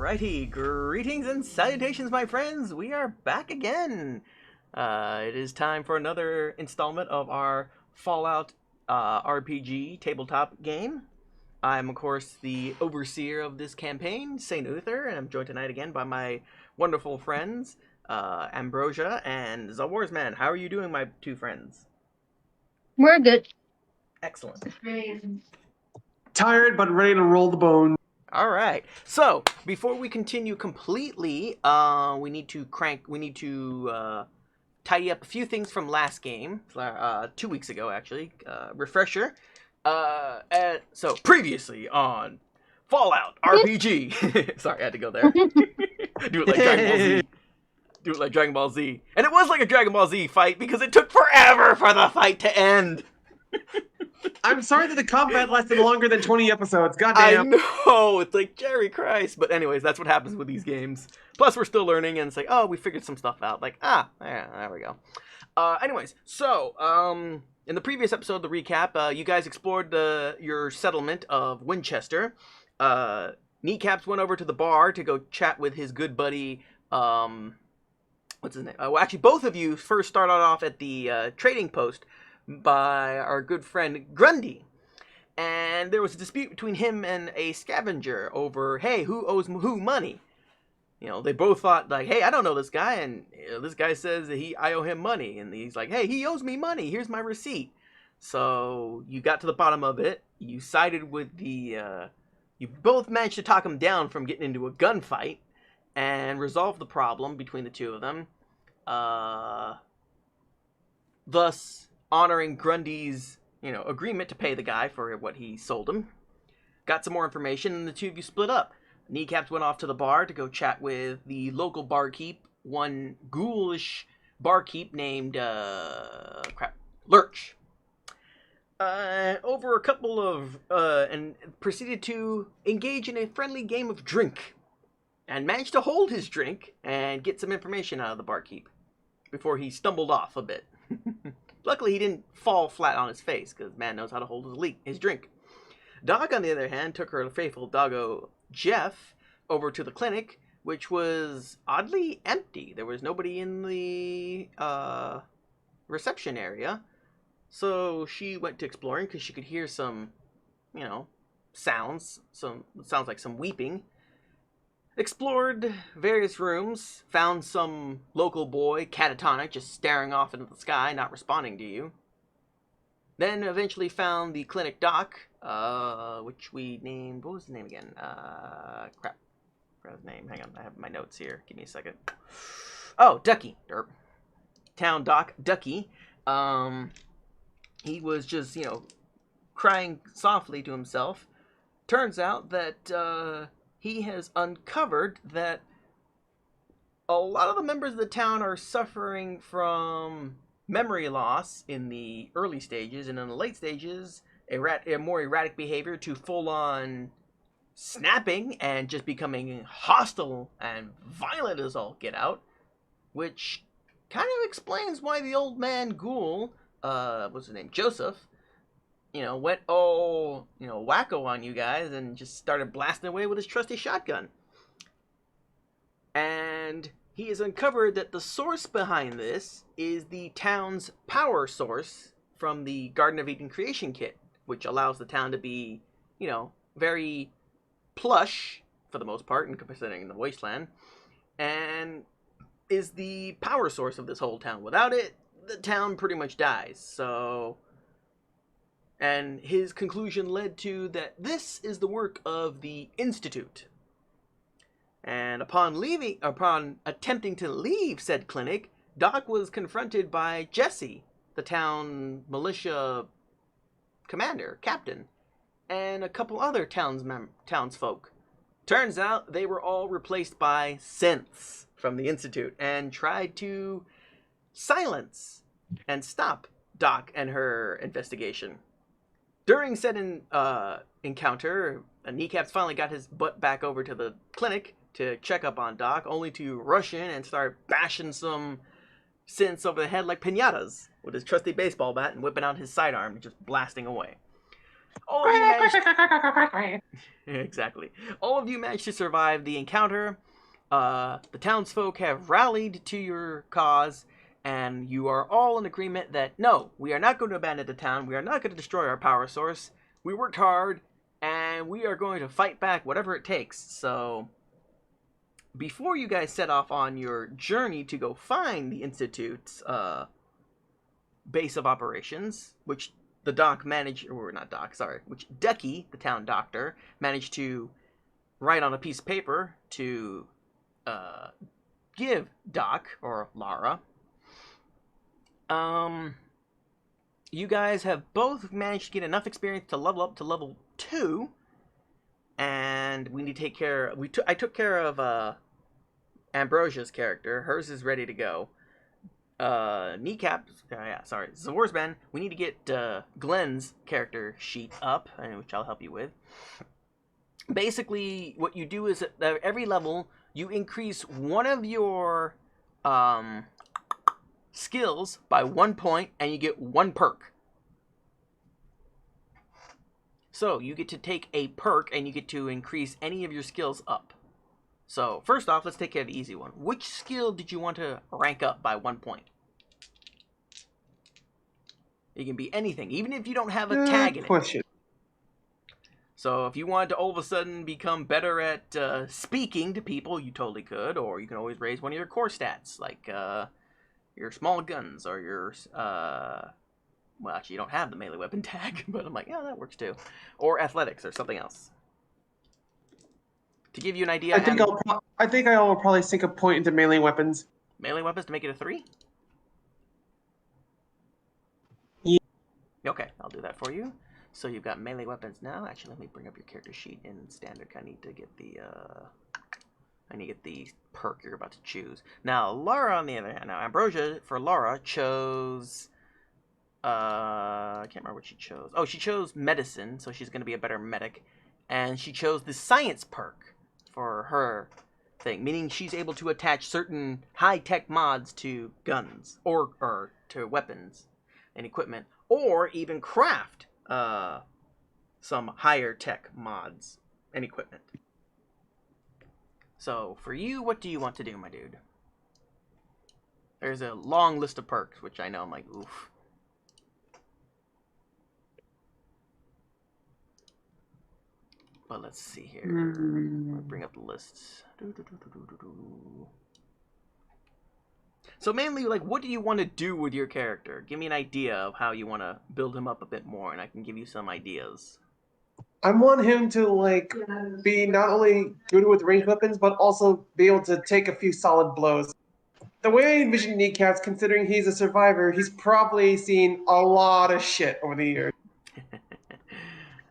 Alrighty, greetings and salutations, my friends. We are back again. It is time for another installment of our Fallout RPG tabletop game. I'm, of course, the overseer of this campaign, St. Uther, and I'm joined tonight again by my wonderful friends, Ambrosia and Zawarsman. How are you doing, my two friends? We're good. Excellent. Tired, but ready to roll the bone. All right. So before we continue completely, we need to tidy up a few things from last game, 2 weeks ago actually. Refresher. So previously on Fallout RPG. Sorry, I had to go there. Do it like Dragon Ball Z. Do it like Dragon Ball Z. And it was like a Dragon Ball Z fight because it took forever for the fight to end. I'm sorry that the combat lasted longer than 20 episodes. Goddamn. I know, it's like Jerry Christ. But anyways, that's what happens with these games. Plus, we're still learning, and it's like, oh, we figured some stuff out. Like, there we go. Anyways, so, in the previous episode, the recap, you guys explored your settlement of Winchester. Kneecaps went over to the bar to go chat with his good buddy, what's his name? Well, actually, both of you first started off at the trading post by our good friend Grundy. And there was a dispute between him and a scavenger over, hey, who owes who money? You know, they both thought, like, hey, I don't know this guy, and this guy says that I owe him money, and he's like, hey, he owes me money, here's my receipt. So, you got to the bottom of it, you sided with you both managed to talk him down from getting into a gunfight, and resolve the problem between the two of them, thus honoring Grundy's, agreement to pay the guy for what he sold him. Got some more information, and the two of you split up. Kneecaps went off to the bar to go chat with the local barkeep, one ghoulish barkeep named, Lurch. Over a couple of, and proceeded to engage in a friendly game of drink, and managed to hold his drink and get some information out of the barkeep before he stumbled off a bit. Luckily, he didn't fall flat on his face, because man knows how to hold his drink. Dog, on the other hand, took her faithful doggo, Jeff, over to the clinic, which was oddly empty. There was nobody in the reception area. So she went to exploring, because she could hear some, sounds. Sounds like some weeping. Explored various rooms, found some local boy, catatonic, just staring off into the sky, not responding to you. Then eventually found the clinic doc, which we named, what was his name again? Crap. Forgot his name. Hang on, I have my notes here. Give me a second. Oh, Ducky. Town doc, Ducky. He was just, crying softly to himself. Turns out that, he has uncovered that a lot of the members of the town are suffering from memory loss in the early stages, and in the late stages, a more erratic behavior to full-on snapping and just becoming hostile and violent as all get out, which kind of explains why the old man ghoul, what's his name, Joseph, went wacko on you guys and just started blasting away with his trusty shotgun. And he has uncovered that the source behind this is the town's power source from the Garden of Eden creation kit, which allows the town to be, very plush, for the most part, in considering the wasteland, and is the power source of this whole town. Without it, the town pretty much dies, so... And his conclusion led to that this is the work of the Institute. And upon attempting to leave said clinic, Doc was confronted by Jesse, the town militia captain, and a couple other townsfolk. Turns out they were all replaced by synths from the Institute and tried to silence and stop Doc and her investigation. During said encounter, Kneecaps finally got his butt back over to the clinic to check up on Doc, only to rush in and start bashing some synths over the head like piñatas with his trusty baseball bat and whipping out his sidearm, just blasting away. All he managed Exactly. All of you managed to survive the encounter. The townsfolk have rallied to your cause, and you are all in agreement that no, we are not going to abandon the town. We are not going to destroy our power source. We worked hard, and we are going to fight back whatever it takes. So, before you guys set off on your journey to go find the Institute's base of operations, which the doc managed, or not doc, sorry, which Ducky, the town doctor, managed to write on a piece of paper to give Doc, or Lara. You guys have both managed to get enough experience to level up to level 2, and we need to take care. I took care of Ambrosia's character. Hers is ready to go. Zorsban, we need to get Glenn's character sheet up, which I'll help you with. Basically, what you do is at every level, you increase one of your skills by 1 point, and you get 1 perk. So, you get to take a perk, and you get to increase any of your skills up. So, first off, let's take care of the easy one. Which skill did you want to rank up by 1 point? It can be anything, even if you don't have a tag in it. Question. So if you wanted to all of a sudden become better at speaking to people, you totally could. Or you can always raise one of your core stats, like your small guns or your... well, actually, you don't have the melee weapon tag, but I'm like, yeah, that works too. Or athletics or something else. To give you an idea... I think I'll probably sink a point into melee weapons. Melee weapons to make it a 3? Yeah. Okay, I'll do that for you. So you've got melee weapons now. Actually, let me bring up your character sheet in standard. I need to get the perk you're about to choose. Now, Lara, on the other hand, Ambrosia for Lara chose. I can't remember what she chose. Oh, she chose medicine, so she's going to be a better medic, and she chose the science perk for her thing, meaning she's able to attach certain high-tech mods to guns or to weapons and equipment, or even craft some higher tech mods and equipment. So for you, what do you want to do, my dude? There's a long list of perks, which I know I'm like, oof. But let's see here. I'll bring up the lists. So mainly, like, what do you want to do with your character? Give me an idea of how you want to build him up a bit more, and I can give you some ideas. I want him to, like, be not only good with ranged weapons, but also be able to take a few solid blows. The way I envision Kneecaps, considering he's a survivor, he's probably seen a lot of shit over the years.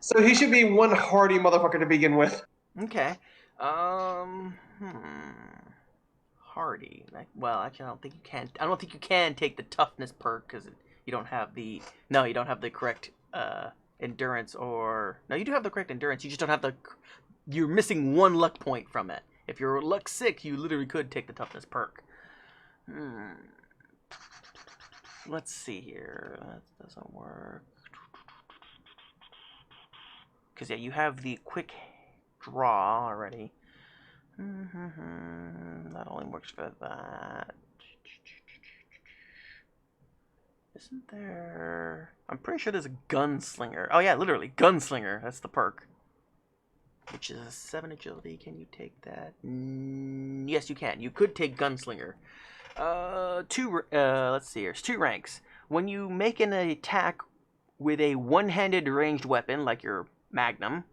So he should be one hardy motherfucker to begin with. Okay. Hardy. Well, actually, I don't think you can. I don't think you can take the toughness perk because you don't have the. No, you don't have the correct endurance, or no, you do have the correct endurance. You just don't have the. You're missing 1 luck point from it. If you're luck 6, you literally could take the toughness perk. Let's see here. That doesn't work. Because yeah, you have the quick draw already. That only works for that. Isn't there... I'm pretty sure there's a gunslinger. Oh yeah, literally, gunslinger. That's the perk. Which is a 7 agility. Can you take that? Yes, you can. You could take gunslinger. Let's see here. It's 2 ranks. When you make an attack with a one-handed ranged weapon, like your Magnum,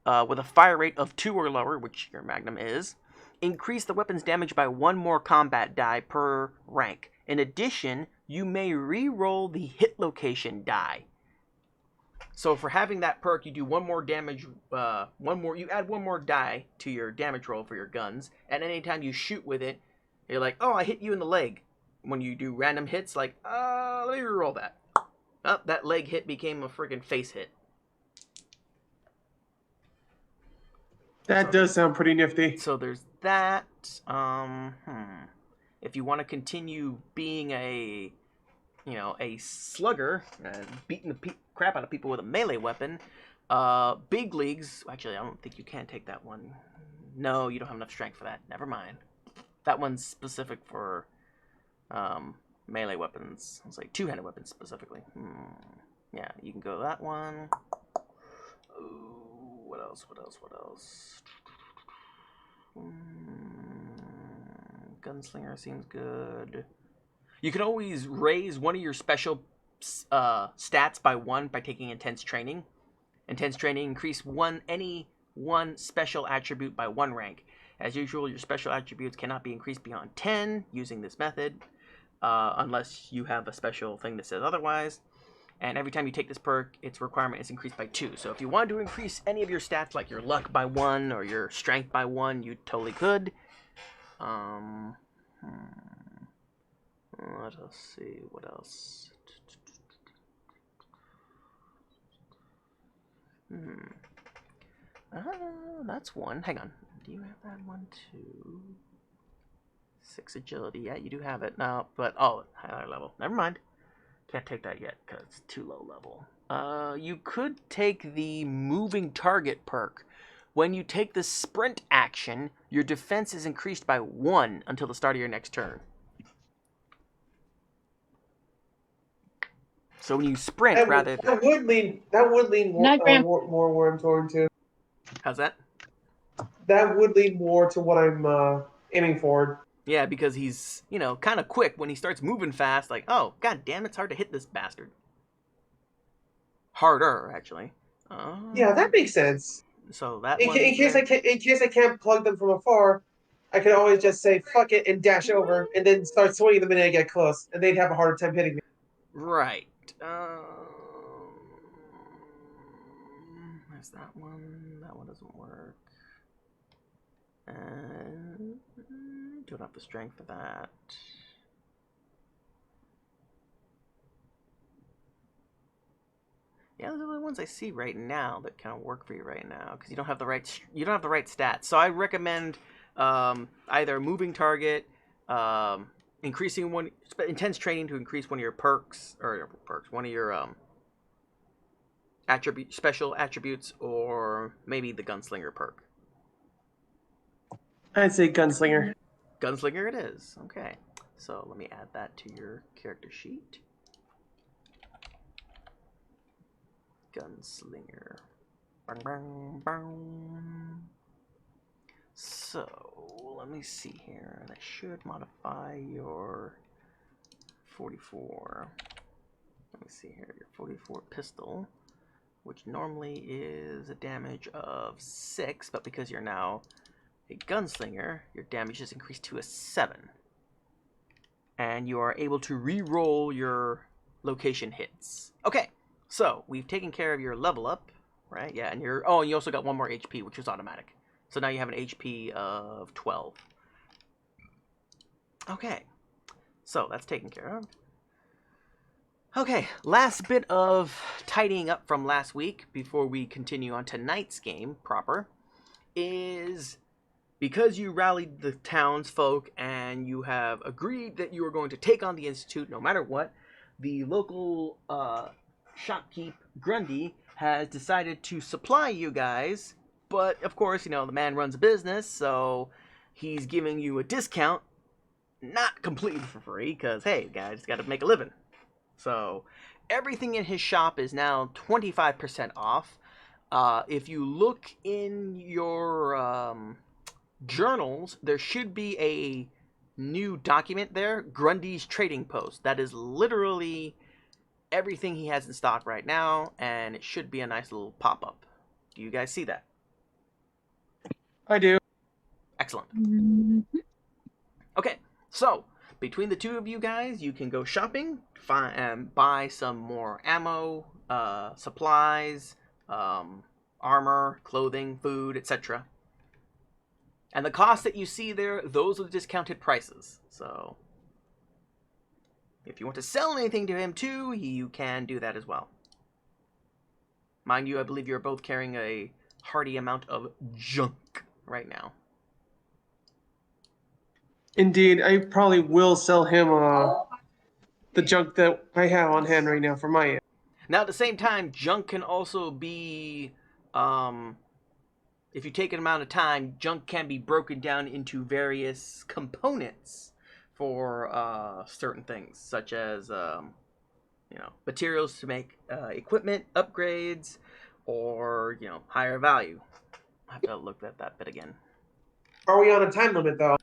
with a fire rate of 2 or lower, which your Magnum is, increase the weapon's damage by 1 more combat die per rank. In addition, you may re-roll the hit location die. So for having that perk, you do 1 more damage, you add 1 more die to your damage roll for your guns, and anytime you shoot with it, you're like, oh, I hit you in the leg. When you do random hits, like, let me re-roll that. Oh, that leg hit became a friggin' face hit. That does sound pretty nifty. So there's that. If you want to continue being a slugger and beating the crap out of people with a melee weapon, Big leagues. Actually, I don't think you can take that one. No, you don't have enough strength for that. Never mind. That one's specific for melee weapons. It's like two-handed weapons specifically. Yeah, you can go that one. Ooh, what else? What else? What else? Gunslinger seems good. You can always raise one of your special stats by 1 by taking intense training. Intense training increase any one special attribute by 1 rank. As usual, your special attributes cannot be increased beyond 10 using this method, unless you have a special thing that says otherwise. And every time you take this perk, its requirement is increased by 2. So if you wanted to increase any of your stats, like your luck by 1 or your strength by 1, you totally could. Let us see what else. That's one. Hang on. Do you have that one too? 6 agility. Yeah, you do have it now. But higher level. Never mind. Can't take that yet because it's too low level. You could take the moving target perk. When you take the sprint action, your defense is increased by 1 until the start of your next turn. So when you sprint, that would lean more where I'm going to. How's that? That would lean more to what I'm aiming for. Yeah, because he's, kind of quick when he starts moving fast. Like, oh, god damn, it's hard to hit this bastard. Harder, actually. Yeah, that makes sense. So that in case I can't plug them from afar, I can always just say fuck it and dash over, and then start swinging the minute I get close, and they'd have a harder time hitting me. Right. There's that one. That one doesn't work. And don't have the strength for that. Yeah, those are the only ones I see right now that kind of work for you right now because you don't have the right stats. So I recommend either moving target, increasing one intense training to increase one of your one of your special attributes, or maybe the gunslinger perk. I'd say gunslinger. Gunslinger it is. Okay. So let me add that to your character sheet. Gunslinger. Bang, bang, bang. So let me see here. That should modify your 44. Let me see here. Your 44 pistol, which normally is a damage of 6, but because you're now a gunslinger, your damage is increased to a 7. And you are able to re-roll your location hits. Okay, so we've taken care of your level up, right? Yeah, and you also got 1 more HP, which was automatic. So now you have an HP of 12. Okay, so that's taken care of. Okay, last bit of tidying up from last week before we continue on tonight's game proper is, because you rallied the townsfolk and you have agreed that you are going to take on the Institute no matter what, the local shopkeep, Grundy, has decided to supply you guys. But, of course, the man runs a business, so he's giving you a discount. Not completely for free, because, hey, guys, got to make a living. So, everything in his shop is now 25% off. If you look in your journals, there should be a new document there, Grundy's Trading Post. That is literally everything he has in stock right now, and it should be a nice little pop-up. Do you guys see that? I do. Excellent. Mm-hmm. Okay, so between the two of you guys, you can go shopping, buy some more ammo, supplies, armor, clothing, food, etc. And the costs that you see there, those are the discounted prices. So if you want to sell anything to him too, you can do that as well. Mind you, I believe you're both carrying a hearty amount of junk right now. Indeed, I probably will sell him the junk that I have on hand right now for my end. Now, at the same time, junk can also be, if you take an amount of time, junk can be broken down into various components for certain things, such as, materials to make equipment upgrades, or higher value. I have to look at that bit again. Are we on a time limit though?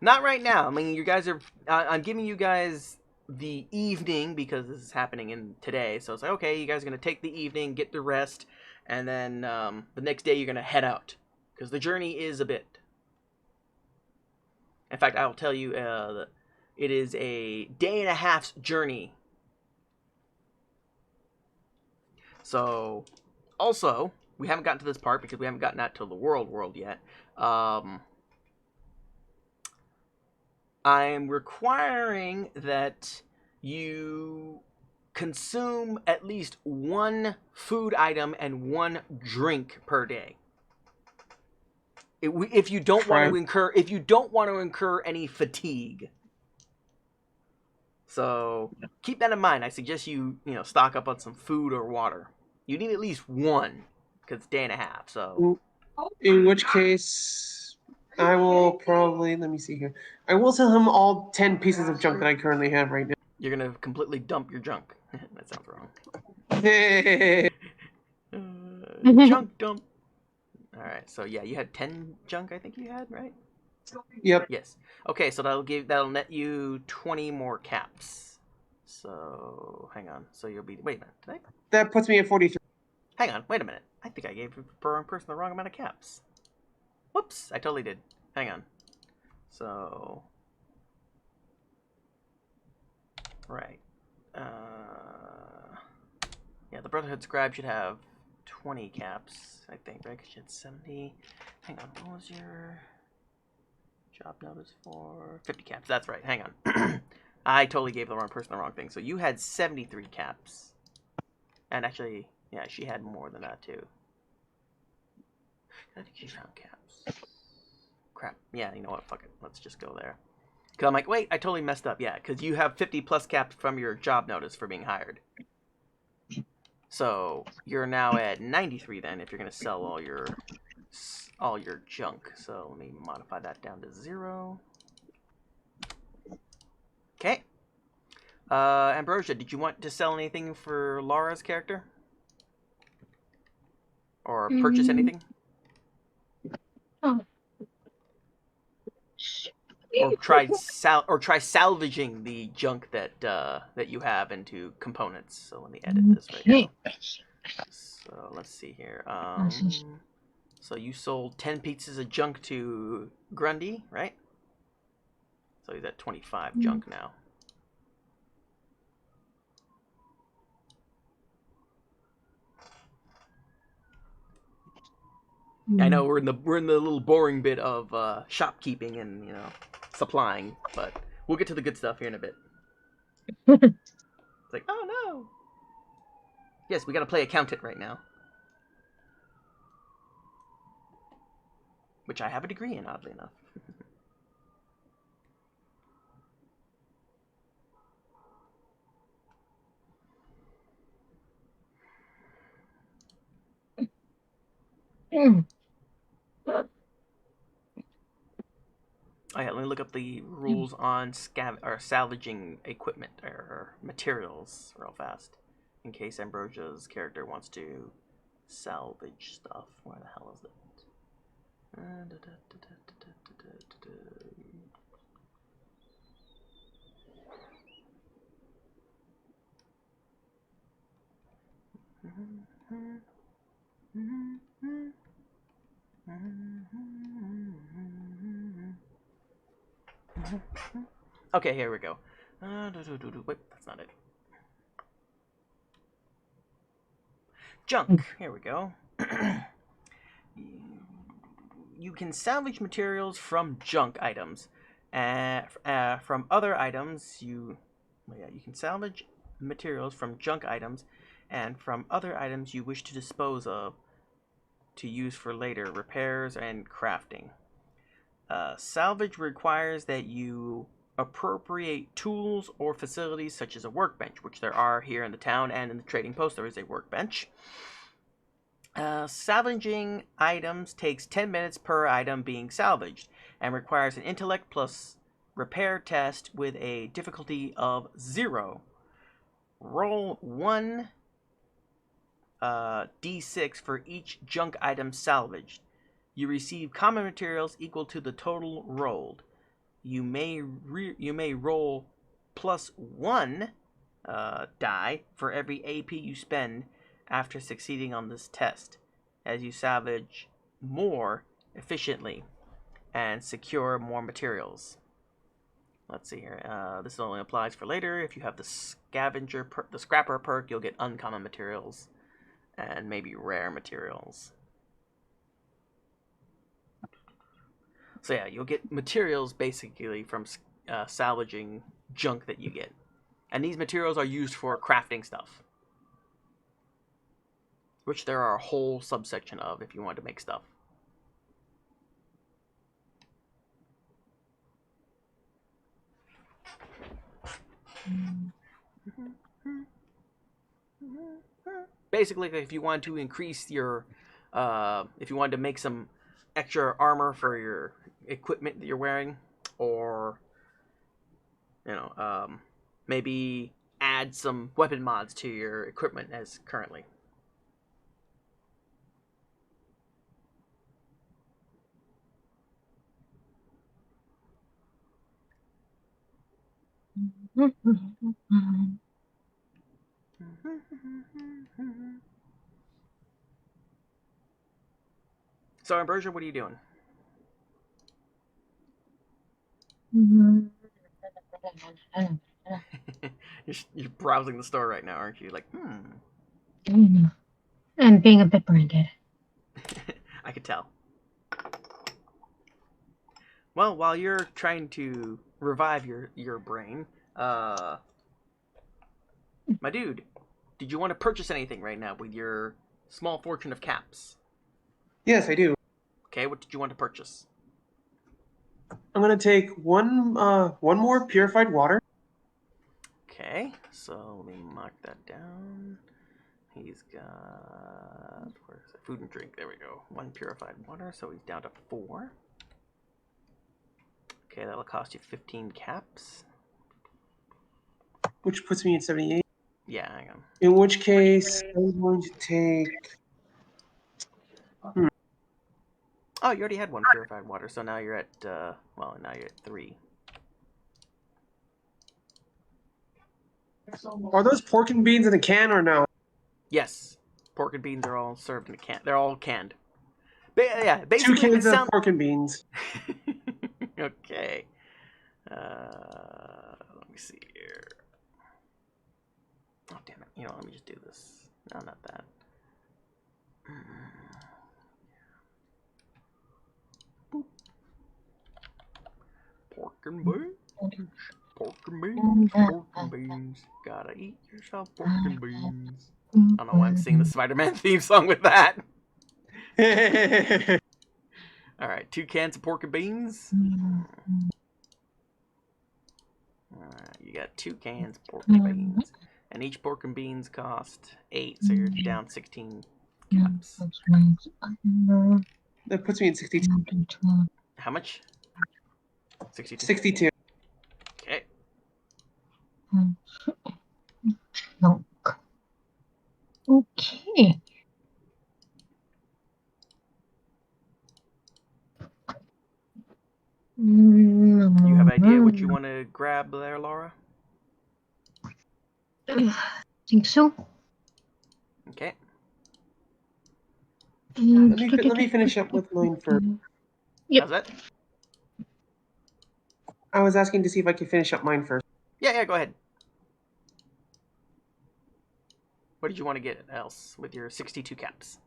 Not right now. I mean, you guys are. I'm giving you guys the evening because this is happening in today. So it's like, okay, you guys are gonna take the evening, get the rest, and then the next day you're gonna head out because the journey is a bit. In fact, I'll tell you, it is a day and a half's journey. So, also, we haven't gotten to this part because we haven't gotten out to the world yet. I'm requiring that you consume at least one food item and one drink per day. If you don't want to incur any fatigue. So keep that in mind. I suggest you stock up on some food or water. You need at least one because it's a day and a half. So in which case, I will probably let me see here. I will sell him all 10 pieces of junk that I currently have right now. you're gonna completely dump your junk. That sounds wrong. Junk dump. All right. So yeah, you had 10 junk. I think you had, right? Yep. Yes. Okay. So that'll net you 20 more caps. So hang on. So you'll be. Wait a minute. Did I? That puts me at 43. Hang on. Wait a minute. I think I gave the wrong person the wrong amount of caps. Whoops. I totally did. Hang on. So. Right. Yeah, the Brotherhood Scribe should have 20 caps, I think, right? Because you had 70. Hang on, what was your job notice for? 50 caps, that's right, hang on. I totally gave the wrong person the wrong thing. So you had 73 caps. And actually, yeah, she had more than that, too. I think she found caps. Crap. Yeah, you know what? Fuck it. Let's just go there. Because I'm like, wait, I totally messed up. Yeah, because you have 50 plus caps from your job notice for being hired. So you're now at 93 then if you're going to sell all your junk. So let me modify that down to 0. Okay. Ambrosia, did you want to sell anything for Laura's character? Or purchase anything? Oh. Or try salvaging the junk that you have into components. So let me edit this right now. So let's see here. So you sold 10 pieces of junk to Grundy, right? So he's at 25 junk now. I know we're in the little boring bit of shopkeeping and supplying, but we'll get to the good stuff here in a bit. It's like, oh no. Yes, we gotta play accountant right now. Which I have a degree in, oddly enough. Oh yeah, let me look up the rules on salvaging equipment or materials real fast. In case Ambrosia's character wants to salvage stuff. Where the hell is it? Okay, here we go. Wait, that's not it. Junk. Here we go. You can salvage materials from junk items. From other items, you can salvage materials from junk items, and from other items you wish to dispose of to use for later repairs and crafting. Salvage requires that you appropriate tools or facilities such as a workbench, which there are here in the town, and in the trading post there is a workbench. Salvaging items takes 10 minutes per item being salvaged and requires an intellect plus repair test with a difficulty of 0. Roll 1 d6 for each junk item salvaged. You receive common materials equal to the total rolled. You may roll plus 1 die for every AP you spend after succeeding on this test, as you salvage more efficiently and secure more materials. Let's see here. This only applies for later. If you have the scrapper perk, you'll get uncommon materials and maybe rare materials. So yeah, you'll get materials basically from salvaging junk that you get. And these materials are used for crafting stuff, which there are a whole subsection of if you want to make stuff. Basically, if you want to increase your, if you wanted to make some extra armor for your equipment that you're wearing, or, you know, maybe add some weapon mods to your equipment as currently. So, Ambrosia, what are you doing? You're browsing the store right now, aren't you? Like, And being a bit branded. I could tell. Well, while you're trying to revive your brain, my dude, did you want to purchase anything right now with your small fortune of caps? Yes, I do. Okay, what did you want to purchase? I'm gonna take one more purified water. Okay, so let me mark that down. He's got, where's it? Food and drink. There we go. 1 purified water, so he's down to 4. Okay, that'll cost you 15 caps. Which puts me at 78. Yeah, hang on. In which case, I'm going to take... Oh, you already had 1 purified water, so now you're at, well, now you're at 3. Are those pork and beans in a can or no? Yes, pork and beans are all served in a can. They're all canned. Yeah, 2 basically cans of pork and beans. Okay. Let me see here. Oh, damn it. You know, let me just do this. No, not that. Boop. Pork and beans. Pork and beans. Pork and beans. Gotta eat yourself pork and beans. I don't know why I'm singing the Spider-Man theme song with that. Alright, 2 cans of pork and beans. Alright, you got 2 cans of pork and beans. And each pork and beans cost 8, so you're down 16 caps. That puts me at 62. How much? 62. 62. Okay. Okay. You have an idea what you want to grab there, Laura? Think so. Okay. Let me finish up with mine first. Yep. How's that? I was asking to see if I could finish up mine first. Yeah, go ahead. What did you want to get else with your 62 caps?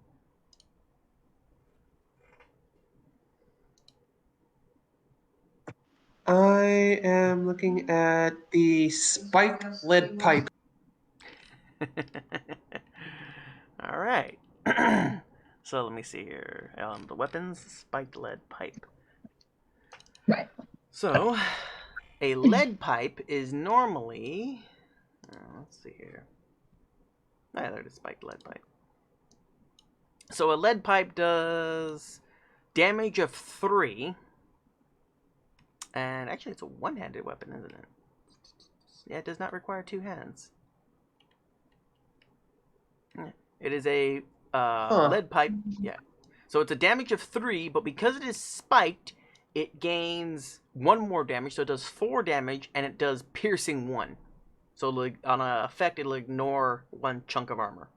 I am looking at the spiked lead pipe. All right. So let me see here. The weapons, spiked lead pipe. Right. So A lead pipe is normally... let's see here. Ah, there's a spiked lead pipe. So a lead pipe does damage of 3. And actually, it's a one-handed weapon, isn't it? Yeah, it does not require 2 hands. Yeah. It is a lead pipe. Yeah. So it's a damage of 3, but because it is spiked, it gains 1 more damage. So it does 4 damage, and it does piercing 1. So like, on an effect, it'll ignore 1 chunk of armor.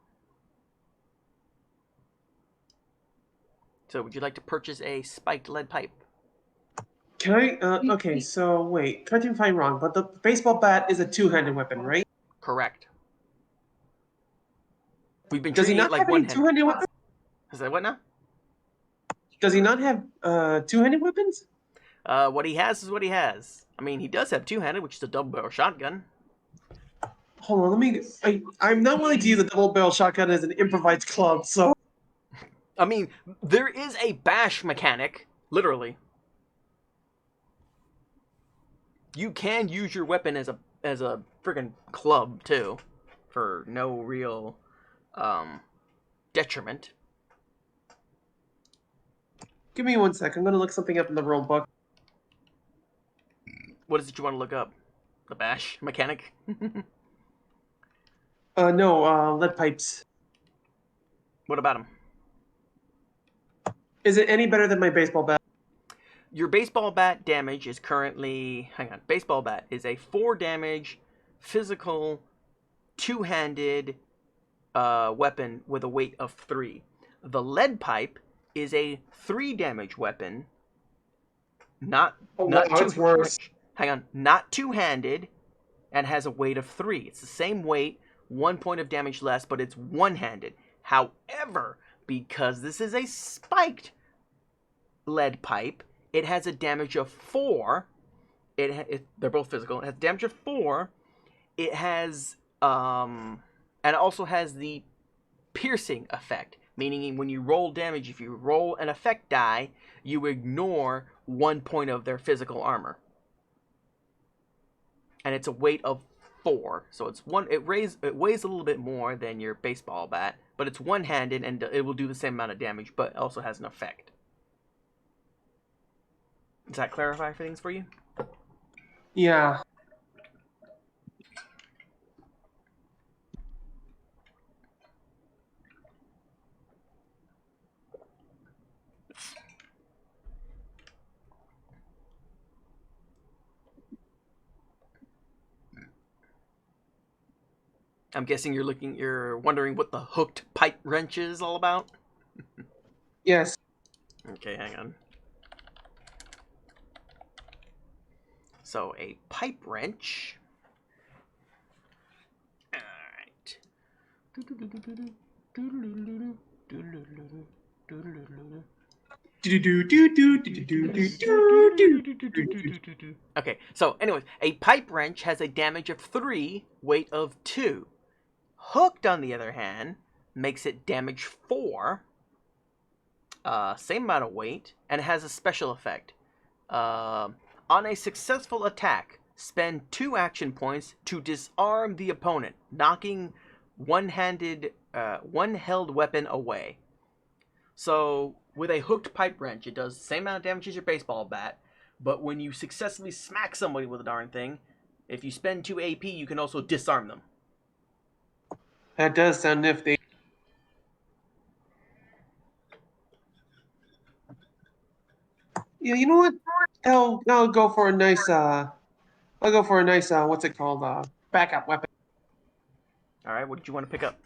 So would you like to purchase a spiked lead pipe? Can I? Okay, so wait. Correct me if I'm wrong, but the baseball bat is a two-handed weapon, right? Correct. We've been Does he treating it not like have any one-handed. two-handed weapons? Is that what now? Does he not have two-handed weapons? What he has is what he has. I mean, he does have two-handed, which is a double-barrel shotgun. Hold on, let me. I'm not willing to use a double-barrel shotgun as an improvised club, so. I mean, there is a bash mechanic, literally. You can use your weapon as a friggin' club too, for no real detriment. Give me 1 sec. I'm gonna look something up in the rule book. What is it you want to look up? The bash mechanic? No, lead pipes. What about him? Is it any better than my baseball bat? Your baseball bat damage is currently... Hang on. Baseball bat is a 4 damage, physical, two-handed weapon with a weight of 3. The lead pipe is a 3 damage weapon. Not it's worse. Hang on. Not two-handed and has a weight of 3. It's the same weight, 1 point of damage less, but it's one-handed. However, because this is a spiked lead pipe, it has a damage of 4. They're both physical. It has damage of 4. It has, and it also has the piercing effect, meaning when you roll damage, if you roll an effect die, you ignore 1 point of their physical armor. And it's a weight of 4, so it's it weighs a little bit more than your baseball bat, but it's one-handed and it will do the same amount of damage, but also has an effect. Does that clarify things for you? Yeah. I'm guessing you're wondering what the hooked pipe wrench is all about? Yes. Okay, hang on. So, a pipe wrench. Alright. Okay, so anyways, a pipe wrench has a damage of 3, weight of 2. Hooked, on the other hand, makes it damage 4, same amount of weight, and it has a special effect. On a successful attack, spend 2 action points to disarm the opponent, knocking one held weapon away. So, with a hooked pipe wrench, it does the same amount of damage as your baseball bat, but when you successfully smack somebody with a darn thing, if you spend 2 AP, you can also disarm them. That does sound nifty. Yeah, you know what? I'll go for a nice what's it called? Backup weapon. Alright, what did you want to pick up?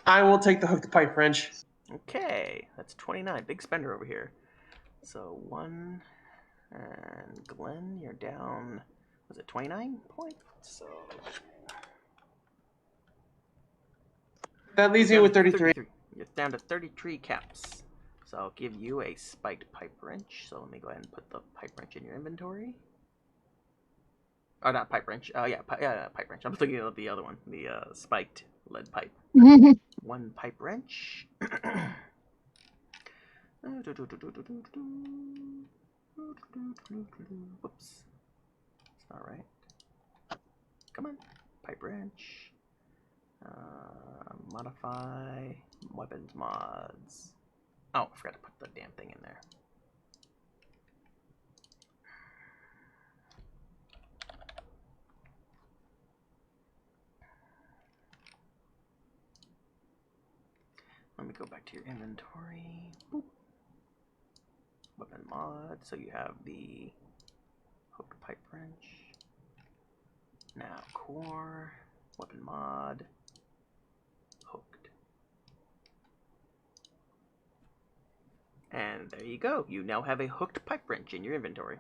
I will take the hooked pipe wrench. Okay, that's 29. Big spender over here. So 1, and Glenn, you're down, was it 29 points? So That leaves me with 33. You're down to 33 caps. So I'll give you a spiked pipe wrench. So let me go ahead and put the pipe wrench in your inventory. Oh, not pipe wrench. Oh, yeah, pipe wrench. I'm thinking of the other one, the spiked lead pipe. 1 pipe wrench. Whoops. Alright. Come on. Pipe wrench. Modify. Weapons mods. Oh, I forgot to put the damn thing in there. Let me go back to your inventory. Boop. Weapon mod. So you have the hooked pipe wrench. Now core. Weapon mod. Hooked. And there you go. You now have a hooked pipe wrench in your inventory.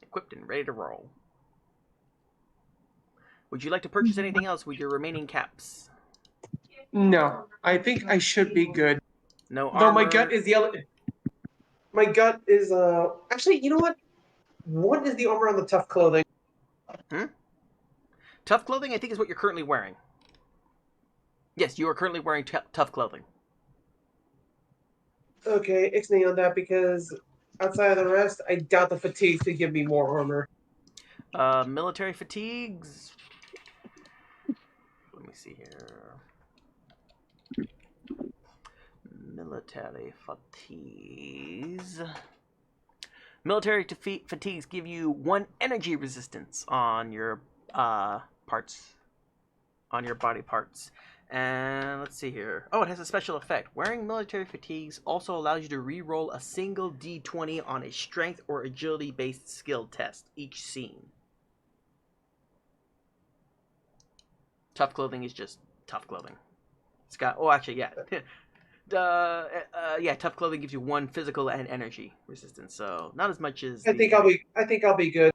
Equipped and ready to roll. Would you like to purchase anything else with your remaining caps? No, I think I should be good. No Though armor. my gut is yellow. My gut is actually, you know what? What is the armor on the tough clothing? Tough clothing, I think, is what you're currently wearing. Yes, you are currently wearing tough clothing. Okay, ixnay on that because outside of the rest, I doubt the fatigues could give me more armor. Military fatigues. Let me see here. Military fatigues. Military fatigues give you 1 energy resistance on your parts, on your body parts. And let's see here. Oh, it has a special effect. Wearing military fatigues also allows you to re-roll a single d20 on a strength or agility based skill test each scene. Tough clothing is just tough clothing. It's got, oh, actually, yeah. Yeah, tough clothing gives you 1 physical and energy resistance, so not as much as. I think I'll be good.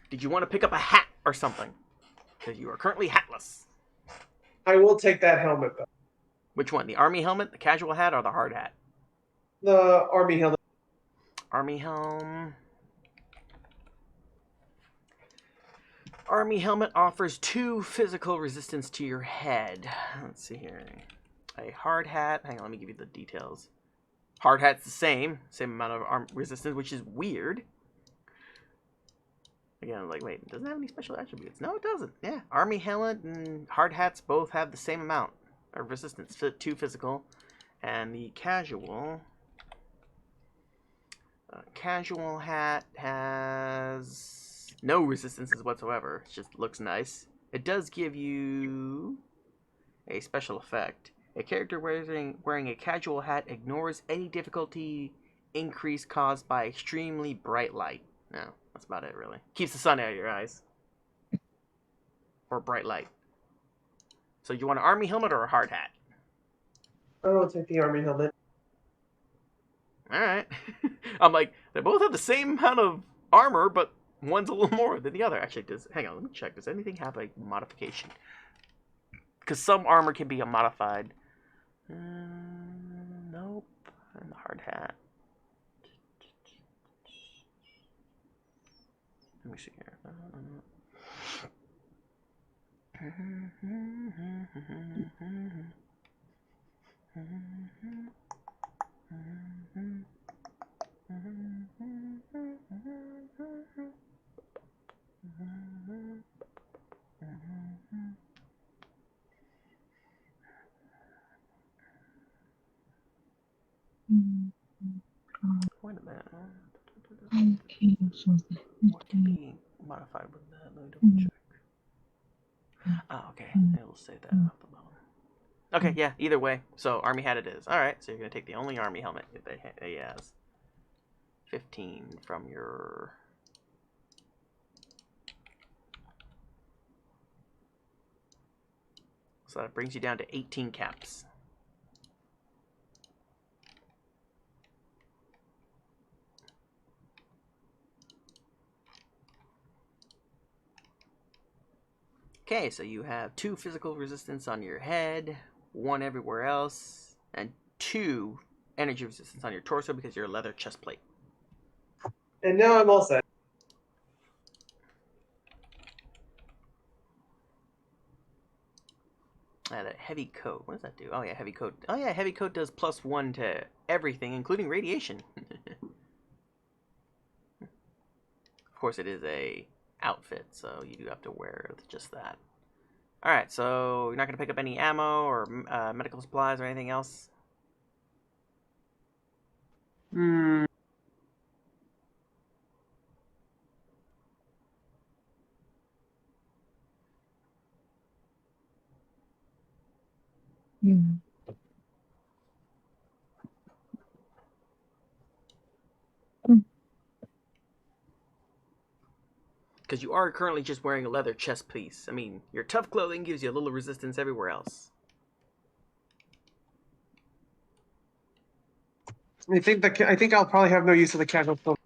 Did you want to pick up a hat or something? Because you are currently hatless. I will take that helmet though. Which one? The army helmet, the casual hat, or the hard hat? The army helmet. Army helm. Army helmet offers 2 physical resistance to your head. Let's see here. A hard hat. Hang on, let me give you the details. Hard hat's the same amount of arm resistance, which is weird. Again, like, wait, it doesn't have any special attributes. No, it doesn't. Yeah, army helmet and hard hats both have the same amount of resistance, 2 physical, and the casual hat has no resistances whatsoever. It just looks nice. It does give you a special effect. A character wearing a casual hat ignores any difficulty increase caused by extremely bright light. No, that's about it, really. Keeps the sun out of your eyes. Or bright light. So you want an army helmet or a hard hat? I will take the army helmet. Alright. I'm like, they both have the same amount of armor, but one's a little more than the other. Actually, hang on, let me check. Does anything have a modification? Because some armor can be modified. Nope. And the hard hat. Let me see here. Wait a minute. What can be modified with that? Let me double check. Oh, okay. It'll say that off the bottom. Okay, yeah, either way. So, army hat it is. Alright, so you're going to take the only army helmet that he has. 15 from your... So that brings you down to 18 caps. Okay, so you have 2 physical resistance on your head, 1 everywhere else, and 2 energy resistance on your torso because you're a leather chest plate. And now I'm all set. That heavy coat. What does that do? Oh yeah, heavy coat. Oh yeah, heavy coat does +1 to everything, including radiation. Of course, it is a outfit, so you do have to wear just that. All right, so you're not going to pick up any ammo or medical supplies or anything else? Hmm. Mm. Because you are currently just wearing a leather chest piece. I mean, your tough clothing gives you a little resistance everywhere else. I think I'll probably have no use of the casual clothing.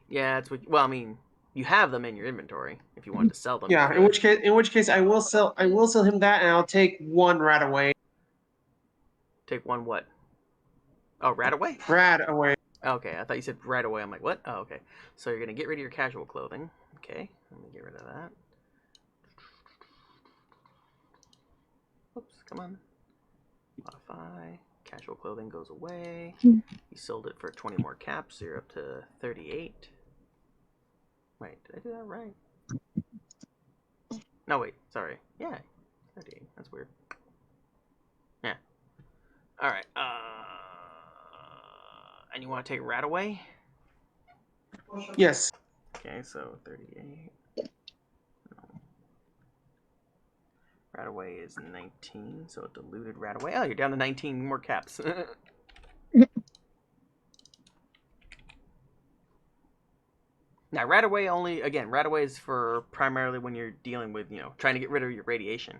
Yeah, it's what. Well, I mean, you have them in your inventory. If you wanted to sell them, Yeah. you In could. which case, I will sell him that, and I'll take one rat away. Take one what? Oh, rat away? Rat away. Okay, I thought you said right away. I'm like, what? Oh, okay. So you're gonna get rid of your casual clothing. Okay, let me get rid of that. Oops, come on. Modify. Casual clothing goes away. Mm. You sold it for 20 more caps, so you're up to 38. Wait, did I do that right? No, wait, sorry. Yeah, 38. That's weird. Yeah. Alright, and you want to take rat away? Yes. Okay, so 38. Rataway is 19, so a diluted Rataway. Oh, you're down to 19 more caps. Now, Rataway only, again, Rataway is for primarily when you're dealing with, trying to get rid of your radiation.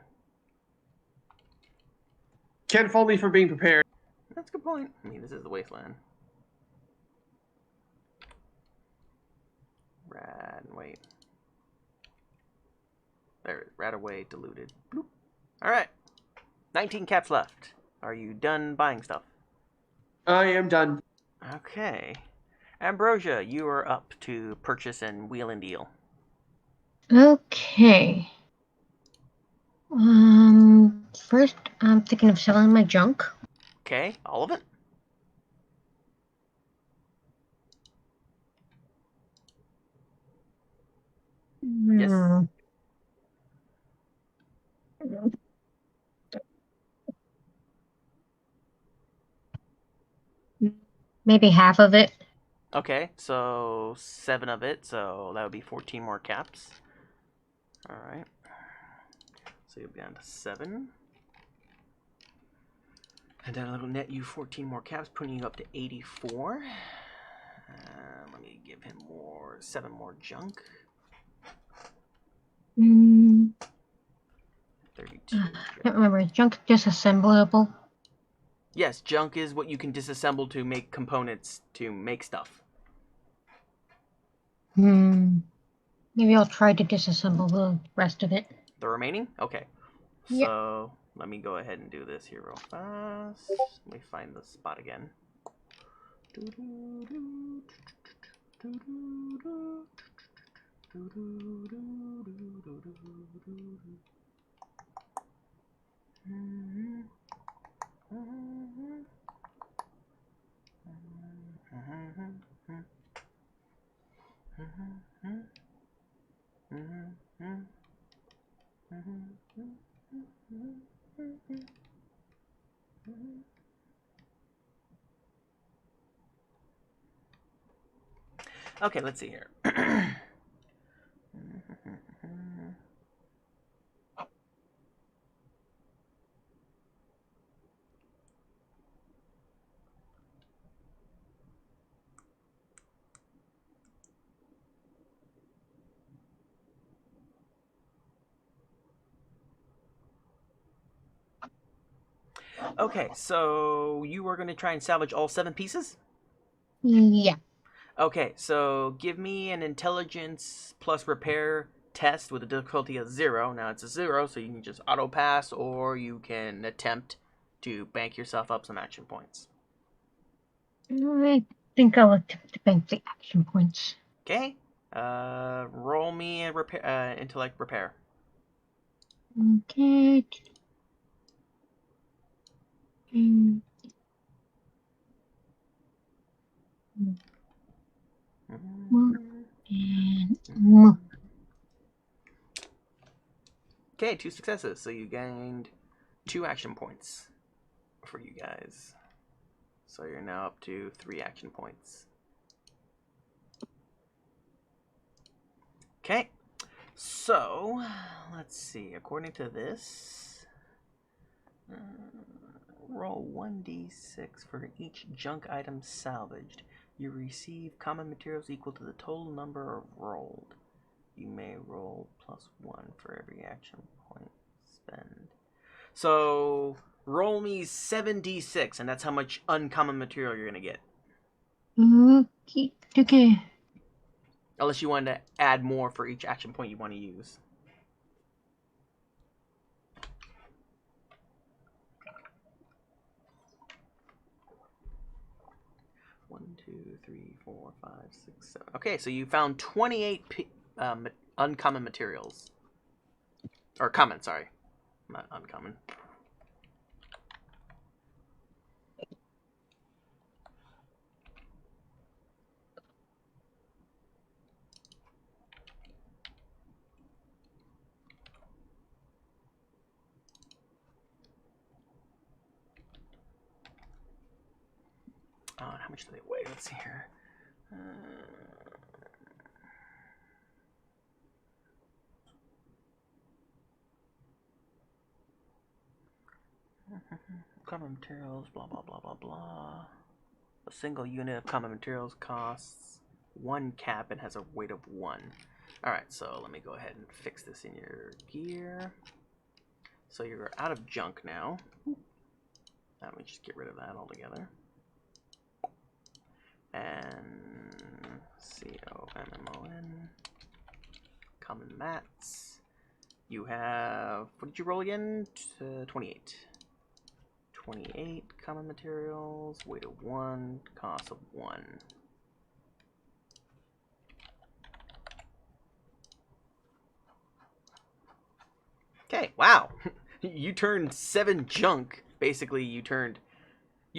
Can't fault me for being prepared. That's a good point. I mean, this is the wasteland. Wait. There it is. Rataway diluted. Bloop. All right. 19 caps left. Are you done buying stuff? I am done. Okay. Ambrosia, you are up to purchase and wheel and deal. Okay. First, I'm thinking of selling my junk. Okay, all of it? Yes. Maybe half of it. Okay, so 7 of it, so that would be 14 more caps. Alright. So you'll be down to 7. And then it'll net you 14 more caps, putting you up to 84. Let me give him 7 more junk. 32. I can't remember. Is junk disassemblable? Yes, junk is what you can disassemble to make components to make stuff. Maybe I'll try to disassemble the rest of it. The remaining? Okay. Yep. So let me go ahead and do this here real fast. Let me find the spot again. Okay, let's see here. Okay, so you are going to try and salvage all 7 pieces? Yeah. Okay, so give me an intelligence plus repair test with a difficulty of 0. Now it's a 0, so you can just auto pass, or you can attempt to bank yourself up some action points. I think I'll attempt to bank the action points. Okay, roll me a repair, intellect repair. Okay. And Okay, 2 successes. So you gained 2 action points for you guys. So you're now up to 3 action points. Okay. So, let's see. According to this, roll 1d6 for each junk item salvaged. You receive common materials equal to the total number rolled. You may roll +1 for every action point spent. So, roll me 7d6, and that's how much uncommon material you're going to get. Okay. Unless you want to add more for each action point you want to use. One, two, three, four, 5, 6, 7. Okay, so you found 28 uncommon materials. Or common, sorry. Not uncommon. Oh, and how much do they weigh? Let's see here. Common materials, blah, blah, blah, blah, blah. A single unit of common materials costs 1 cap and has a weight of 1. Alright, so let me go ahead and fix this in your gear. So you're out of junk now. Let me just get rid of that altogether. And COMMON. Common mats. You have, what did you roll again? 28. 28 common materials, weight of 1, cost of 1. Okay, wow. You turned 7 junk. Basically, you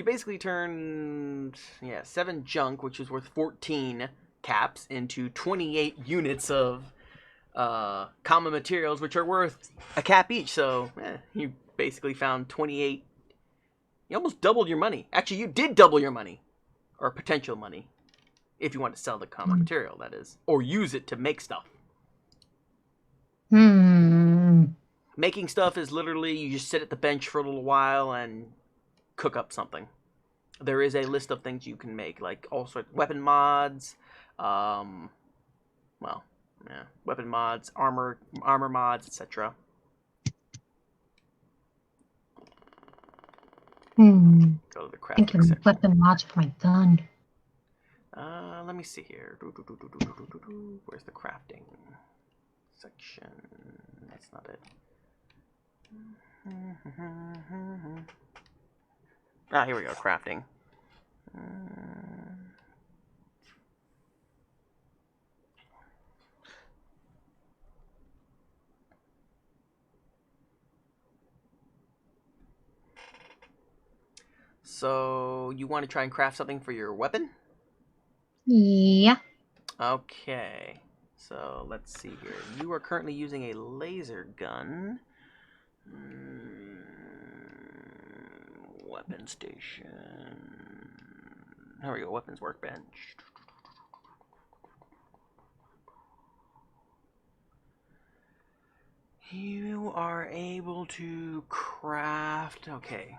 basically turned 7 junk, which is worth 14 caps, into 28 units of common materials, which are worth a cap each. So you basically found 28. You almost doubled your money. Actually, you did double your money, or potential money, if you want to sell the common material, that is, or use it to make stuff. Making stuff is literally you just sit at the bench for a little while and cook up something. There is a list of things you can make, like all sorts of weapon mods, weapon mods, armor mods, etc. Go to the crafting Thinking section. weapon mods for my gun. Let me see here. Where's the crafting section? That's not it. Here we go. Crafting. So you want to try and craft something for your weapon? Yeah. Okay. So let's see here. You are currently using a laser gun. Weapon station. There we go. Weapons workbench. You are able to craft. Okay.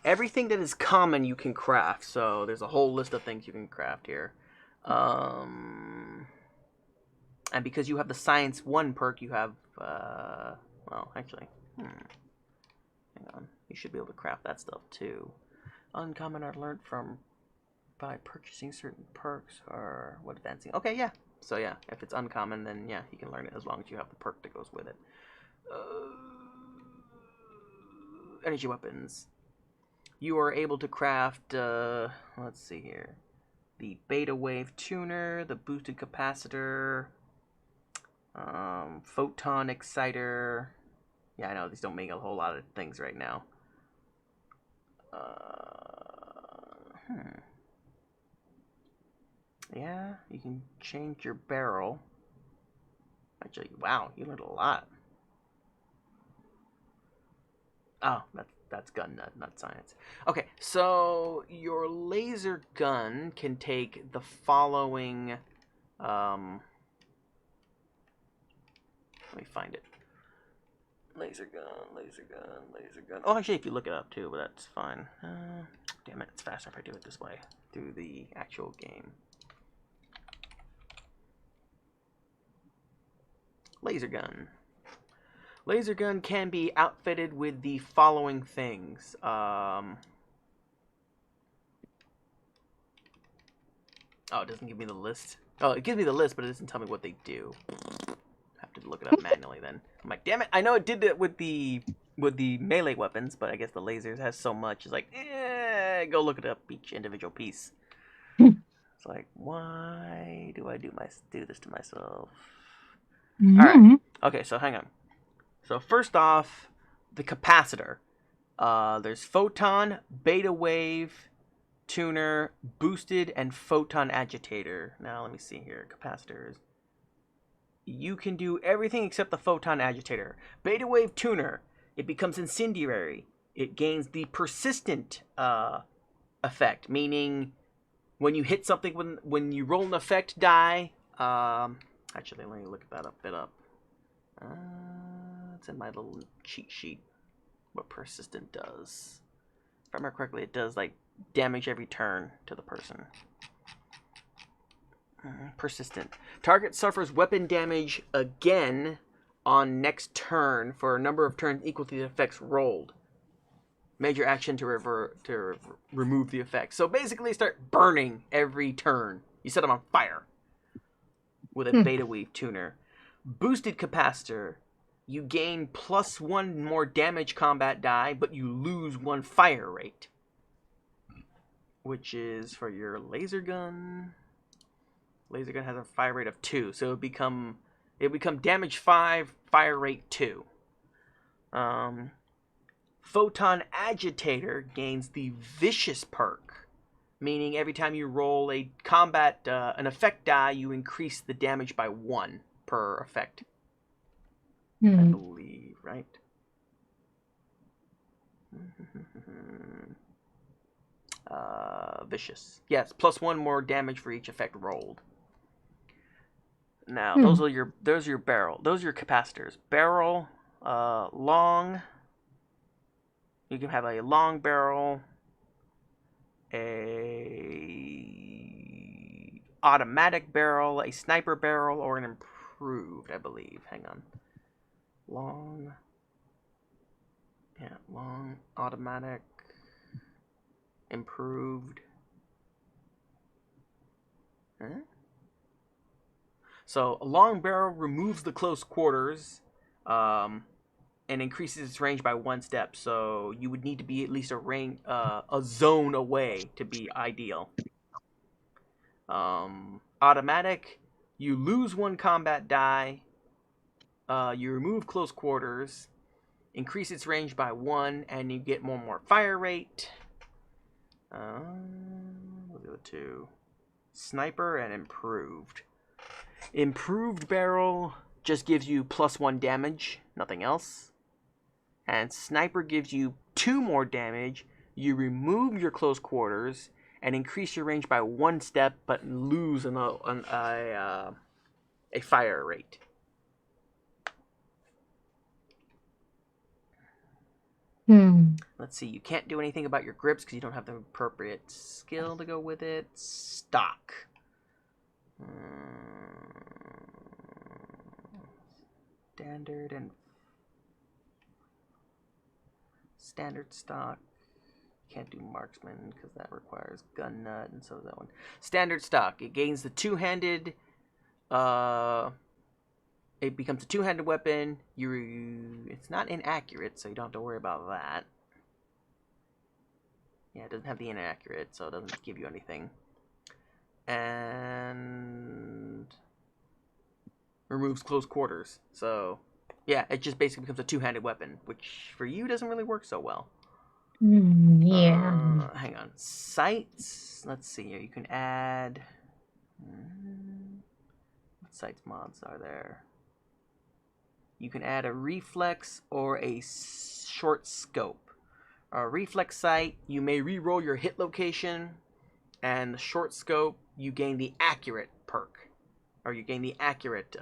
Everything that is common you can craft, so there's a whole list of things you can craft here. And because you have the Science 1 perk, you have, well, actually, hang on. You should be able to craft that stuff, too. Uncommon are learned from by purchasing certain perks or what advancing. Okay, yeah. So, yeah, if it's uncommon, then, yeah, you can learn it as long as you have the perk that goes with it. Energy weapons. You are able to craft, let's see here, the beta wave tuner, the boosted capacitor, photon exciter. Yeah, I know these don't make a whole lot of things right now. Yeah, you can change your barrel. Actually, wow, you learned a lot. Oh, that's gun nut, not science. Okay, so your laser gun can take the following. Let me find it. Laser gun, laser gun, laser gun. Oh, actually, if you look it up too, but that's fine. Damn it, it's faster if I do it this way through the actual game. Laser gun. Laser gun can be outfitted with the following things. Oh, it doesn't give me the list. Oh, it gives me the list, but it doesn't tell me what they do. I have to look it up manually then. I'm like, damn it! I know it did it with the melee weapons, but I guess the lasers has so much. It's like, go look it up each individual piece. It's like, why do I do this to myself? Mm-hmm. All right. Okay, so hang on. So first off, the capacitor. There's photon, beta wave, tuner, boosted, and photon agitator. Now let me see here. Capacitors. You can do everything except the photon agitator. Beta wave tuner. It becomes incendiary. It gains the persistent effect, meaning when you hit something, when you roll an effect die. Actually, let me look that up. It's in my little cheat sheet. What persistent does. If I remember correctly, it does like damage every turn to the person. Persistent. Target suffers weapon damage again on next turn for a number of turns equal to the effects rolled. Major action to remove the effect. So basically, start burning every turn. You set them on fire with a beta wave tuner. Boosted capacitor. You gain +1 more damage combat die, but you lose 1 fire rate. Which is for your laser gun. Laser gun has a fire rate of 2, so it become damage 5, fire rate 2. Photon agitator gains the vicious perk, meaning every time you roll a combat an effect die, you increase the damage by 1 per effect. I believe, right? Vicious. Yes, +1 more damage for each effect rolled. Now, those are your barrel. Those are your capacitors. Barrel, long. You can have a long barrel, a automatic barrel, a sniper barrel, or an improved, I believe. Hang on. Long, automatic, improved. Huh? So a long barrel removes the close quarters, and increases its range by 1 step. So you would need to be at least a zone away to be ideal. Automatic, you lose 1 combat die. You remove close quarters, increase its range by 1, and you get more fire rate. What are the 2? Sniper and improved. Improved barrel just gives you +1 damage, nothing else. And sniper gives you 2 more damage. You remove your close quarters and increase your range by 1 step, but lose a fire rate. Let's see. You can't do anything about your grips because you don't have the appropriate skill to go with it. Stock. Standard and standard stock. Can't do marksman because that requires gun nut, and so that one. Standard stock. It gains the two-handed. It becomes a two-handed weapon. It's not inaccurate, so you don't have to worry about that. Yeah, it doesn't have the inaccurate, so it doesn't give you anything. And removes close quarters. So, yeah, it just basically becomes a two-handed weapon, which for you doesn't really work so well. Yeah. Hang on. Sights. Let's see here. You can add. What sights mods are there? you can add a reflex or a short scope. A reflex sight, you may re-roll your hit location, and the short scope, you gain the accurate perk, or you gain the accurate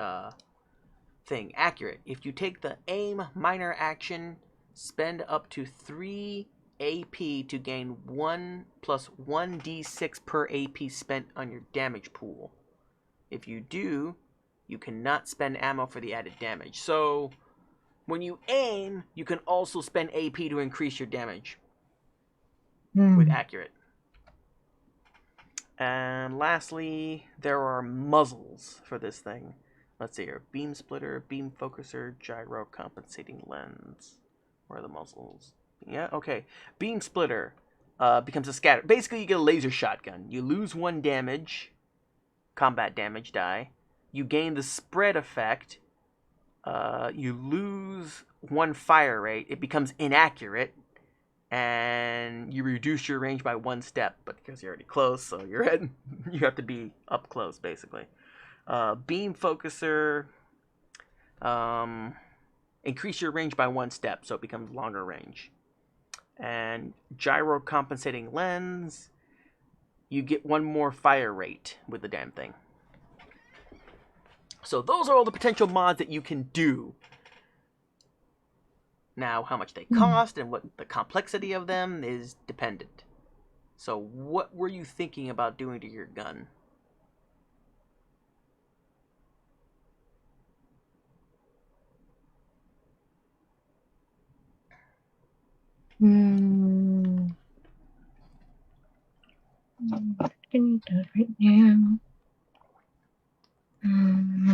thing. Accurate. If you take the aim minor action, spend up to 3 AP to gain 1 plus 1d6 per AP spent on your damage pool. If you do, you cannot spend ammo for the added damage. So, when you aim, you can also spend AP to increase your damage with accurate. And lastly, there are muzzles for this thing. Let's see here. Beam splitter, beam focuser, gyro compensating lens. Where are the muzzles? Yeah, okay. Beam splitter becomes a scatter. Basically, you get a laser shotgun. You lose 1 damage, combat damage die. You gain the spread effect. You lose 1 fire rate. It becomes inaccurate. And you reduce your range by 1 step. But because you're already close, so you have to be up close, basically. Beam focuser. Increase your range by 1 step, so it becomes longer range. And gyro compensating lens, you get 1 more fire rate with the damn thing. So those are all the potential mods that you can do. Now, how much they cost and what the complexity of them is dependent. So what were you thinking about doing to your gun? Can do it right now.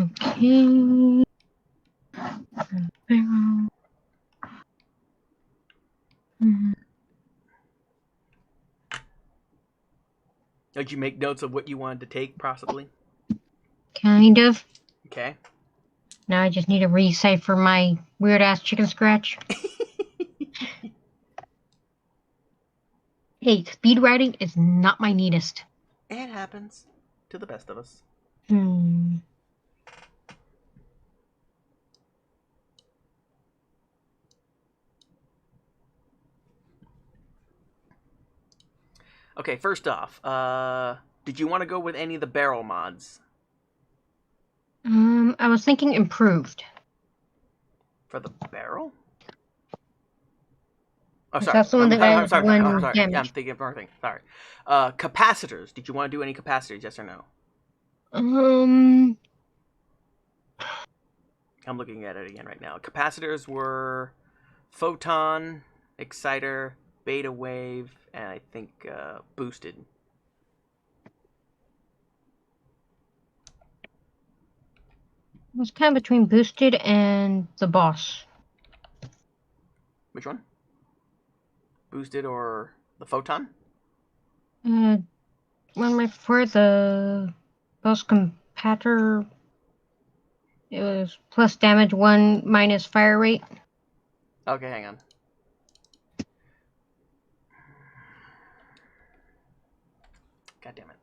Okay. Barrel. Did you make notes of what you wanted to take, possibly? Kind of. Okay. Now I just need to recipher my weird ass chicken scratch. Hey, speed writing is not my neatest. It happens to the best of us. Okay, first off, did you want to go with any of the barrel mods? I was thinking improved. For the barrel? Oh, sorry. That's the one that I'm adds sorry. 1 I'm sorry. damage. Yeah, I'm thinking of everything. Sorry. Capacitors. Did you want to do any capacitors? Yes or no? Um, I'm looking at it again right now. Capacitors were photon, exciter, beta wave, and I think boosted. it was kind of between boosted and the boss. Which one? Boosted or the photon? One of my prefer the boss compatter. It was plus damage 1 minus fire rate. Okay, hang on. God damn it.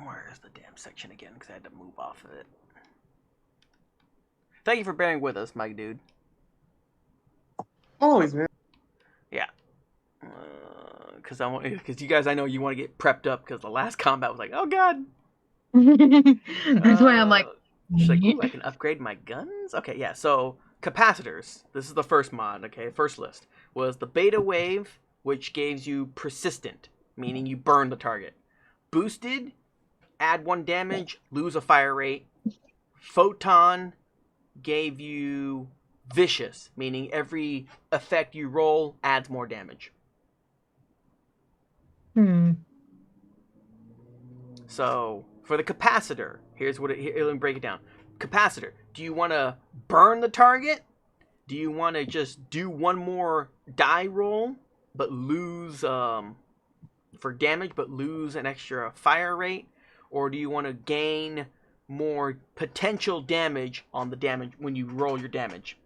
Where is the damn section again? Because I had to move off of it. Thank you for bearing with us, my dude. Always, man. Yeah. Because you guys, I know you want to get prepped up because the last combat was like, oh god. That's why I'm like, she's like, ooh, I can upgrade my guns? Okay, yeah, so capacitors. This is the first mod, okay, first list. Was the beta wave, which gives you persistent, meaning you burn the target. Boosted, add 1 damage, lose a fire rate. Photon gave you vicious, meaning every effect you roll adds more damage. So, for the capacitor, here's what let me break it down. Capacitor, do you want to burn the target? Do you want to just do 1 more die roll, but lose, for damage, but lose an extra fire rate? Or do you want to gain more potential damage on the damage when you roll your damage?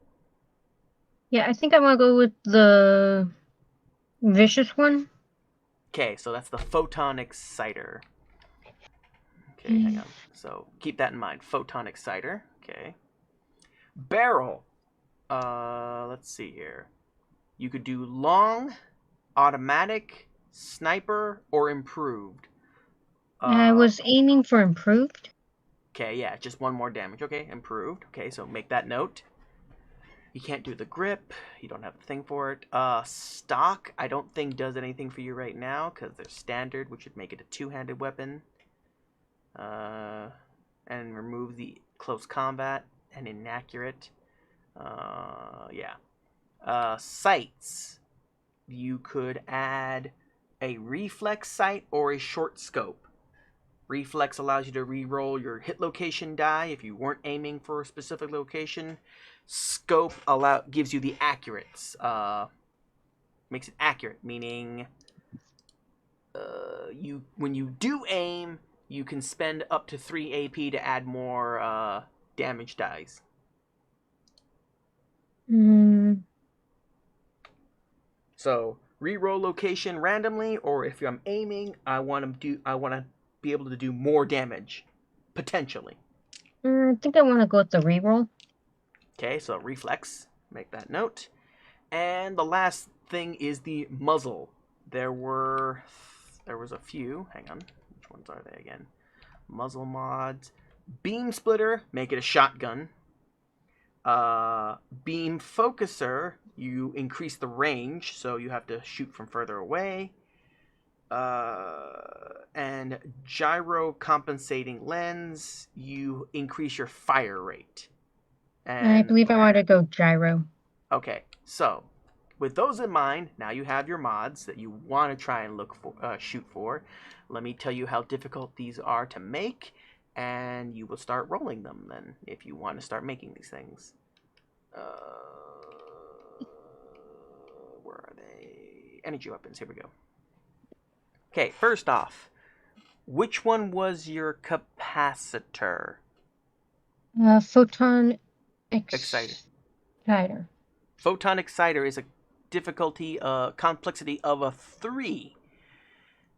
Yeah, I think I'm gonna go with the vicious one. Okay, so that's the Photon Exciter. Okay, hang on. So keep that in mind. Photon Exciter. Okay. Barrel. Let's see here. You could do long, automatic, sniper, or improved. I was aiming for improved. Okay, yeah, just one more damage. Okay, improved. Okay, so make that note. You can't do the grip. You don't have the thing for it. Stock, I don't think does anything for you right now because they're standard, which would make it a two-handed weapon. And remove the close combat and inaccurate. Yeah. Sights. You could add a reflex sight or a short scope. Reflex allows you to re-roll your hit location die if you weren't aiming for a specific location. Scope gives you the accurates. Makes it accurate, meaning when you do aim, you can spend up to 3 AP to add more damage dice. So re-roll location randomly, or if I'm aiming, I want to be able to do more damage, potentially. I think I want to go with the reroll. Okay, so reflex, make that note. And the last thing is the muzzle. There was a few. Hang on, which ones are they again? Muzzle mods. Beam splitter, make it a shotgun. Beam focuser, you increase the range, so you have to shoot from further away. And gyro compensating lens, you increase your fire rate. And I believe I want to go gyro. Okay, so with those in mind, now you have your mods that you want to try and shoot for. Let me tell you how difficult these are to make, and you will start rolling them then if you want to start making these things. Where are they? Energy weapons. Here we go. Okay, first off, which one was your capacitor? Photon Exciter. Exciter. Photon Exciter is a complexity of a 3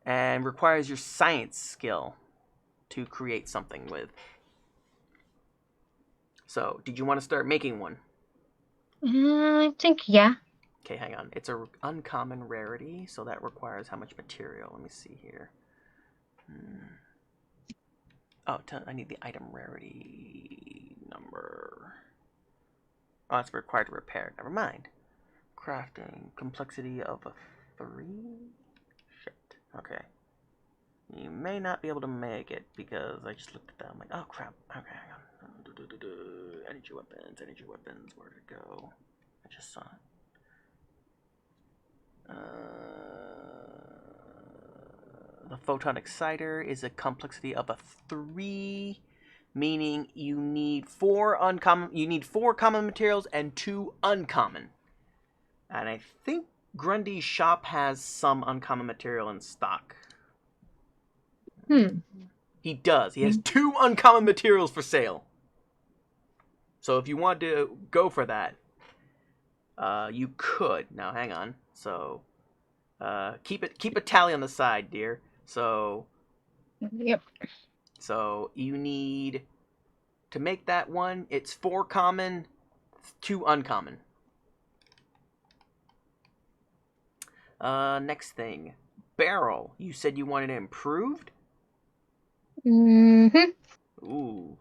and requires your science skill to create something with. So, did you want to start making one? I think, yeah. Okay, hang on. It's an uncommon rarity, so that requires how much material? Let me see here. Oh, I need the item rarity number. Oh, it's required to repair. Never mind. Crafting. Complexity of a 3? Shit. Okay. You may not be able to make it because I just looked at that. I'm like, oh crap. Okay, hang on. Energy weapons. Where'd it go? I just saw it. The Photon Exciter is a complexity of a 3, meaning you need 4 common materials and 2 uncommon. And I think Grundy's shop has some uncommon material in stock. He does. He has 2 uncommon materials for sale. So if you want to go for that, you could. Now hang on. So keep a tally on the side, dear. So Yep. So you need to make that one. It's 4 common, 2 uncommon. Next thing, barrel. You said you wanted it improved? Ooh.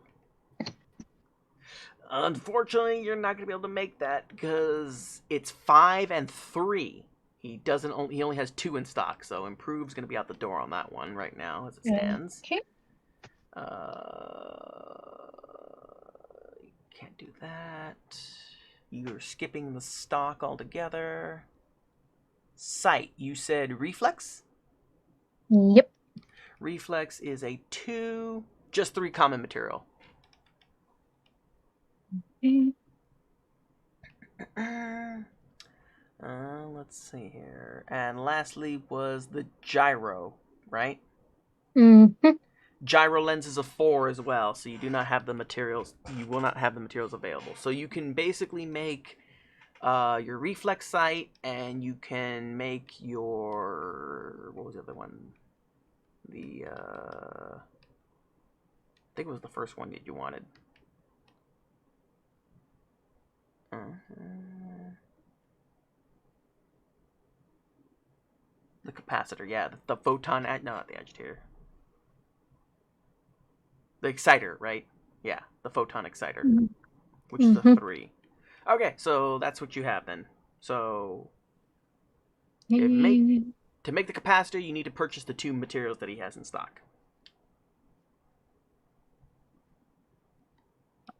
Unfortunately, you're not gonna be able to make that because it's 5 and 3. He only has 2 in stock, so improved's gonna be out the door on that one right now as it stands. Okay. Can't do that. You're skipping the stock altogether. Sight. You said reflex? Yep. Reflex is a 2, just 3 common material. Let's see here. And lastly was the gyro, right? Gyro lens is a 4 as well, so you do not have the materials. You will not have the materials available. So you can basically make your reflex sight, and you can make your, what was the other one? The I think it was the first one that you wanted. The capacitor, yeah, the photon, no, not the agitator. The exciter, right? Yeah, the photon exciter, which is a 3. Okay, so that's what you have then. So to make the capacitor, you need to purchase the 2 materials that he has in stock,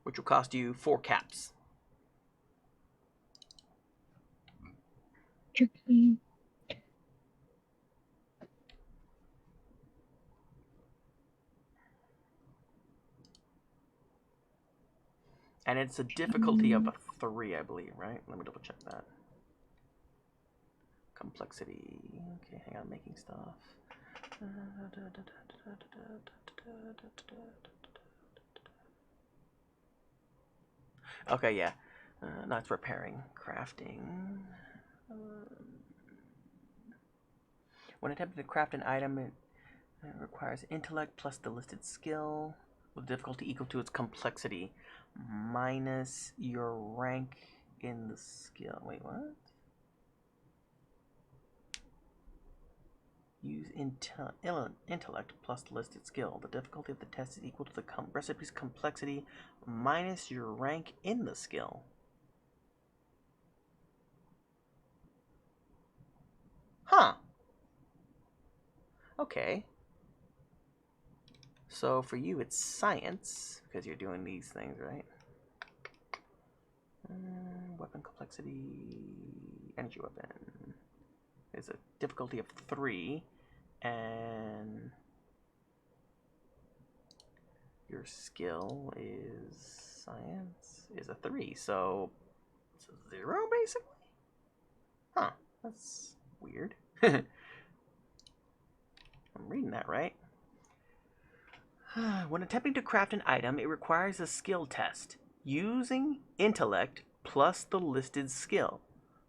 which will cost you 4 caps. And it's a difficulty of a 3, I believe, right? Let me double check that. Complexity. Okay, hang on, making stuff. Okay, yeah. No, it's repairing. Crafting. When attempting to craft an item, it requires intellect plus the listed skill, with difficulty equal to its complexity, minus your rank in the skill. Wait, what? Use intellect plus the listed skill. The difficulty of the test is equal to the recipe's complexity minus your rank in the skill. Huh. Okay. So for you, it's science, because you're doing these things, right? Weapon complexity, energy weapon is a difficulty of 3, and your skill is science is a 3, so it's a 0 basically. Huh? That's weird. I'm reading that right. When attempting to craft an item, it requires a skill test using intellect plus the listed skill.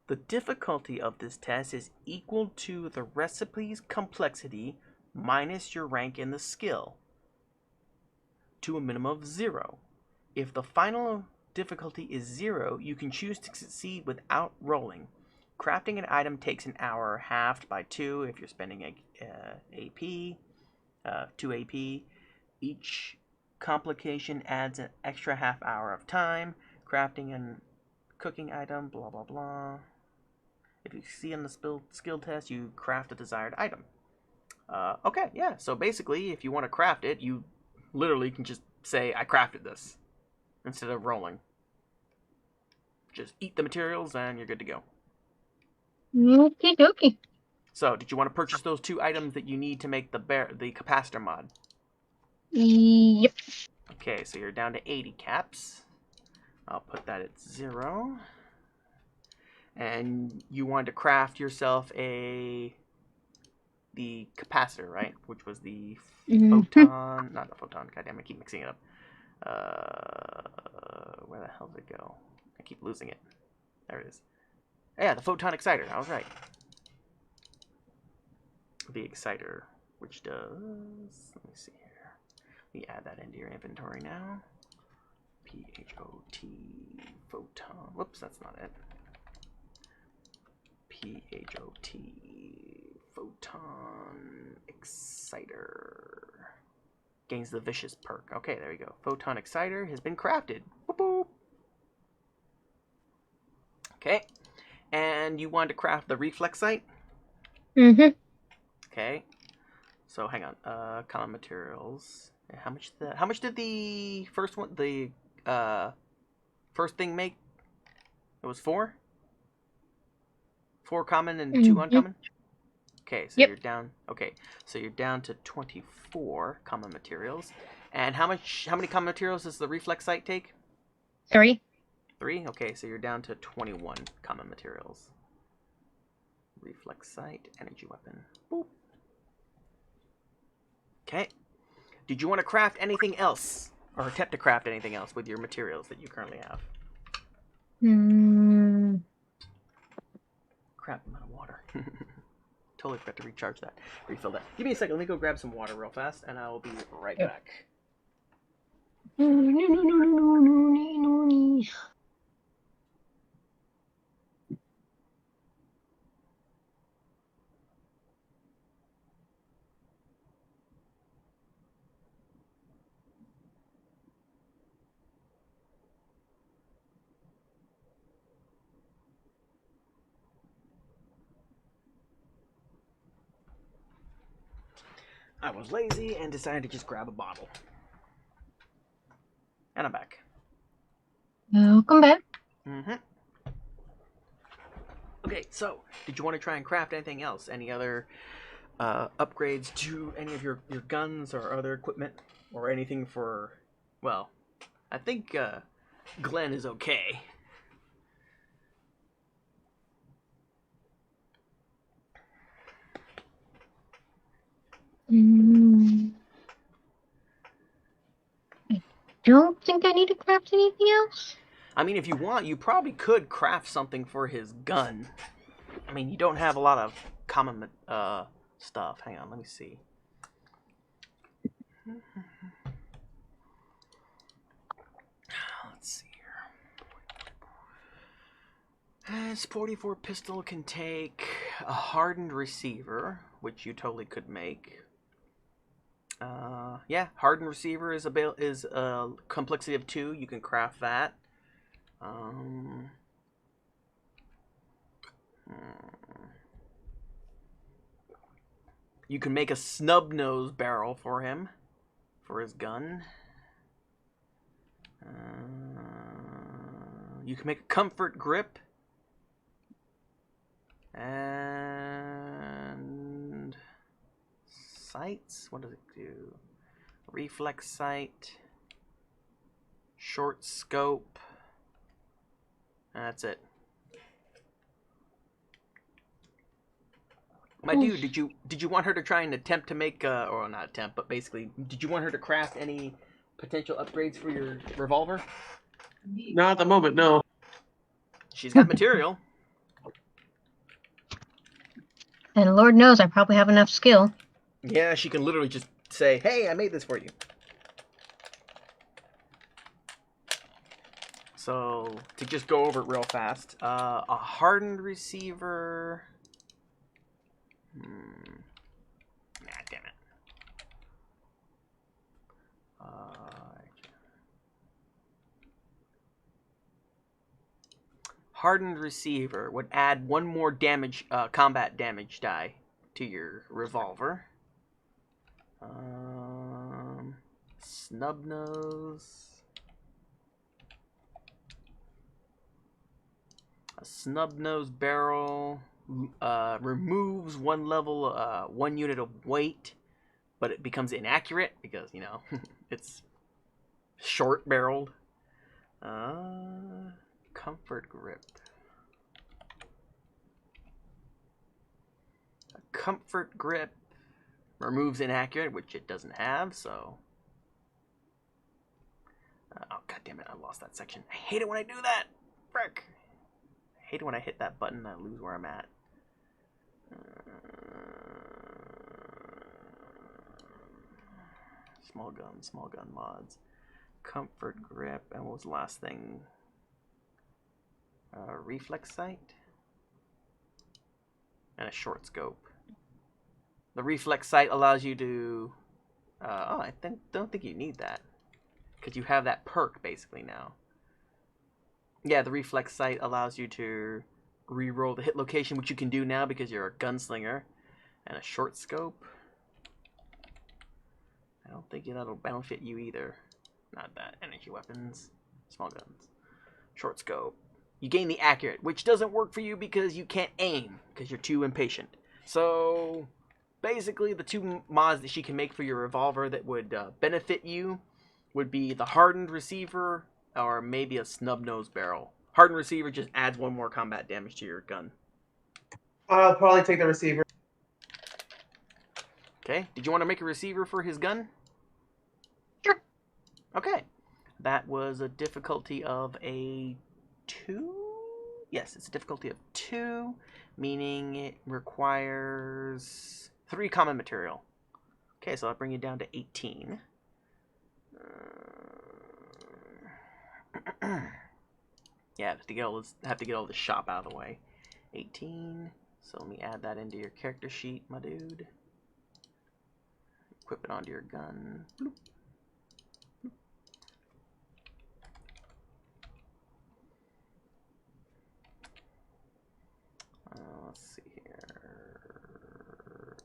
The difficulty of this test is equal to the recipe's complexity minus your rank in the skill to a minimum of 0. If the final difficulty is 0, you can choose to succeed without rolling. Crafting an item takes an hour, halved by 2 if you're spending AP, 2 AP. Each complication adds an extra half hour of time. Crafting and cooking item, blah blah blah. If you see on the skill test, you craft a desired item. Okay, yeah. So basically, if you want to craft it, you literally can just say, I crafted this, instead of rolling. Just eat the materials and you're good to go. Okie dokie. So, did you want to purchase those 2 items that you need to make the capacitor mod? Yep. Okay, so you're down to 80 caps. I'll put that at 0. And you wanted to craft yourself the capacitor, right? Which was the photon, not the photon. Goddamn, I keep mixing it up. Where the hell did it go? I keep losing it. There it is. Yeah, the photon exciter. I was right. The exciter, which does. Let me see here. Let me add that into your inventory now. PHOT photon. Whoops, that's not it. PHOT photon exciter. Gains the vicious perk. Okay, there we go. Photon exciter has been crafted. Boop, boop. Okay. And you wanted to craft the reflex sight? Okay. So hang on. Common materials. How much did the first one, the first thing make? It was 4? 4 common and 2 uncommon? Okay, so you're down. Okay, so you're down to 24 common materials. And how many common materials does the reflex sight take? 3. 3? Okay, so you're down to 21 common materials. Reflex sight, energy weapon. Boop. Okay. Did you want to craft anything else? Or attempt to craft anything else with your materials that you currently have? crap, I'm out of water. Totally forgot to recharge that. Refill that. Give me a second. Let me go grab some water real fast, and I'll be right Yep. back. I was lazy and decided to just grab a bottle. And I'm back. Welcome back. Mm-hmm. Okay, so did you want to try and craft anything else? Any other upgrades to any of your guns or other equipment? Or anything for, well, I think Glenn is okay. I don't think I need to craft anything else. I mean, if you want, you probably could craft something for his gun. I mean, you don't have a lot of common stuff. Hang on, let me see. Let's see here. His 44 pistol can take a hardened receiver, which you totally could make. Yeah, hardened receiver is a complexity of 2. You can craft that. You can make a snub nose barrel for him, for his gun. You can make a comfort grip. And sights, what does it do? Reflex sight, short scope. That's it. My dude, did you want her to try and attempt to make or not attempt, but basically, did you want her to craft any potential upgrades for your revolver? Not at the moment, no. She's got material. And Lord knows I probably have enough skill. Yeah, she can literally just say, "Hey, I made this for you." So, to just go over it real fast, a hardened receiver. Nah, damn it. Hardened receiver would add 1 more damage, combat damage die to your revolver. Snub nose. A snub nose barrel removes 1 level, 1 unit of weight, but it becomes inaccurate because, you know, it's short barreled. Comfort grip. A comfort grip removes inaccurate, which it doesn't have, so. Oh, god damn it, I lost that section. I hate it when I do that! Frick! I hate it when I hit that button and I lose where I'm at. Small gun mods. Comfort grip, and what was the last thing? Reflex sight? And a short scope. The reflex sight allows you to... don't think you need that. Because you have that perk, basically, now. Yeah, the reflex sight allows you to re-roll the hit location, which you can do now because you're a gunslinger. And a short scope. I don't think that'll benefit you either. Not that. Energy weapons. Small guns. Short scope. You gain the accurate, which doesn't work for you because you can't aim, because you're too impatient. So, basically, the 2 mods that she can make for your revolver that would benefit you would be the hardened receiver, or maybe a snub nose barrel. Hardened receiver just adds 1 more combat damage to your gun. I'll probably take the receiver. Okay, did you want to make a receiver for his gun? Sure. Okay, that was a difficulty of a 2? Yes, it's a difficulty of 2, meaning it requires 3 common material. Okay, so I'll bring you down to 18. Yeah, have to get all this shop out of the way. 18. So let me add that into your character sheet, my dude. Equip it onto your gun. Bloop. Let's see here.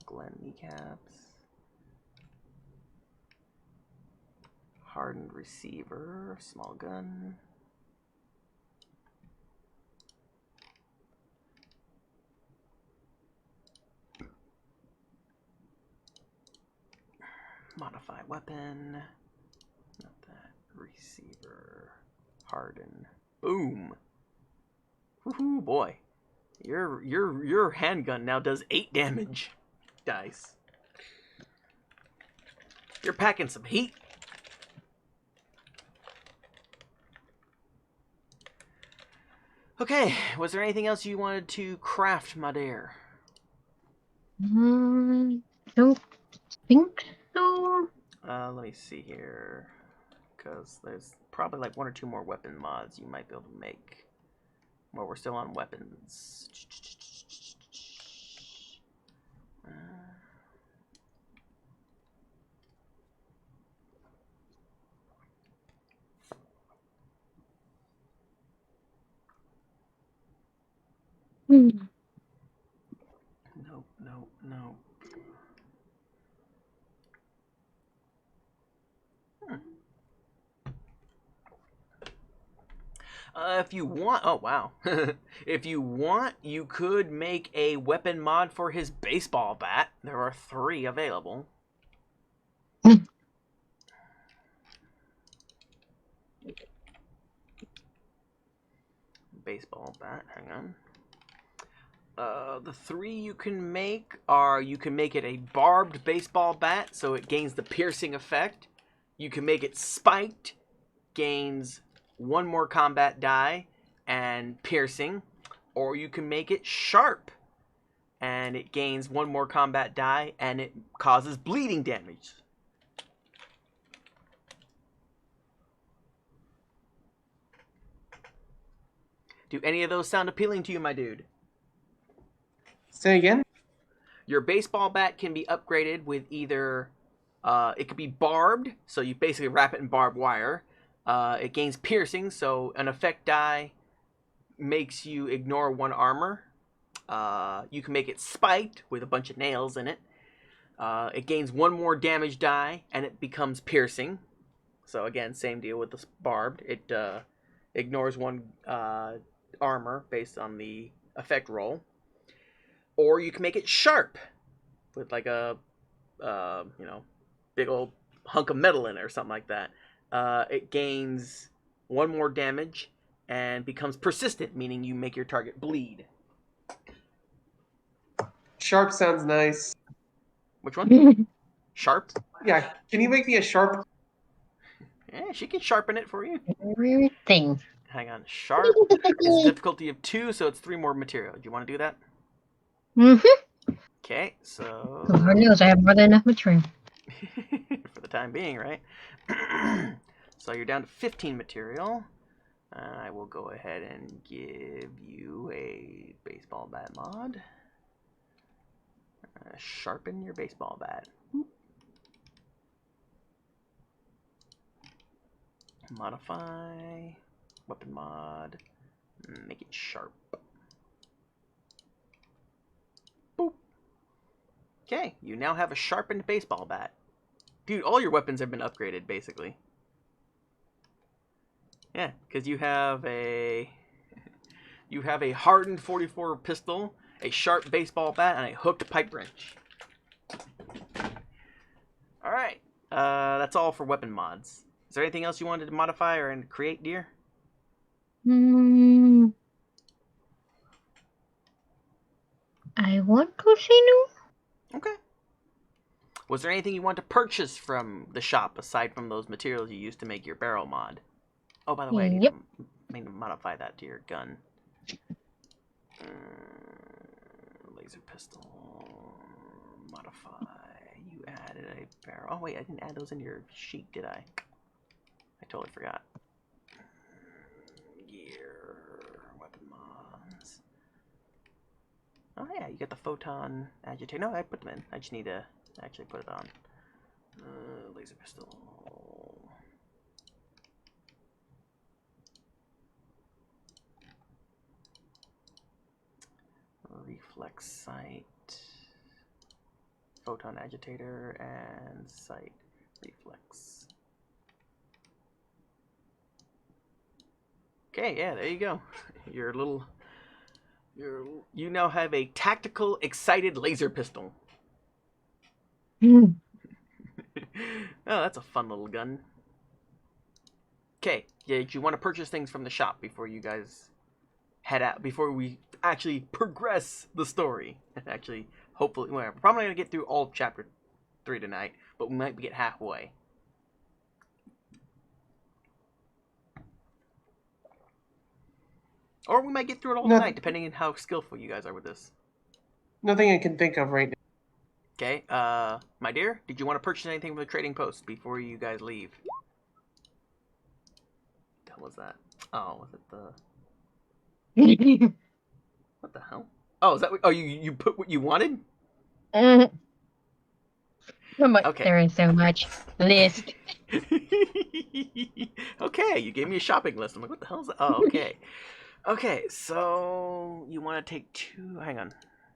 Glen kneecaps. Hardened receiver. Small gun. Modify weapon. Not that. Receiver. Harden. Boom. Woohoo, boy. Your handgun now does 8 damage. Dice. You're packing some heat. Okay, was there anything else you wanted to craft, my dear? Don't think so. Let me see here. Because there's probably like 1 or 2 more weapon mods you might be able to make. Well, we're still on weapons. Nope, nope, nope. If you want, oh wow. If you want, you could make a weapon mod for his baseball bat. There are 3 available. Baseball bat, hang on. The 3 you can make are, you can make it a barbed baseball bat, so it gains the piercing effect. You can make it spiked, gains 1 more combat die and piercing. Or you can make it sharp, and it gains 1 more combat die and it causes bleeding damage. Do any of those sound appealing to you, my dude? Say again? Your baseball bat can be upgraded with either, it could be barbed, so you basically wrap it in barbed wire. It gains piercing, so an effect die makes you ignore 1 armor. You can make it spiked with a bunch of nails in it. It gains 1 more damage die, and it becomes piercing. So again, same deal with the barbed. It ignores 1 armor based on the effect roll. Or you can make it sharp with like a, big old hunk of metal in it or something like that. It gains 1 more damage and becomes persistent, meaning you make your target bleed. Sharp sounds nice. Which one? Sharp? Yeah, can you make me a sharp? Yeah, she can sharpen it for you. Everything. Hang on. Sharp is difficulty of 2, so it's 3 more material. Do you want to do that? Okay, so... Lord knows I have more than enough material. for the time being, right? So you're down to 15 material. I will go ahead and give you a baseball bat mod. Sharpen your baseball bat. Modify. Weapon mod. Make it sharp. Boop. Okay, you now have a sharpened baseball bat. Dude, all your weapons have been upgraded, basically. Yeah, because you have a hardened 44 pistol, a sharp baseball bat, and a hooked pipe wrench. All right, that's all for weapon mods. Is there anything else you wanted to modify or create, dear? I want Cosinu. Okay. Was there anything you want to purchase from the shop aside from those materials you used to make your barrel mod? Oh, by the way, I need to modify that to your gun. Laser pistol. Modify. You added a barrel. Oh wait, I didn't add those in your sheet, did I? I totally forgot. Gear. Weapon mods. Oh yeah, you got the photon agitator. No, I put them in. I just need to actually put it on. Laser pistol. Reflex sight. Photon agitator and sight reflex. Okay, yeah, there you go. You now have a tactical excited laser pistol. Oh, that's a fun little gun. Okay, yeah, you want to purchase things from the shop before you guys head out, before we actually progress the story. Actually, hopefully, well, we're probably going to get through all of chapter 3 tonight, but we might get halfway. Or we might get through it all tonight, depending on how skillful you guys are with this. Nothing I can think of right now. Okay, my dear, did you want to purchase anything from the trading post before you guys leave? What the hell was that? Oh, was it the... What the hell? Oh, is that what... Oh, you put what you wanted? Okay. There is so much. List. Okay, you gave me a shopping list. I'm like, what the hell is that? Oh, okay. Okay, so you want to take 2... Hang on. Do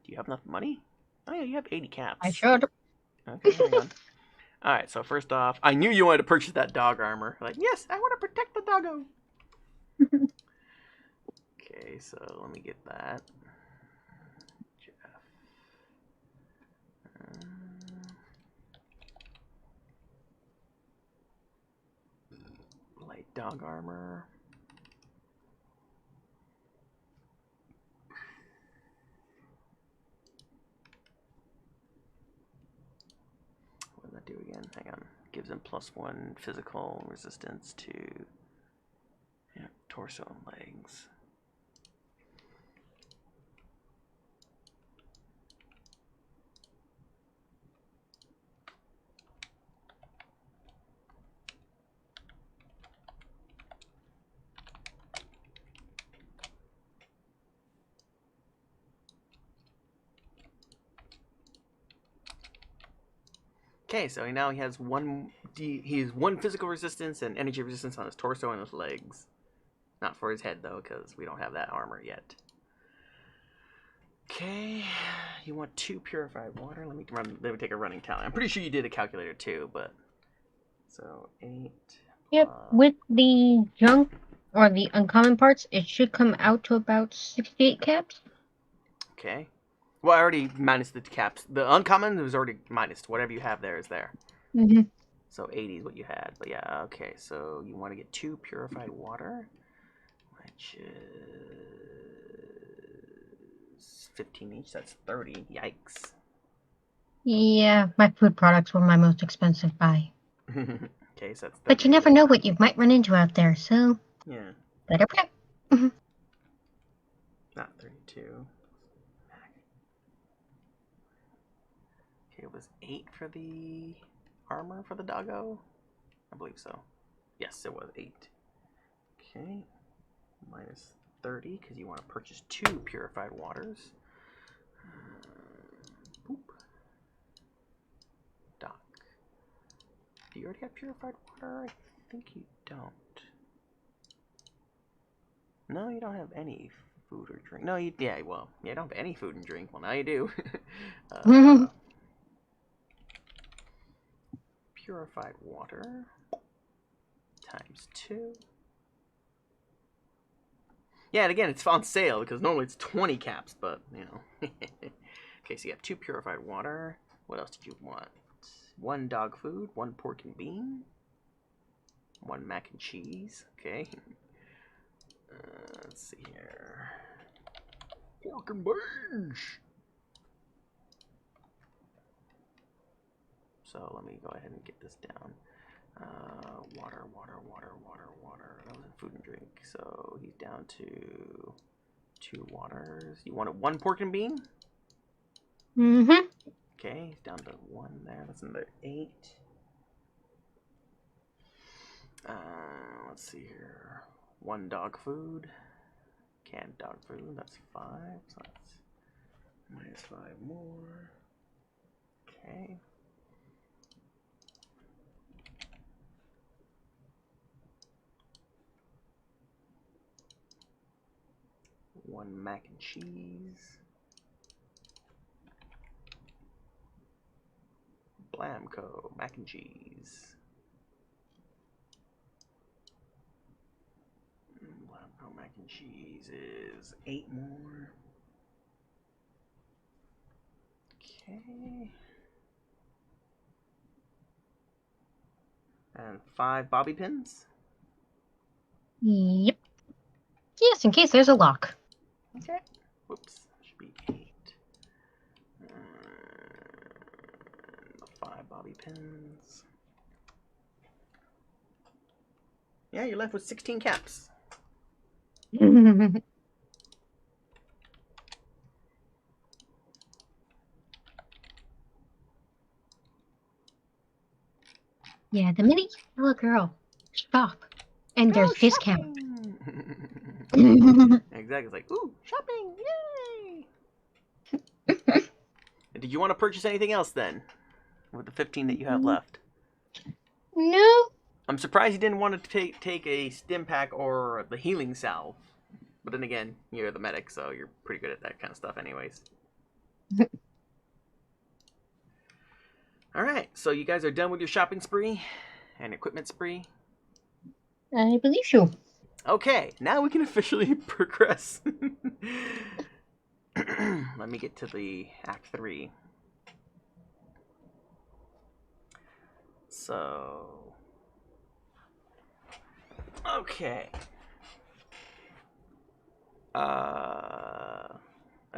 you have enough money? Oh, yeah, you have 80 caps. I should. Okay, hang on. Alright, so first off, I knew you wanted to purchase that dog armor. Like, yes, I want to protect the doggo. Okay, so let me get that. Jeff. Light dog armor. What does that do again? Hang on. Gives him +1 physical resistance to torso and legs. Okay, so now he has one physical resistance and energy resistance on his torso and his legs. Not for his head though, because we don't have that armor yet. Okay, you want 2 purified water? Let me take a running tally. I'm pretty sure you did a calculator too, but so 8. Yep, with the junk or the uncommon parts, it should come out to about 68 caps. Okay. Well, I already minus the caps. The uncommon was already minus. Whatever you have there is there. Mm-hmm. So 80 is what you had. But yeah, okay. So you want to get 2 purified water, which is 15 each. That's 30. Yikes. Yeah, my food products were my most expensive buy. Okay, so that's 30. But you never know what you might run into out there, so yeah. better prep. Not 32. Okay, it was 8 for the armor for the doggo? I believe so. Yes, it was 8. Okay. Minus 30, because you want to purchase 2 purified waters. Boop. Doc. Do you already have purified water? I think you don't. No, you don't have any food or drink. No, you don't have any food and drink. Well, now you do. Purified water times 2. Yeah, and again, it's on sale because normally it's 20 caps, but you know. Okay, so you have 2 purified water. What else did you want? 1 dog food, 1 pork and bean, 1 mac and cheese. Okay. Let's see here. Pork and beans. So let me go ahead and get this down. Water. That was in food and drink. So he's down to 2 waters. You wanted 1 pork and bean? Mm-hmm. Okay, down to 1 there. That's another 8. Let's see here. 1 dog food. Canned dog food. That's 5. So that's minus 5 more. Okay. One mac and cheese. Blamco mac and cheese. Blamco mac and cheese is 8 more. Okay. And 5 bobby pins. Yep. Yes, in case there's a lock. Okay. Whoops. Should be 8. 5 bobby pins. Yeah, you're left with 16 caps. Yeah, the mini yellow girl. Shop. And Go there's discount. shopping! Exactly. It's like, ooh, shopping! Yay! Did you want to purchase anything else then? With the 15 that you have left? No. I'm surprised you didn't want to take a stim pack or the healing salve. But then again, you're the medic, so you're pretty good at that kind of stuff anyways. Alright, so you guys are done with your shopping spree and equipment spree. I believe so. Okay, now we can officially progress. Let me get to the Act 3. So... Okay. At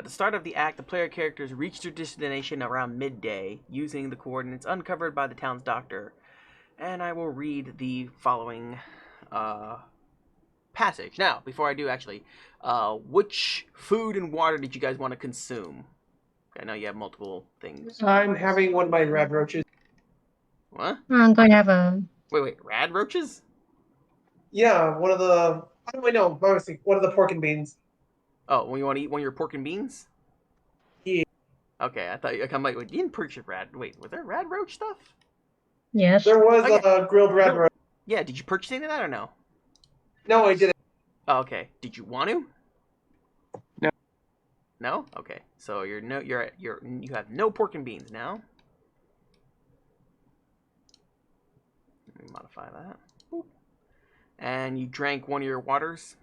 the start of the act, the player characters reach their destination around midday using the coordinates uncovered by the town's doctor. And I will read the following passage. Now, before I do, actually, which food and water did you guys want to consume? I know you have multiple things. I'm having one of my rad roaches. What? I'm going to have a... Wait, rad roaches? Yeah, one of the. Oh, wait, no, obviously, one of the pork and beans. Oh, when you want to eat one of your pork and beans? Yeah. Okay, I thought I'm like, wait, you didn't purchase rad. Wait, was there rad roach stuff? Yes. There was Oh, yeah. grilled rad roach. Yeah, did you purchase any of that or no? No, I didn't. Oh, okay. Did you want to? No. No? Okay. So you have no pork and beans now. Let me modify that. Boop. And you drank one of your waters?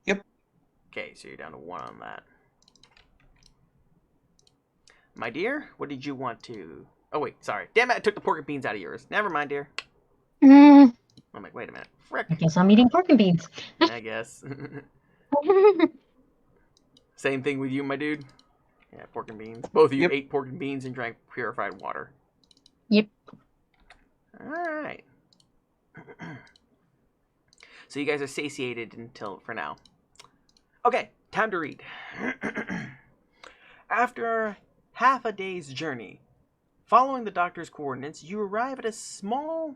Yep. Okay, so you're down to 1 on that. My dear, what did you want to... Oh, wait, sorry. Damn it, I took the pork and beans out of yours. Never mind, dear. Mm, I'm like, wait a minute. Frick. I guess I'm eating pork and beans. I guess. Same thing with you, my dude. Yeah, pork and beans. Both of you ate pork and beans and drank purified water. Yep. Alright. So you guys are satiated for now. Okay, time to read. After half a day's journey, following the doctor's coordinates, you arrive at a small,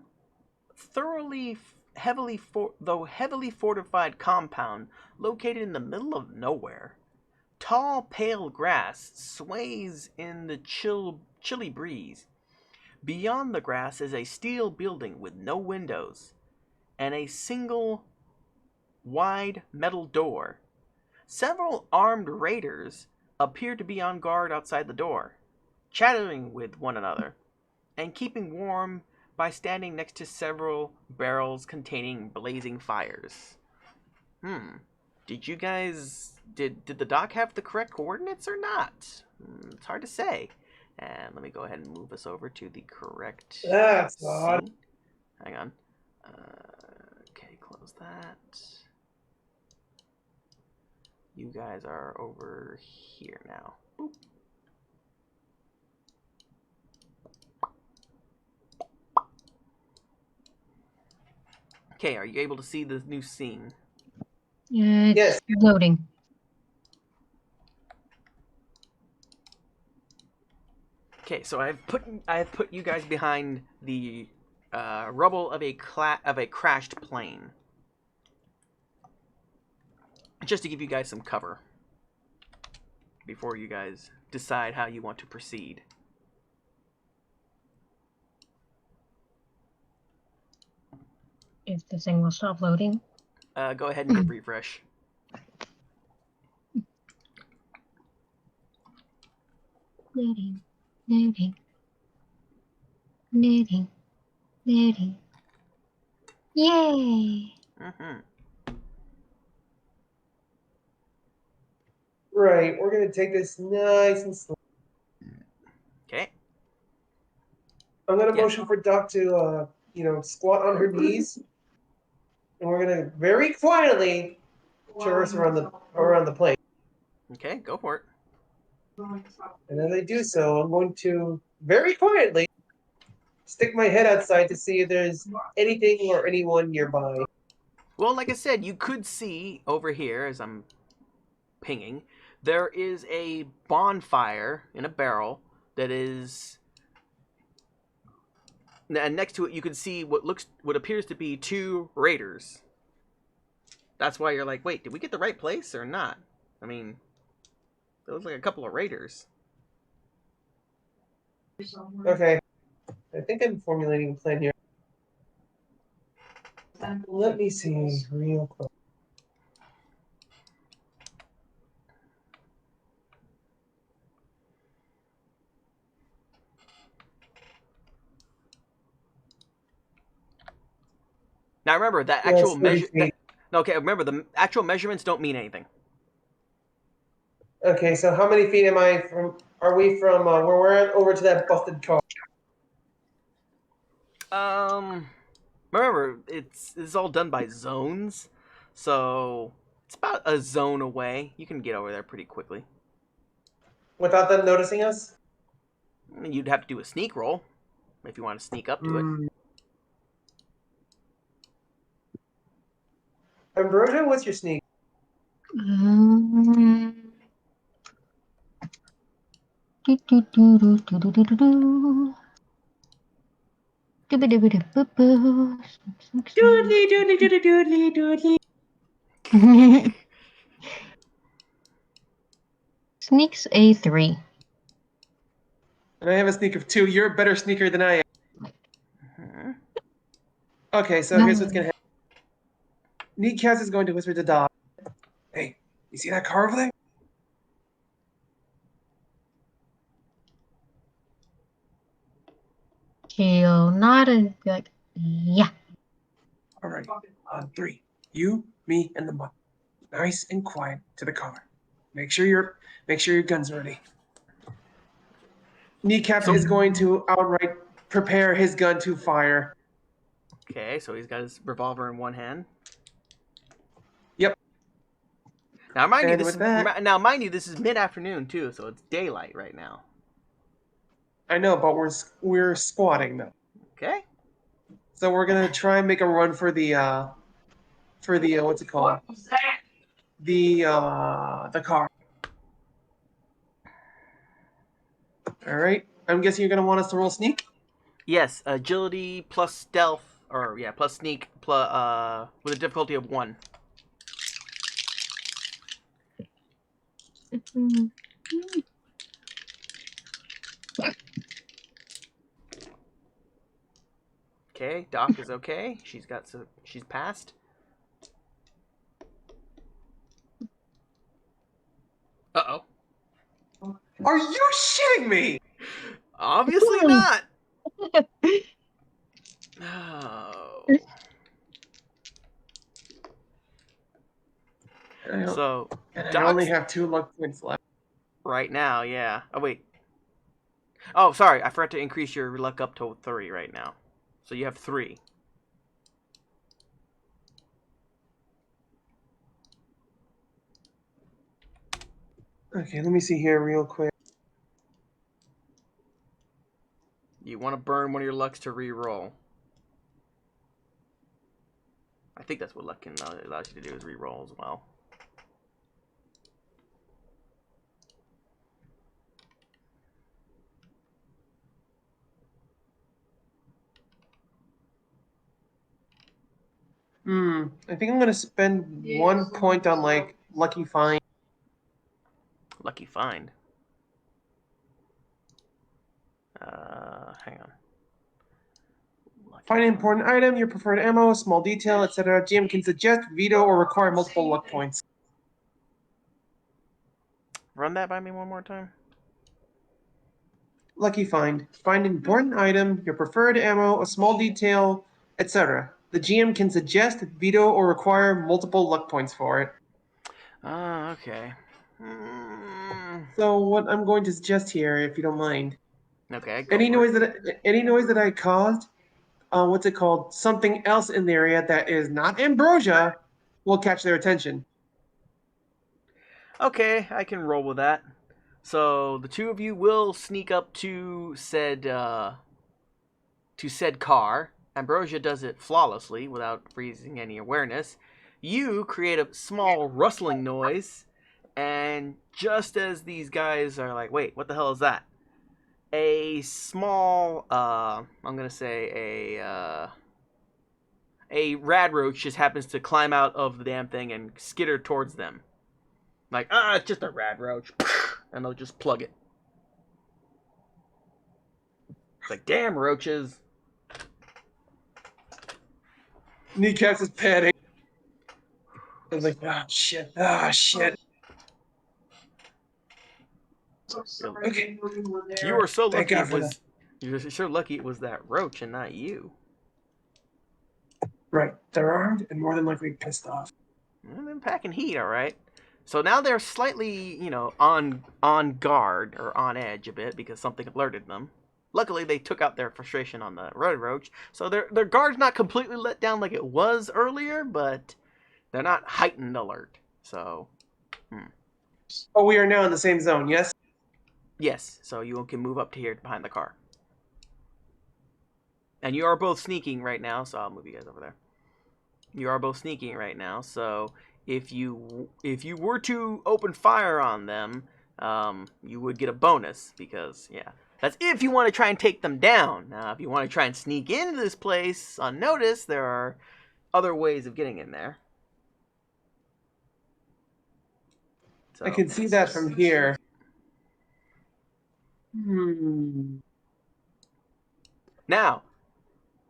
heavily fortified compound located in the middle of nowhere. Tall, pale grass sways in the chilly breeze. Beyond the grass is a steel building with no windows and a single wide metal door. Several armed raiders appear to be on guard outside the door, chattering with one another and keeping warm by standing next to several barrels containing blazing fires. Did you guys... Did the doc have the correct coordinates or not? It's hard to say. And let me go ahead and move us over to the correct That's odd. scene. Hang on. Okay, close that. You guys are over here now. Boop. Okay, are you able to see the new scene? It's Yes. loading. Okay, so I've put you guys behind the rubble of a crashed plane, just to give you guys some cover before you guys decide how you want to proceed. If the thing will stop loading. Go ahead and hit refresh. Loading, loading, loading, loading. Yay! Mm-hmm. Right, we're gonna take this nice and slow. Okay. I'm gonna Yeah. motion for Doc to, squat on her knees, and we're gonna very quietly traverse around the plane. Okay, go for it. And as I do so, I'm going to very quietly stick my head outside to see if there's anything or anyone nearby. Well, like I said, you could see over here as I'm pinging, there is a bonfire in a barrel that is, and next to it you can see what appears to be two raiders. That's why you're like, wait, did we get the right place or not? I mean, it looks like a couple of raiders. Okay, I think I'm formulating a plan here. Let me see real quick. Now remember that Yes, actual 30 measure. feet. Okay, remember the actual measurements don't mean anything. Okay, so how many feet am I from? Are we from where we're at over to that busted car? Remember it's all done by zones, so it's about a zone away. You can get over there pretty quickly. Without them noticing us? I mean, you'd have to do a sneak roll if you want to sneak up to it. Ambrosia, what's your sneak? Do, do, do, do, do, do, do, do, do. Doobie-doobie-doo-boo-boo. Doodly, doodly, doodly, doodly, doodly. Sneaks A3. And I have a sneak of 2. You're a better sneaker than I am. Uh-huh. Okay, so here's what's gonna happen. Neatcast is going to whisper to Doc. Hey, you see that car over there? She'll nod and be like, yeah. All right, on 3. You, me, and the mother. Nice and quiet to the car. Make sure your gun's ready. Kneecap is going to outright prepare his gun to fire. Okay, so he's got his revolver in one hand. Yep. Now, mind you, this is mid-afternoon too, so it's daylight right now. I know, but we're squatting though. Okay. So we're gonna try and make a run for the what's it called? The car. All right. I'm guessing you're gonna want us to roll sneak. Yes, agility plus stealth, plus sneak plus with a difficulty of 1. Okay, Doc is okay. She's passed. Uh-oh. Are you shitting me? Obviously not. Oh. So, I only have 2 luck points left. Right now, yeah. Oh, wait. Oh, sorry. I forgot to increase your luck up to 3 right now. So you have 3. Okay, let me see here real quick. You want to burn one of your lucks to re-roll. I think that's what luck can allows you to do is re-roll as well. I think I'm gonna spend 1 point on like lucky find. Lucky find. Hang on. Lucky Find an important item, your preferred ammo, small detail, etc. GM can suggest, veto, or require multiple luck points. Run that by me one more time. Lucky find. Find an important item, your preferred ammo, a small detail, etc. The GM can suggest, veto, or require multiple luck points for it. Ah, okay. Mm, So what I'm going to suggest here, if you don't mind, okay, go any for noise it. that I caused, what's it called? Something else in the area that is not ambrosia will catch their attention. Okay, I can roll with that. So the two of you will sneak up to said car. Ambrosia does it flawlessly without freezing any awareness. You create a small rustling noise, and just as these guys are like, "Wait, what the hell is that?" A small, I'm gonna say a rad roach just happens to climb out of the damn thing and skitter towards them. Like, it's just a rad roach. And they'll just plug it. It's like, damn roaches. Kneecaps is padding. I was like, shit. Okay. You were so Thank lucky God for that. you're so lucky it was that roach and not you. Right. They're armed and more than likely pissed off. And then packing heat, alright. So now they're slightly, on guard or on edge a bit because something alerted them. Luckily, they took out their frustration on the red roach, so their guard's not completely let down like it was earlier, but they're not heightened alert. So, Oh, we are now in the same zone, yes? yes, so you can move up to here behind the car. And you are both sneaking right now, so I'll move you guys over there. You are both sneaking right now, so if you were to open fire on them, you would get a bonus because, yeah. That's if you want to try and take them down. Now, if you want to try and sneak into this place unnoticed, there are other ways of getting in there. So, I can see that from here. now,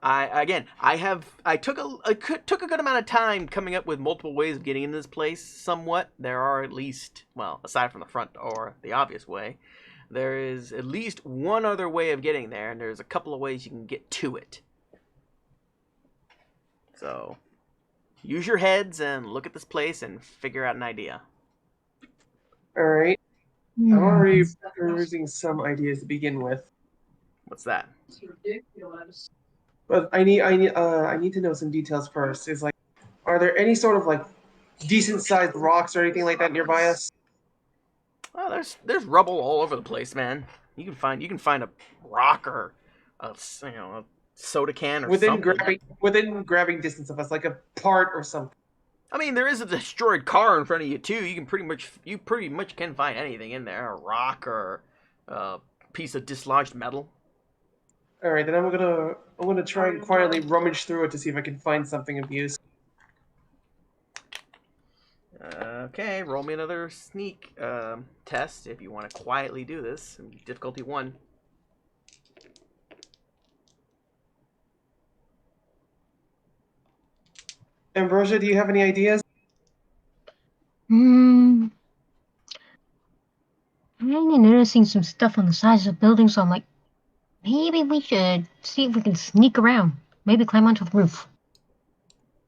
I took a good amount of time coming up with multiple ways of getting into this place. Somewhat, there are at least, well, aside from the front door, the obvious way, there is at least one other way of getting there, and there's a couple of ways you can get to it. So, use your heads and look at this place and figure out an idea. All right. I'm already perusing some ideas to begin with, What's that? It's ridiculous. but I need to know some details first. Is like, are there any sort of like decent sized rocks or anything like that nearby us? Well, there's rubble all over the place, man. You can find a rock or a soda can or Within something. grabbing distance of us, like a part or something. I mean, there is a destroyed car in front of you too. You pretty much can find anything in there, a rock or a piece of dislodged metal. All right, then I'm gonna try and quietly rummage through it to see if I can find something of use. Okay, roll me another sneak test if you want to quietly do this. Difficulty 1. Ambrosia, do you have any ideas? I'm noticing some stuff on the sides of the building, so I'm like, maybe we should see if we can sneak around. Maybe climb onto the roof.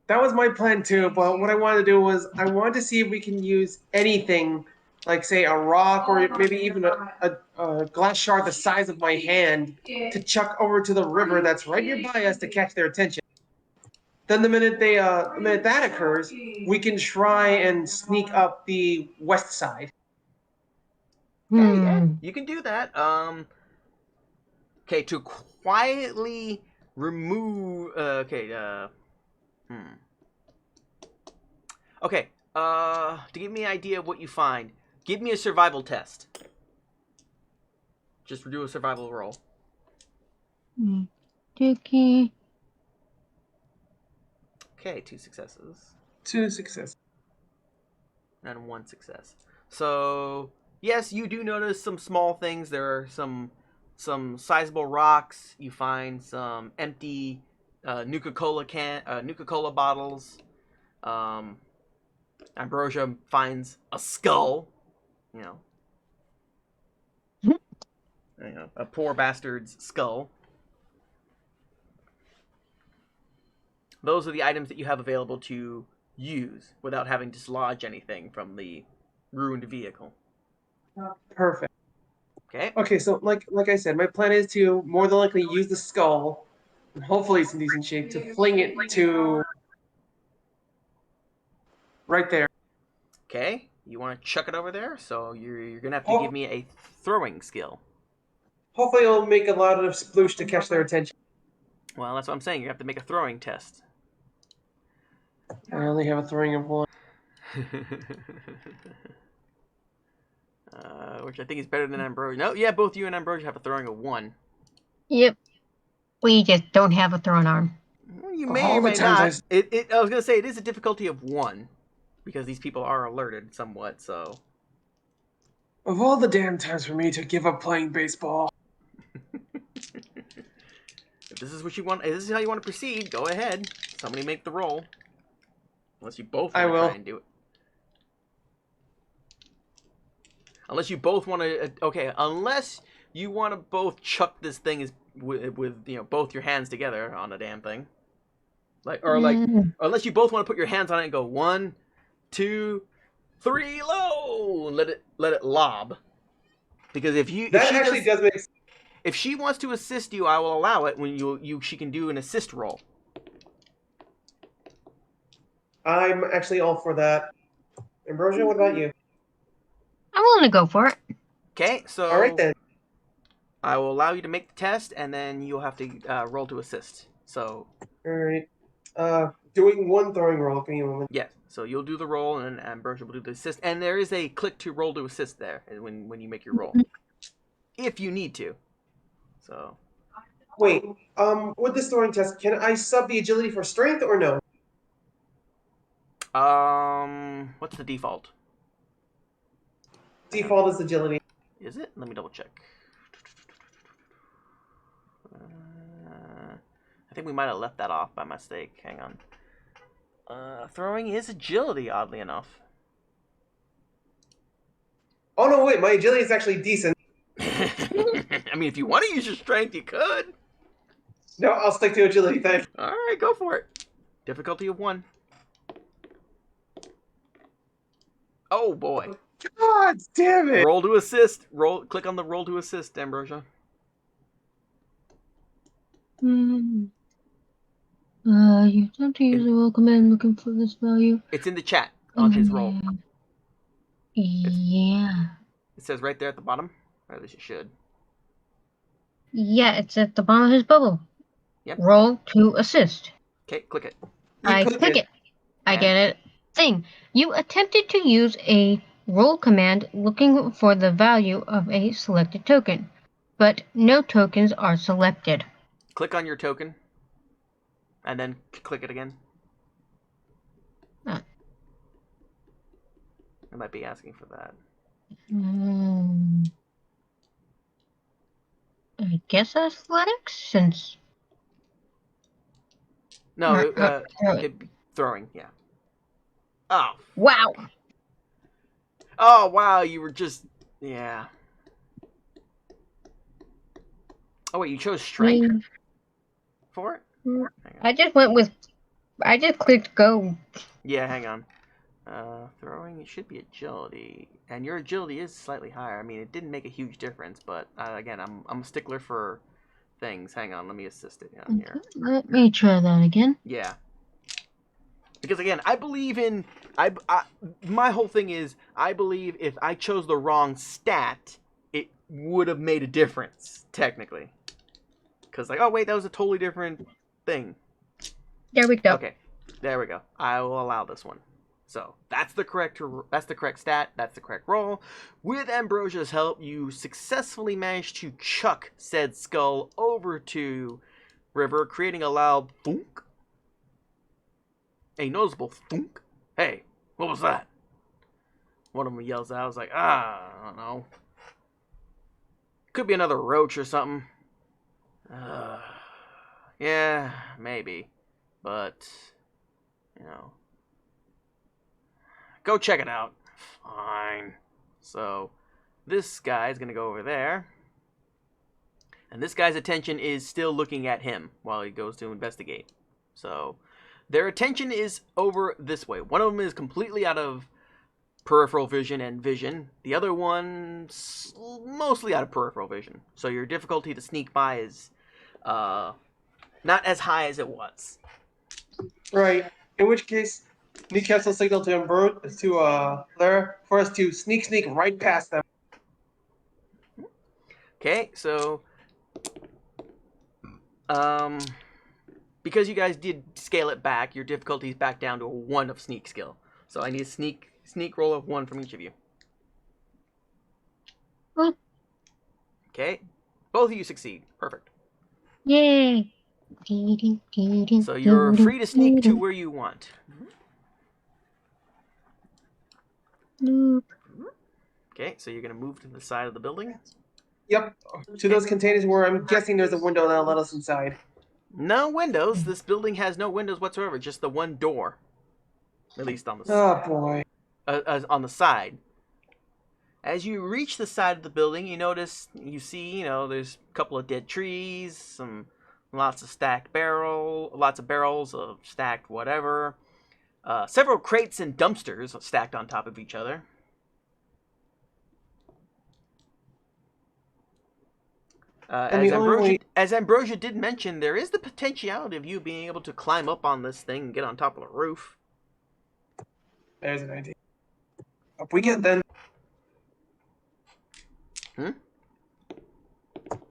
That was my plan too, but what I wanted to do was I wanted to see if we can use anything, like say a rock or maybe even a glass shard the size of my hand, to chuck over to the river that's right nearby us to catch their attention. Then the minute that occurs, we can try and sneak up the west side. Yeah, you can do that. Okay, to quietly remove. Okay. To give me an idea of what you find, give me a survival test. Just do a survival roll. Dicky. Okay, 2 successes. 2 successes. And 1 success. So yes, you do notice some small things. There are some sizable rocks. You find some empty Nuka-Cola bottles. Ambrosia finds a skull. You know, a poor bastard's skull. Those are the items that you have available to use without having to dislodge anything from the ruined vehicle. Perfect. Okay. Okay, so like I said, my plan is to more than likely use the skull, and hopefully it's in decent shape, to fling it to right there. Okay. You want to chuck it over there? So you're gonna have to give me a throwing skill. Hopefully it'll make a lot of sploosh to catch their attention. Well, that's what I'm saying. You have to make a throwing test. I only have a throwing of 1. Which I think is better than Ambrosia. No, yeah, both you and Ambrosia have a throwing of 1. Yep. We just don't have a throwing arm. Well, you Of may all or the may times not. I was gonna say it is a difficulty of 1 because these people are alerted somewhat. So Of all the damn times for me to give up playing baseball. if this is what you want, if this is how you want to proceed, go ahead. Somebody make the roll. Unless you both I want to will. try and do it. Unless you both want to, okay. Unless you want to both chuck this thing with both your hands together on a damn thing, or unless you both want to put your hands on it and go 1, 2, 3, low, and let it lob. Because if she wants to assist you, I will allow it when she can do an assist roll. I'm actually all for that. Ambrosia, what about you? I'm willing to go for it. Okay, so All right then. I will allow you to make the test, and then you'll have to roll to assist. So. All right. Doing 1 throwing roll. Give me a moment. Yes. So you'll do the roll, and Ambrosia will do the assist. And there is a click to roll to assist there when you make your roll, if you need to. So. Wait. With this throwing test, can I sub the agility for strength or no? What's the default? Default is agility. Is it? Let me double check. I think we might have left that off by mistake. Hang on. Throwing is agility, oddly enough. Oh no, wait. My agility is actually decent. I mean, if you want to use your strength, you could. No, I'll stick to agility. Thanks. All right, go for it. Difficulty of 1. Oh boy. God damn it! Roll to assist. Click on the roll to assist, Ambrosia. You have to use a roll command looking for this value. It's in the chat on his roll. Yeah. It says right there at the bottom. Or at least it should. Yeah, it's at the bottom of his bubble. Yep. Roll to assist. Okay, click it. I click it. I get it. Thing. You attempted to use a roll command looking for the value of a selected token, but no tokens are selected. Click on your token, and then click it again. It might be asking for that. I guess athletics, since... No, throwing, yeah. Oh. Wow. Oh, wow, you were just... Yeah. Oh, wait, you chose strength for it? I just clicked go. Yeah, hang on. Throwing, it should be agility. And your agility is slightly higher. I mean, it didn't make a huge difference, but again, I'm a stickler for things. Hang on, let me assist it down here. Let me try that again. Yeah. Because again, I believe in... my whole thing is, I believe if I chose the wrong stat, it would have made a difference, technically. Because like, oh wait, that was a totally different thing. There we go. Okay, there we go. I will allow this one. So that's the correct stat. That's the correct roll. With Ambrosia's help, you successfully managed to chuck said skull over to River, creating a loud thunk. A noticeable thunk. Hey, what was that? One of them yells out. I was like, I don't know. Could be another roach or something. Yeah, maybe. But, go check it out. Fine. So, this guy's gonna go over there. And this guy's attention is still looking at him while he goes to investigate. So, their attention is over this way. One of them is completely out of peripheral vision and vision. The other one's mostly out of peripheral vision. So your difficulty to sneak by is not as high as it was. Right. In which case, Kneecaps will signal to Lara for us to sneak right past them. Okay, so because you guys did scale it back, your difficulty is back down to a 1 of sneak skill. So I need a sneak roll of 1 from each of you. Well, Okay, both of you succeed. Perfect. yay! So you're free to sneak to where you want. Okay, so you're gonna move to the side of the building. Yep. To those containers where I'm guessing there's a window that'll let us inside. No windows. This building has no windows whatsoever. Just the one door, at least on the Oh boy. on the side. As you reach the side of the building, you see, there's a couple of dead trees, lots of barrels of stacked whatever, several crates and dumpsters stacked on top of each other. As Ambrosia did mention, there is the potentiality of you being able to climb up on this thing and get on top of the roof. There's an idea. Up we get then.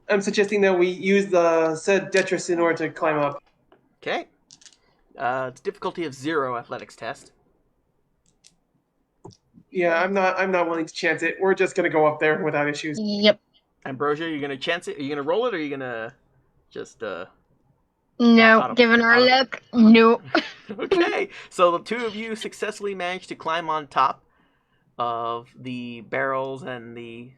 I'm suggesting that we use the said detritus in order to climb up. Okay. It's difficulty of 0 athletics test. Yeah, I'm not willing to chance it. We're just gonna go up there without issues. Yep. Ambrosia, you're gonna chance it? Are you gonna roll it, or are you gonna just No, given our luck, no. Okay, so the two of you successfully managed to climb on top of the barrels and the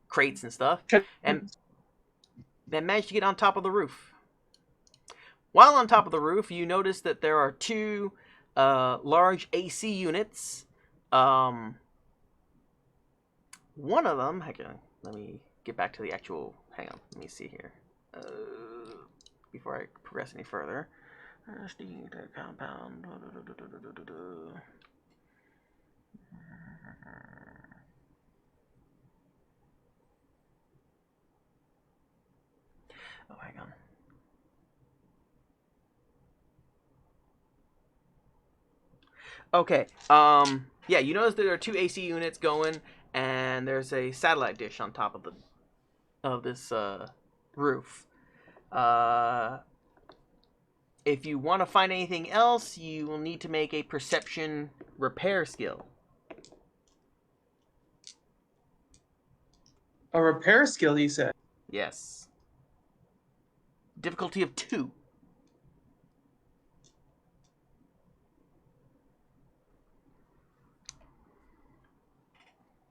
crates and stuff, and then managed to get on top of the roof. While on top of the roof, you notice that there are 2 large AC units. One of them, let me get back to the actual. Hang on, let me see here. Before I progress any further. Compound. Oh, hang on. Okay. Yeah, you notice there are 2 AC units going, and there's a satellite dish on top of this roof. If you want to find anything else, you will need to make a perception repair skill. A repair skill, you said? Yes. Difficulty of 2.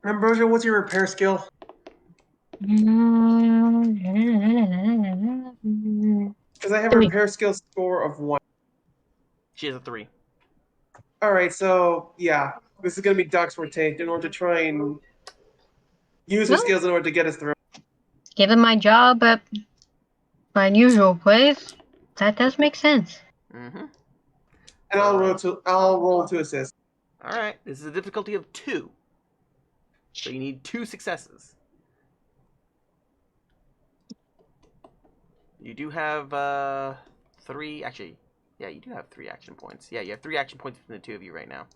Ambrosia, what's your repair skill? Because I have a repair skill score of 1. She has a 3. Alright, so, yeah. This is going to be Doxworth take in order to try and use her skills in order to get us through. Given my job at my usual place, that does make sense. Mm-hmm. And I'll roll to assist. Alright, this is a difficulty of 2. So you need 2 successes. You do have 3, actually, yeah, you do have 3 action points. Yeah, you have 3 action points between the 2 of you right now.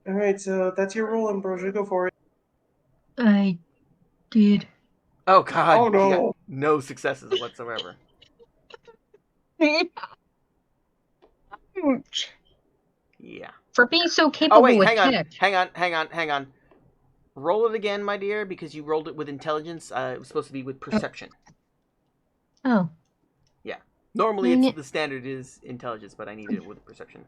Alright, so that's your roll, Ambrosia. Go for it. I Dude. Oh God! Oh You got no. no successes whatsoever. Ouch. Yeah. For being so Oh capable wait, with hang on, tech. hang on. Roll it again, my dear, because you rolled it with intelligence. It was supposed to be with perception. Oh. Yeah. Normally, Dang it's it. the standard is intelligence, but I needed it with perception.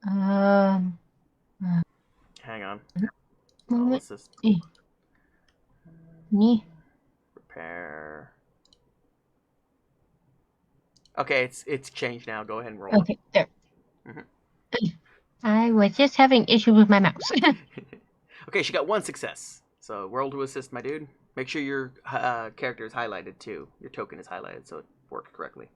Um. Hang on. Moment. Assist. Me. Prepare. Okay, it's changed now. Go ahead and roll Okay, there. Mhm. I was just having issues with my mouse. it. Okay, she got one success. So roll to assist, my dude. Make sure your character is highlighted too. Your token is highlighted so it worked correctly.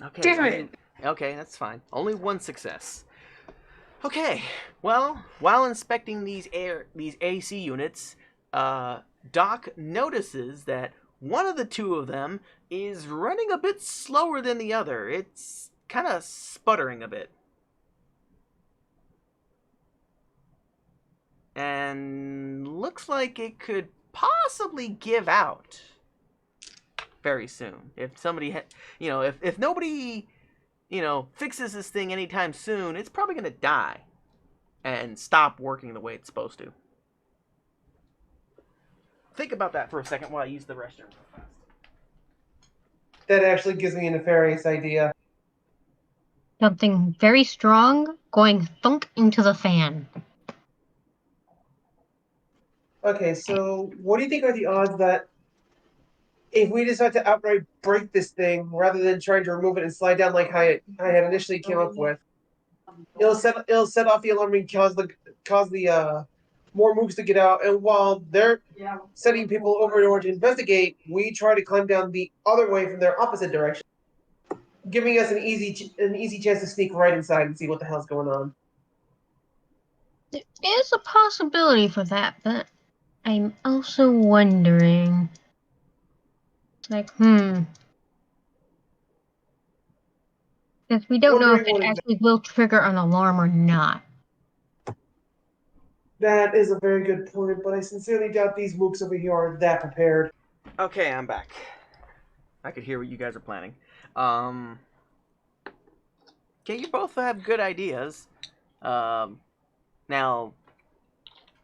Okay. Damn it. Okay, that's fine. Only one success. Okay. Well, while inspecting these AC units, Doc notices that one of the two of them is running a bit slower than the other. It's kind of sputtering a bit. And looks like it could possibly give out very soon. If somebody, if nobody, fixes this thing anytime soon, it's probably going to die and stop working the way it's supposed to. Think about that for a second while I use the restroom. That actually gives me a nefarious idea. Something very strong going thunk into the fan. Okay, so what do you think are the odds that if we decide to outright break this thing rather than trying to remove it and slide down like I had initially came up with, it'll set off the alarm and cause the more moves to get out, and while they're sending people over in order to investigate, we try to climb down the other way from their opposite direction, giving us an easy chance to sneak right inside and see what the hell's going on. There is a possibility for that, but I'm also wondering. Like, because we don't know if Wondering it what exactly. actually will trigger an alarm or not. That is a very good point, but I sincerely doubt these mooks over here are that prepared. Okay, I'm back. I could hear what you guys are planning. Okay, you both have good ideas. Now,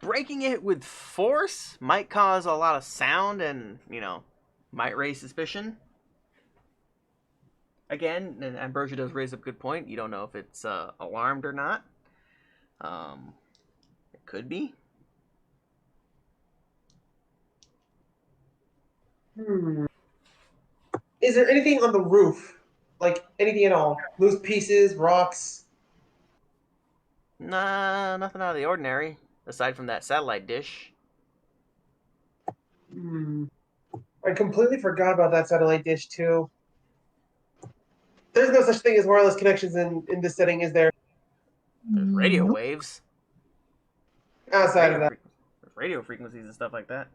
breaking it with force might cause a lot of sound and, might raise suspicion. Again, and Ambrosia does raise a good point. You don't know if it's alarmed or not. It could be. Is there anything on the roof? Like anything at all? Loose pieces, rocks? Nah, nothing out of the ordinary, aside from that satellite dish. I completely forgot about that satellite dish, too. There's no such thing as wireless connections in this setting, is there? There's radio Nope. waves. Outside of that. There's radio frequencies and stuff like that.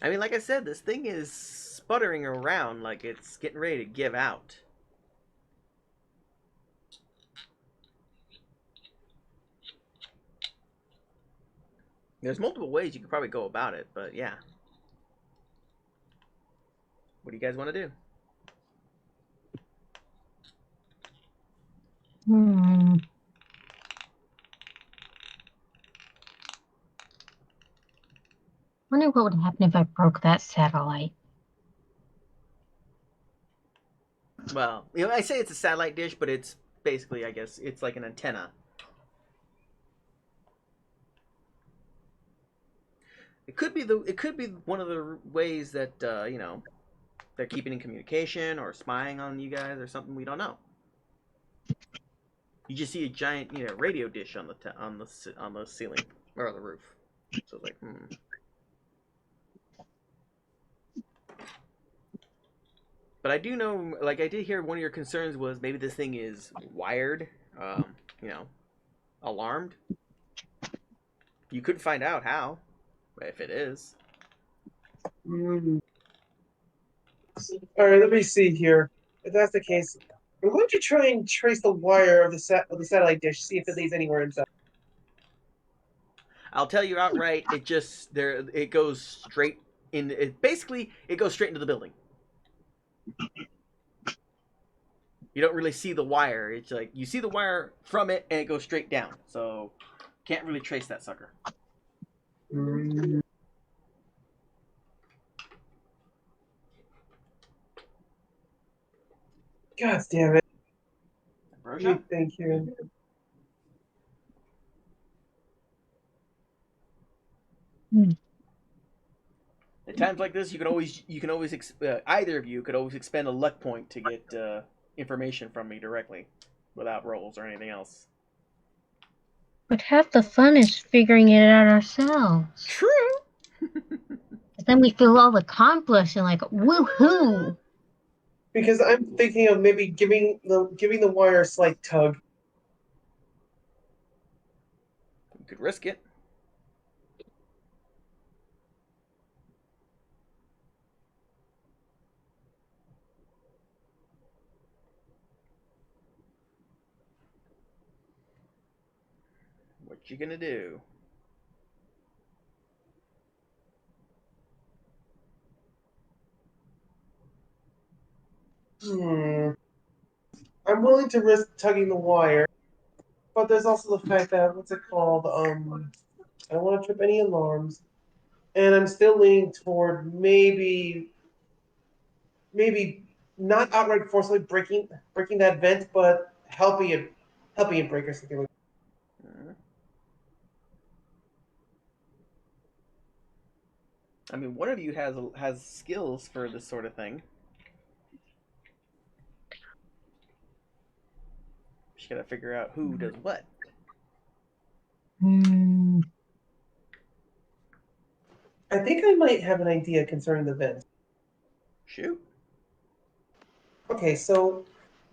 I mean, like I said, this thing is sputtering around like it's getting ready to give out. There's multiple ways you could probably go about it, but yeah. What do you guys want to do? Wonder what would happen if I broke that satellite. Well, I say it's a satellite dish, but it's basically, I guess, it's like an antenna. It could be one of the ways that they're keeping in communication or spying on you guys or something. We don't know. You just see a giant, radio dish on the ceiling or on the roof. So it's like, But I do know, like, I did hear one of your concerns was maybe this thing is wired, you know, alarmed. You could find out how, if it is. Mm. All right, let me see here. If that's the case, I'm going to try and trace the wire of the satellite dish, see if it leads anywhere inside. I'll tell you outright, it goes straight in. It goes straight into the building. You don't really see the wire. It's like you see the wire from it, and it goes straight down. So can't really trace that sucker. Mm. God damn it. Let me think here. At times like this, you can always either of you could always expend a luck point to get information from me directly, without rolls or anything else. But half the fun is figuring it out ourselves. True. Then we feel all accomplished and like woohoo. Because I'm thinking of maybe giving the wire a slight tug. You could risk it. What you gonna do? I'm willing to risk tugging the wire, but there's also the fact that what's it called? I don't want to trip any alarms, and I'm still leaning toward maybe not outright forcibly breaking that vent, but helping it break or something like that. I mean, one of you has skills for this sort of thing. Just gotta figure out who does what. I think I might have an idea concerning the vent. Shoot. Okay, so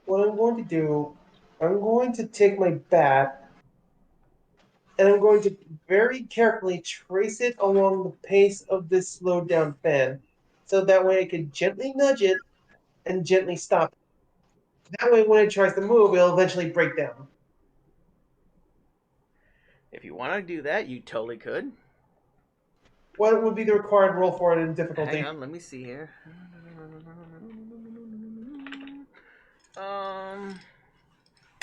what I'm going to do, I'm going to take my bat and I'm going to very carefully trace it along the pace of this slowed down fan. So that way I can gently nudge it and gently stop it. That way when it tries to move, it'll eventually break down. If you want to do that, you totally could. What would be the required roll for it in difficulty? Hang on, let me see here. I'm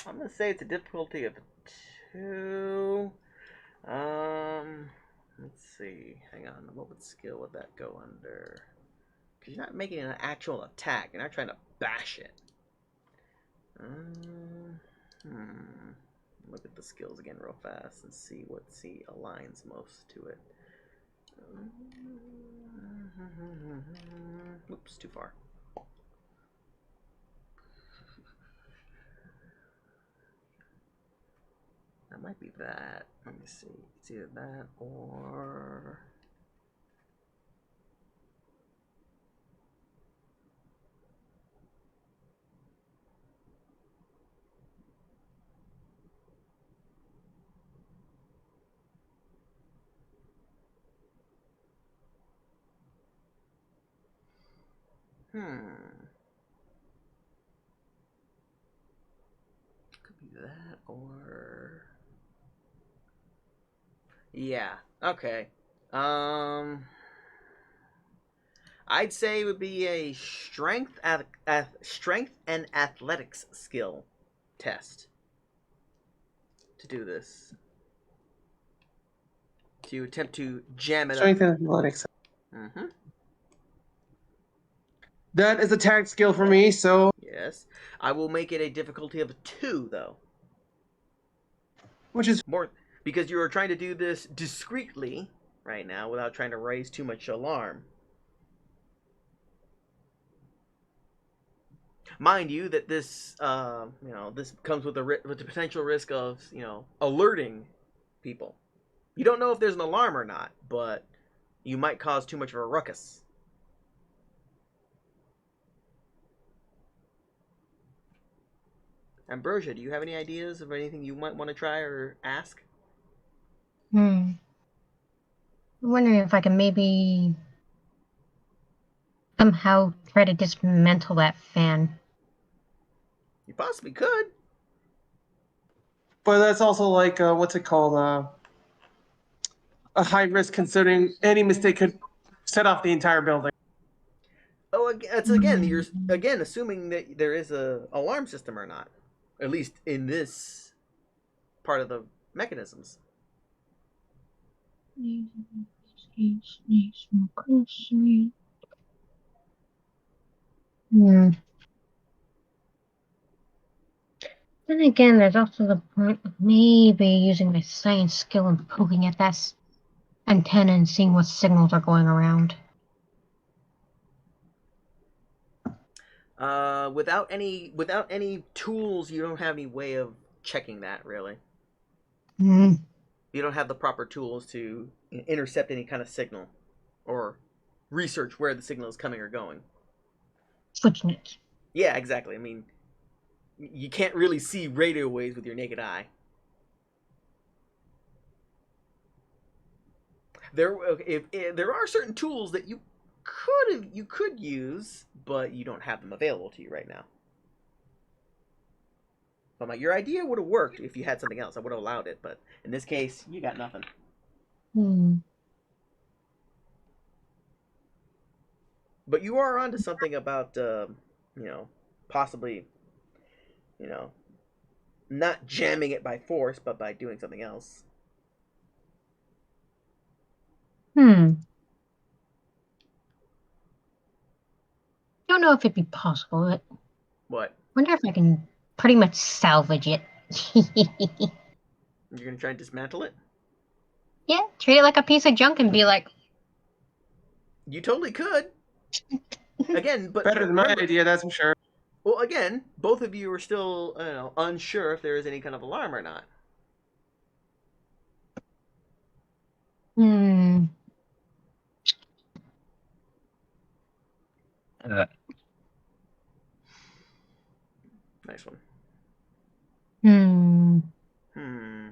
gonna say it's a difficulty of 2. Let's see. Hang on. What skill would that go under? Because you're not making an actual attack. You're not trying to bash it. Look at the skills again real fast and see what aligns most to it. Oops, too far. That might be that. Let me see. It's either that or... Could be that or... Yeah. Okay. I'd say it would be a strength and athletics skill test to do this. To attempt to jam it Strength up. and athletics. That is a tag skill for me, so... Yes. I will make it a difficulty of 2, though. Which is... more because you are trying to do this discreetly right now without trying to raise too much alarm. mind you that this this comes with with the potential risk of alerting people. You don't know if there's an alarm or not, but you might cause too much of a ruckus. Ambrosia, do you have any ideas of anything you might want to try or ask? I'm wondering if I can maybe somehow try to dismantle that fan. You possibly could. But that's also like what's it called? A high risk considering any mistake could set off the entire building. Oh, it's again, you're again assuming that there is a alarm system or not, at least in this part of the mechanisms. Hmm. Then again, there's also the point of maybe using my science skill and poking at that antenna and seeing what signals are going around. Without any tools, you don't have any way of checking that really. Hmm. You don't have the proper tools to intercept any kind of signal or research where the signal is coming or going. Switching Yeah, exactly. I mean, you can't really see radio waves with your naked eye. If there are certain tools that you could use, but you don't have them available to you right now. But your idea would have worked if you had something else. I would have allowed it, but in this case, you got nothing. But you are onto something about possibly you know not jamming it by force, but by doing something else. Don't know if it'd be possible, but What? wonder if I can pretty much salvage it. You're gonna try and dismantle it? Yeah, treat it like a piece of junk and be like, You totally could. Again, but Better than my remember, idea, that's for sure. well, again, both of you are still unsure if there is any kind of alarm or not. hmm. Nice one. Hmm. Hmm.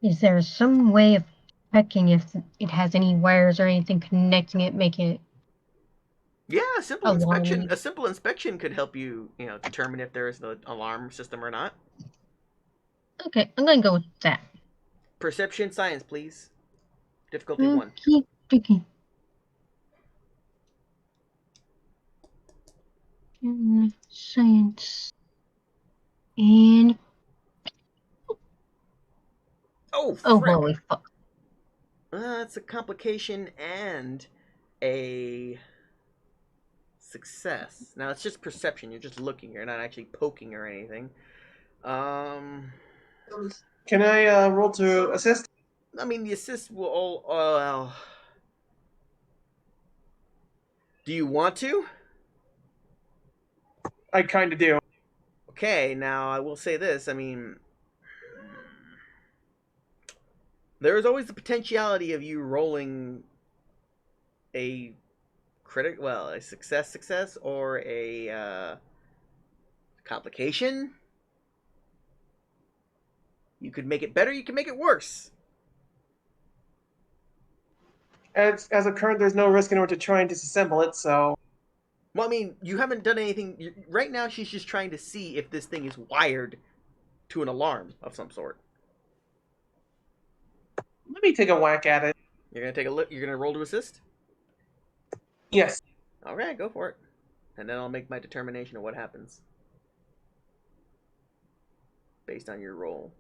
Is there some way of checking if it has any wires or anything connecting it, make it Yeah, a simple inspection. alarming? A simple inspection could help you, determine if there is an alarm system or not. Okay, I'm gonna go with that. Perception science, please. Difficulty 1. Keep picking. Science. And Oh, oh, frick! holy fuck. It's a complication and a success. Now it's just perception. You're just looking. You're not actually poking or anything. Um, Can I roll to assist? I mean the assist will all. Well, do you want to? I kind of do. Okay. Now I will say this. I mean, there is always the potentiality of you rolling a a success, or a complication. You could make it better. You can make it worse. As a current, there's no risk in order to try and disassemble it, so. Well, I mean, you haven't done anything. Right now, she's just trying to see if this thing is wired to an alarm of some sort. Let me take a whack at it. You're gonna take a look. You're gonna roll to assist. Yes. All right, go for it, and then I'll make my determination of what happens based on your roll.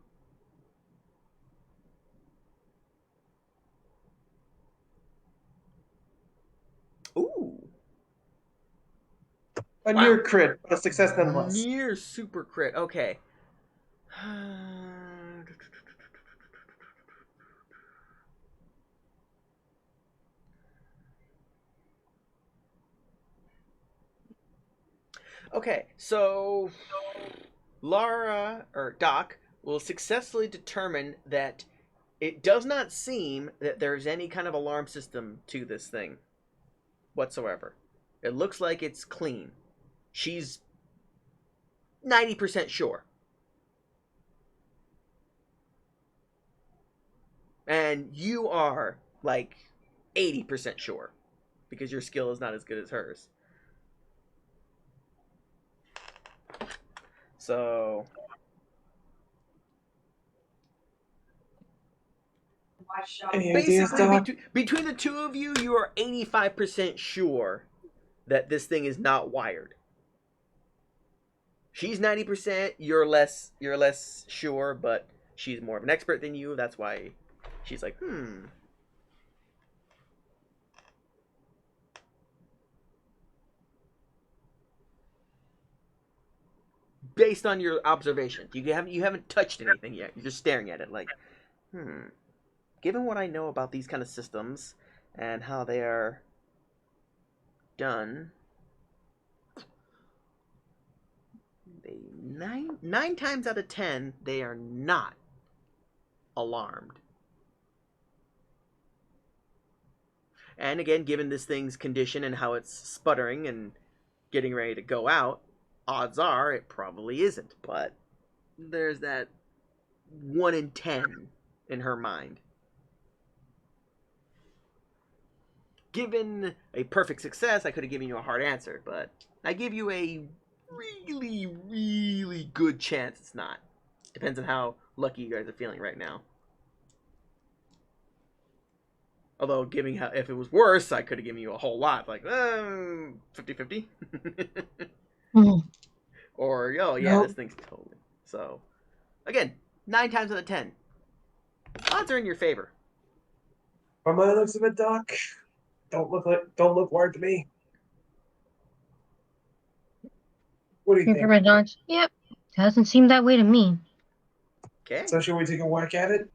Ooh. A Wow. near crit, but a success nonetheless. Near super crit. Okay. Okay, so Lara or Doc will successfully determine that it does not seem that there's any kind of alarm system to this thing whatsoever. It looks like it's clean. She's 90% sure. And you are like 80% sure because your skill is not as good as hers. So Any ideas, basically, Doc? between the two of you, you are 85% sure that this thing is not wired. She's 90%, you're less sure, but she's more of an expert than you. That's why she's like, based on your observation. You haven't touched anything yet. You're just staring at it like, given what I know about these kind of systems and how they are done, they nine times out of 10 they are not alarmed. And again, given this thing's condition and how it's sputtering and getting ready to go out, odds are it probably isn't. But there's that 1 in 10 in her mind. Given a perfect success, I could have given you a hard answer, but I give you a really, really good chance it's not. Depends on how lucky you guys are feeling right now. Although, giving how if it was worse, I could have given you a whole lot, like 50-50. Or, oh yeah, Nope. this thing's totally. So, again, 9 times out of 10, odds are in your favor. From my looks of it, Doc, don't look wired to me. What do you think? Red Dogs. Yep. Doesn't seem that way to me. Okay. So should we take a whack at it?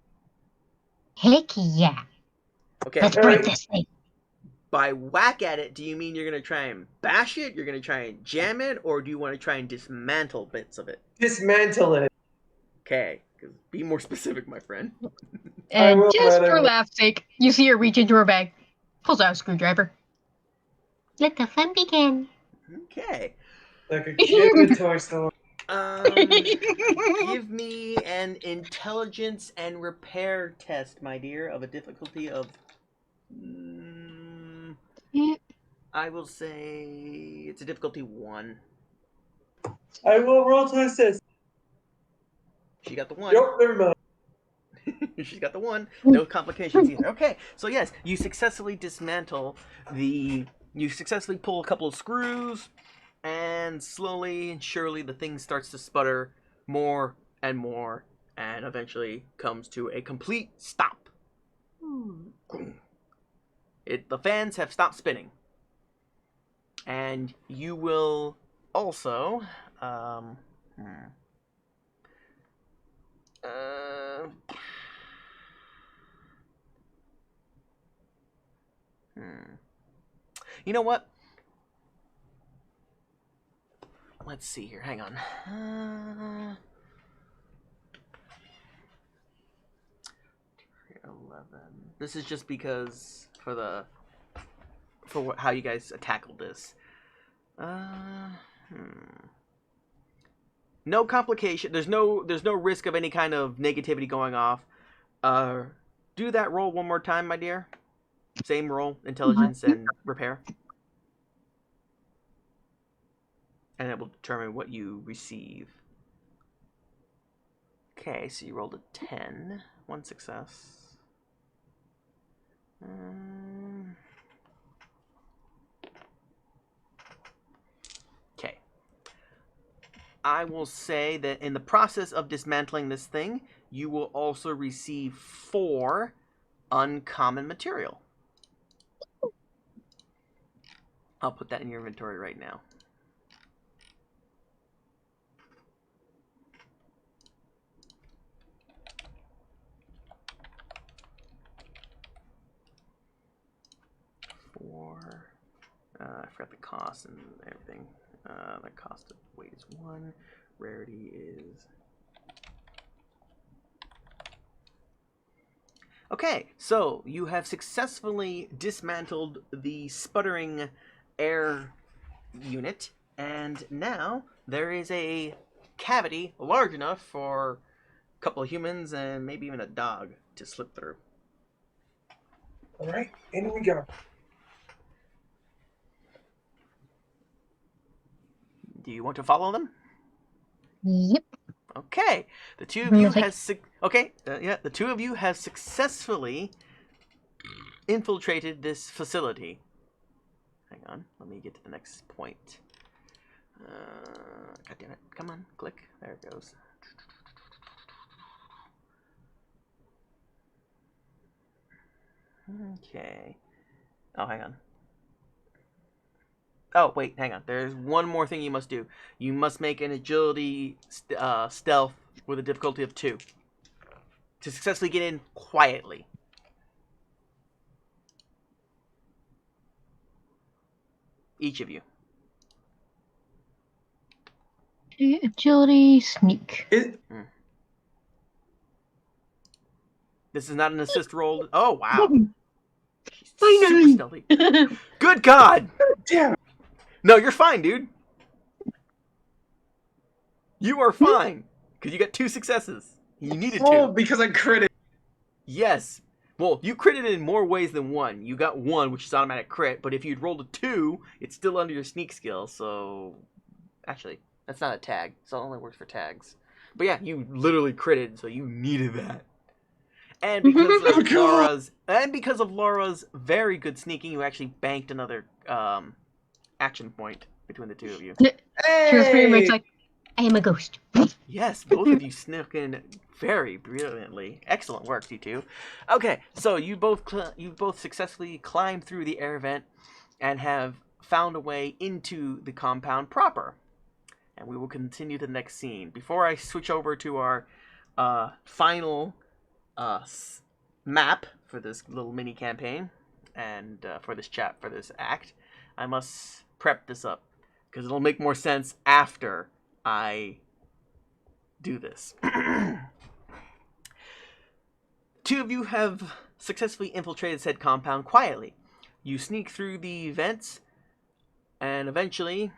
Heck yeah. Okay. Let's All break right. this thing. By whack at it, do you mean you're going to try and bash it, you're going to try and jam it, or do you want to try and dismantle bits of it? Dismantle it. Okay. Be more specific, my friend. I And will just for gladly. laugh's sake, you see her reach into her bag, pulls out a screwdriver. Let the fun begin. Okay. Like a kid in a toy store. Give me an intelligence and repair test, my dear, of a difficulty of. I will say it's a difficulty 1. I will roll to assist. She got the 1. Nope, never mind. She's got the 1. No complications either. Okay, so yes, you successfully dismantle the. You successfully pull a couple of screws, and slowly and surely the thing starts to sputter more and more, and eventually comes to a complete stop. The fans have stopped spinning, and you will also. You know what? Let's see here. Hang on. 11. This is just because for how you guys tackled this. No complication. There's no risk of any kind of negativity going off. Do that roll one more time, my dear. Same roll, intelligence and repair. And it will determine what you receive. Okay, so you rolled a 10. 1 success. Okay. I will say that in the process of dismantling this thing, you will also receive 4 uncommon material. I'll put that in your inventory right now. I forgot the cost and everything. The cost of weight is 1. Rarity is... Okay, so you have successfully dismantled the sputtering air unit, and now there is a cavity large enough for a couple of humans and maybe even a dog to slip through. All right, in we go. Do you want to follow them? Yep. Okay, the two of I'm you gonna take- has the two of you have successfully infiltrated this facility. Hang on, let me get to the next point. God damn it! Come on, click. There it goes. Okay. Oh, hang on. Oh, wait, hang on. There's one more thing you must do. You must make an agility stealth with a difficulty of 2 to successfully get in quietly. Each of you. Agility, sneak. This is not an assist roll. Oh, wow. Super Finally. stealthy. Good God! Damn. No, you're fine, dude. You are fine. Because you got 2 successes. You needed 2. Oh, because I critted. Yes. Well, you critted in more ways than 1. You got 1, which is automatic crit, but if you'd rolled a 2, it's still under your sneak skill, so... Actually, that's not a tag, so it only works for tags. But yeah, you literally critted, so you needed that. And because of Laura's very good sneaking, you actually banked another action point between the 2 of you. She was pretty much like, I am a ghost. Yes, both of you snuck in very brilliantly. Excellent work, you two. Okay, so you both successfully climbed through the air vent and have found a way into the compound proper. And we will continue to the next scene. Before I switch over to our final map for this little mini campaign and for this act, I must prep this up because it'll make more sense after I do this. 2 of you have successfully infiltrated said compound quietly. You sneak through the vents, and eventually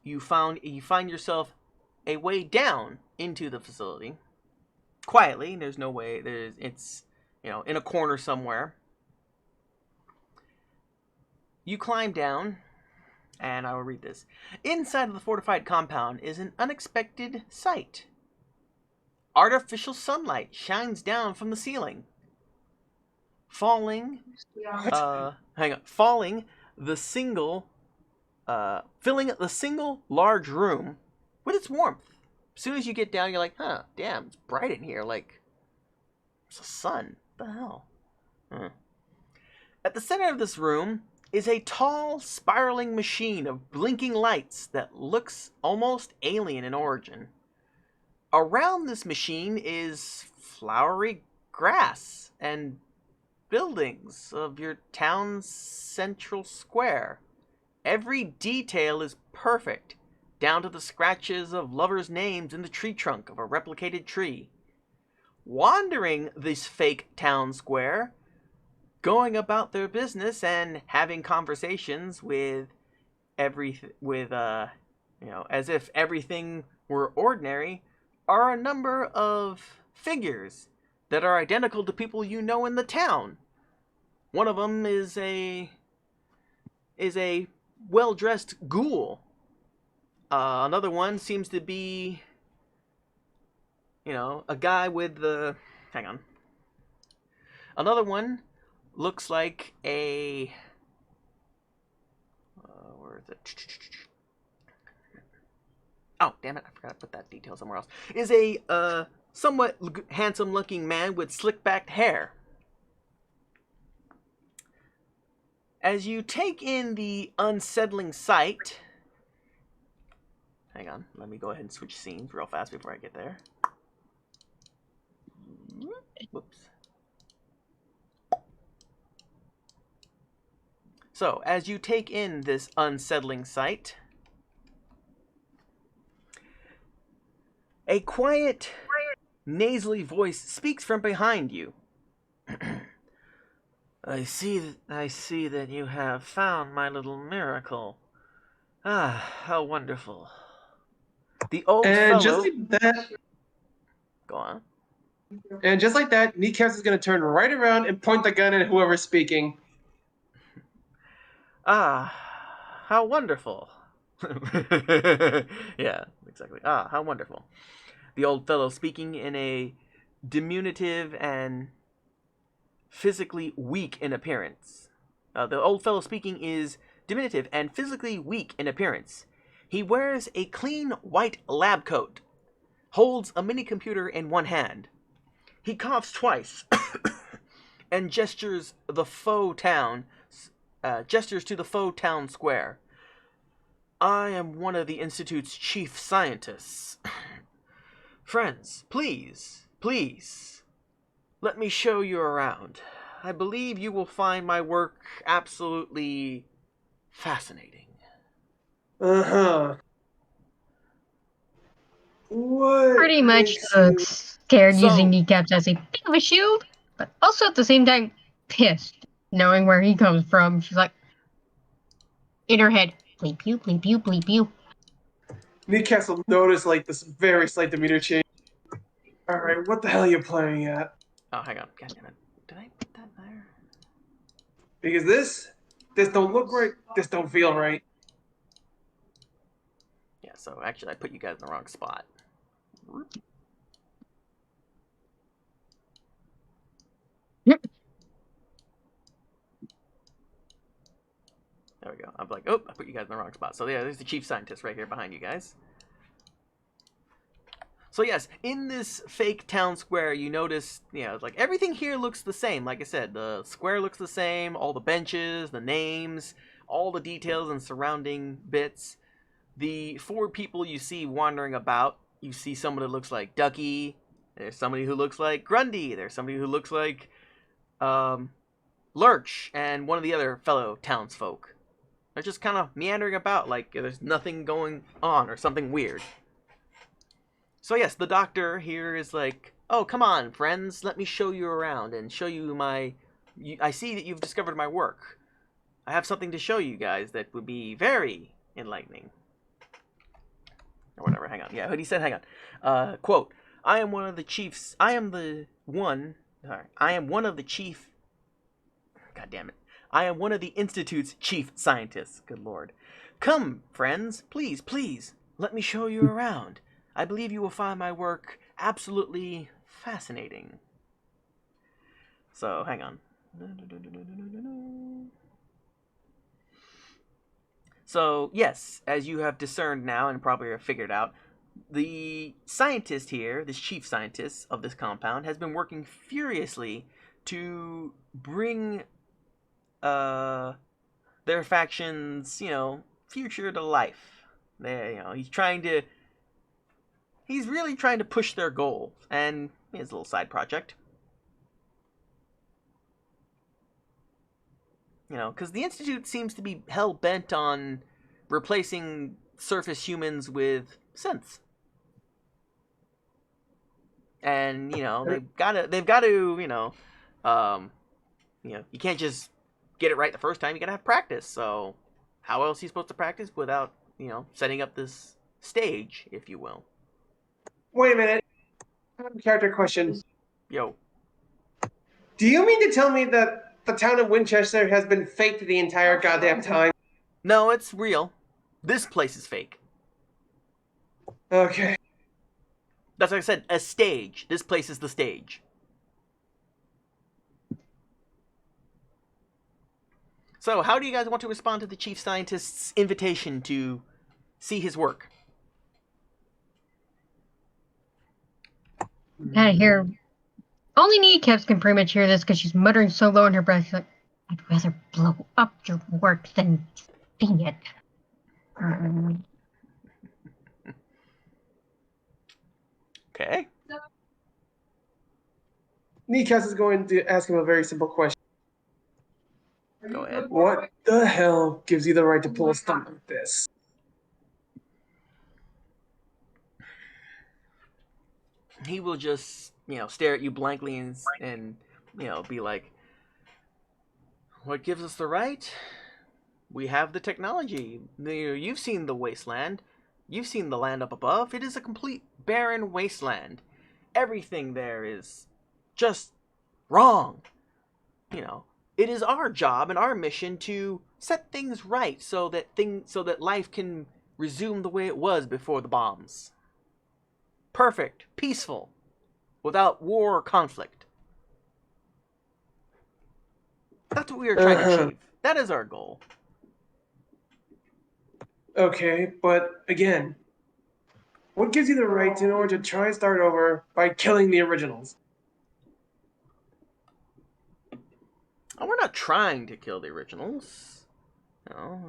you find yourself a way down into the facility. Quietly, there's no way. It's in a corner somewhere. You climb down. And I will read this. Inside of the fortified compound is an unexpected sight. Artificial sunlight shines down from the ceiling. Filling the single large room with its warmth. As soon as you get down, you're like, huh, damn, it's bright in here. Like, it's the sun. What the hell? At the center of this room is a tall, spiraling machine of blinking lights that looks almost alien in origin. Around this machine is flowery grass and buildings of your town's central square. Every detail is perfect, down to the scratches of lovers' names in the tree trunk of a replicated tree. Wandering this fake town square, going about their business and having conversations as if everything were ordinary, are a number of figures that are identical to people you know in the town. One of them is a well-dressed ghoul. Another one seems to be, a guy with the... Hang on. Another one looks like a... where is it? Oh, damn it, I forgot to put that detail somewhere else. Is a somewhat handsome-looking man with slick-backed hair. As you take in the unsettling sight... Hang on, let me go ahead and switch scenes real fast before I get there. Whoops. So, as you take in this unsettling sight, A quiet, nasally voice speaks from behind you. I see that you have found my little miracle. Ah, how wonderful. The old And fellow... just like that, Go on. Kneecaps is going to turn right around and point the gun at whoever's speaking. Ah, how wonderful. Yeah, exactly. Ah, how wonderful. The old fellow speaking in a diminutive and physically weak in appearance. The old fellow speaking is diminutive and physically weak in appearance. He wears a clean white lab coat, holds a mini computer in one hand. He coughs twice and gestures to the faux town square. I am one of the Institute's chief scientists. Friends, please, let me show you around. I believe you will find my work absolutely fascinating. Uh-huh. What Pretty much makes looks you... scared using So, kneecaps as a bit of a shield, but also at the same time pissed, knowing where he comes from. She's like, in her head, bleep you, bleep you, bleep you. Kneecaps will notice like this very slight demeanor change. Alright, what the hell are you playing at? oh, hang on. God damn it. Did I put that there? Because this don't look right, this don't feel right. Yeah, so actually I put you guys in the wrong spot. There we go. I'm like, oh, I put you guys in the wrong spot. So yeah, there's the chief scientist right here behind you guys. So yes, in this fake town square, you notice, like everything here looks the same. Like I said, the square looks the same, all the benches, the names, all the details and surrounding bits. The 4 people you see wandering about, you see someone that looks like Ducky, there's somebody who looks like Grundy, there's somebody who looks like Lurch, and one of the other fellow townsfolk. They're just kind of meandering about like there's nothing going on or something weird. So yes, the doctor here is like, oh, come on, friends, let me show you around and show you I see that you've discovered my work. I have something to show you guys that would be very enlightening. Or whatever, hang on. Yeah, Hoodie said, hang on. Quote, I am one of the chiefs, I am one of the chief, god damn it. I am one of the Institute's chief scientists, good lord. Come, friends, please, let me show you around. I believe you will find my work absolutely fascinating. So, hang on. So, yes, as you have discerned now and probably have figured out, the scientist here, this chief scientist of this compound, has been working furiously to bring their faction's, future to life. He's really trying to push their goal, and his little side project. Because the Institute seems to be hell-bent on replacing surface humans with synths. And, they've got to, you can't just get it right the first time. You got to have practice. So how else are you supposed to practice without, setting up this stage, if you will? Wait a minute. I have a character question. Yo. Do you mean to tell me that the town of Winchester has been faked the entire goddamn time? No, it's real. This place is fake. Okay. That's like I said, a stage. This place is the stage. So, how do you guys want to respond to the chief scientist's invitation to see his work? Gotta hear. Only Kneecaps can pretty much hear this because she's muttering so low in her breath. She's like, I'd rather blow up your work than see it. Okay. Kneecaps is going to ask him a very simple question. Go ahead. What the hell gives you the right to pull a stunt like this? he will just, stare at you blankly and be like, what gives us the right? We have the technology. You've seen the wasteland. You've seen the land up above. It is a complete barren wasteland. Everything there is just wrong. It is our job and our mission to set things right so that life can resume the way it was before the bombs. Perfect, peaceful, without war or conflict. That's what we are trying to achieve. That is our goal. Okay, but again, what gives you the right in order to try and start over by killing the originals? We're not trying to kill the originals.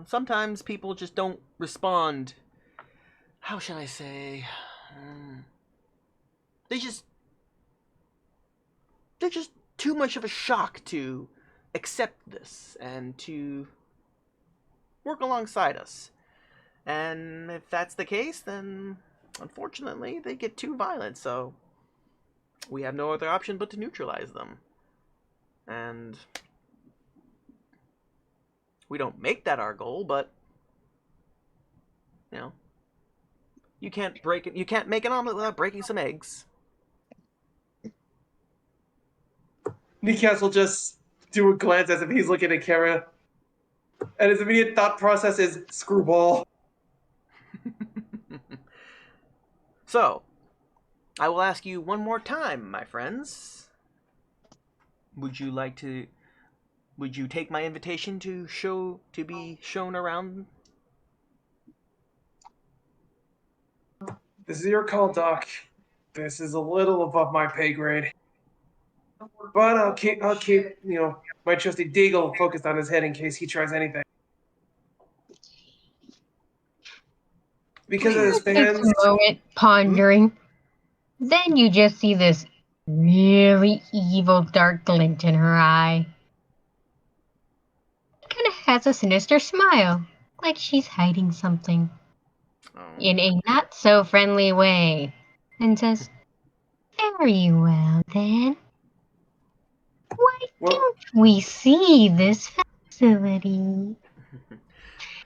Sometimes people just don't respond. How shall I say? They're just too much of a shock to accept this and to work alongside us. And if that's the case, then unfortunately they get too violent, so we have no other option but to neutralize them. And we don't make that our goal, but you can't break it. You can't make an omelet without breaking some eggs. Nikas will just do a glance as if he's looking at Kara, and his immediate thought process is screwball. So, I will ask you one more time, my friends. Would you take my invitation to be shown around? This is your call, Doc. This is a little above my pay grade. But I'll keep my trusty Deagle focused on his head in case he tries anything. Because it Takes stands. a moment pondering. Then you just see this really evil dark glint in her eye. Kind of has a sinister smile, like she's hiding something in a not so friendly way, and says, "Very well then. Why don't we see this facility?"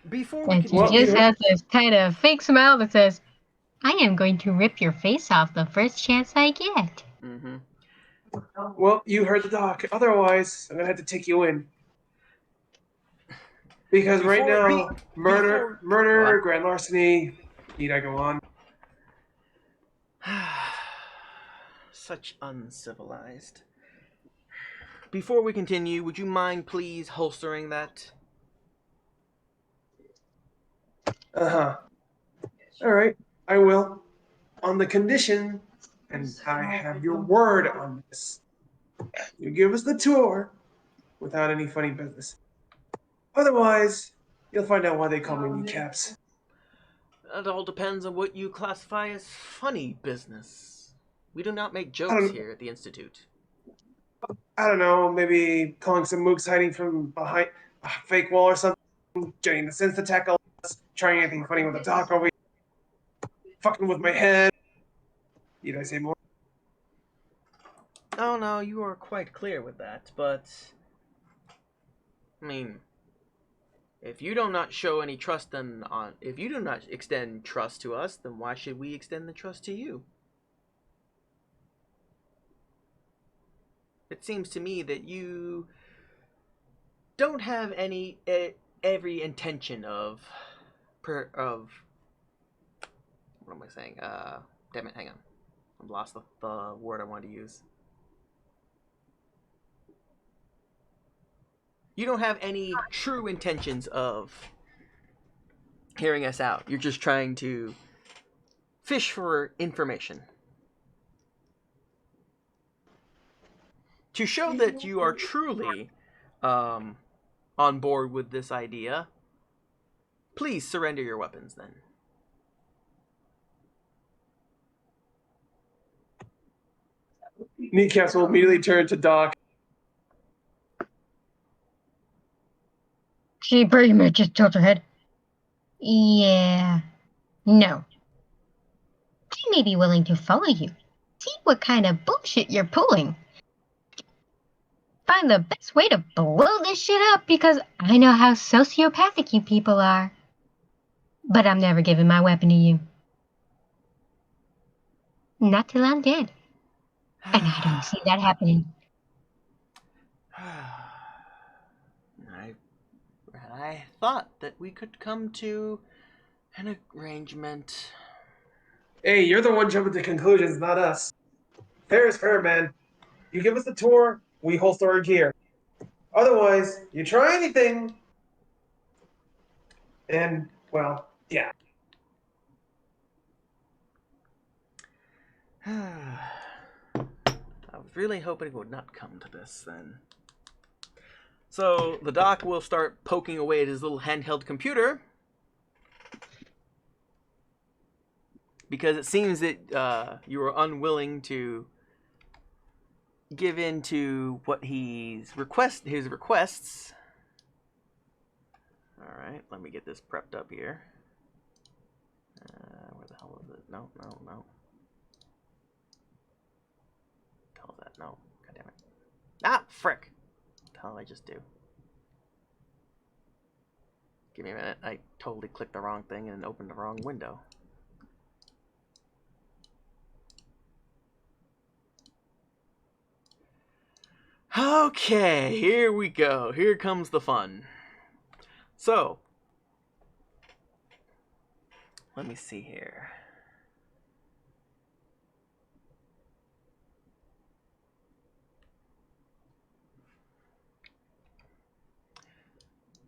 Before we And she continue, just has this kind of fake smile that says, "I am going to rip your face off the first chance I get." Well, you heard the Doc. Otherwise, I'm gonna have to take you in. Because right now, murder, grand larceny. Need I go on? Such uncivilized. Before we continue, would you mind please holstering that? All right, I will. On the condition, and I have your word on this. You give us the tour without any funny business. Otherwise, you'll find out why they call me kneecaps. That all depends on what you classify as funny business. We do not make jokes here at the Institute. I don't know, maybe calling some mooks hiding from behind a fake wall or something, getting the sense to tackle us, trying anything funny with a Doc, or fucking with my head. Need I say more? Oh no, you are quite clear with that, but I mean, if you do not show any trust, if you do not extend trust to us, then why should we extend the trust to you? It seems to me that you don't have every intention of what am I saying? Damn it, hang on. I've lost the word I wanted to use. You don't have any true intentions of hearing us out. You're just trying to fish for information. To show that you are truly on board with this idea, please surrender your weapons then. Kneecaps will immediately turn to Doc. She pretty much just tilts her head. Yeah. No. I may be willing to follow you, See what kind of bullshit you're pulling. Find the best way to blow this shit up because I know how sociopathic you people are. But I'm never giving my weapon to you. Not till I'm dead. And I don't see that happening. I thought that we could come to an arrangement. Hey, you're the one jumping to conclusions, not us. Fair is fair, man. You give us the tour, we holster our gear. Otherwise, you try anything, and, well, yeah. I was really hoping it would not come to this then. So the doc will start poking away at his little handheld computer because it seems that you are unwilling to give in to what his requests. All right, let me get this prepped up here. Where the hell is it? No. What the hell is that? No. God damn it. Ah, frick. What the hell did I just do? Give me a minute. I totally clicked the wrong thing and opened the wrong window. Okay, here we go. Here comes the fun. So, let me see here.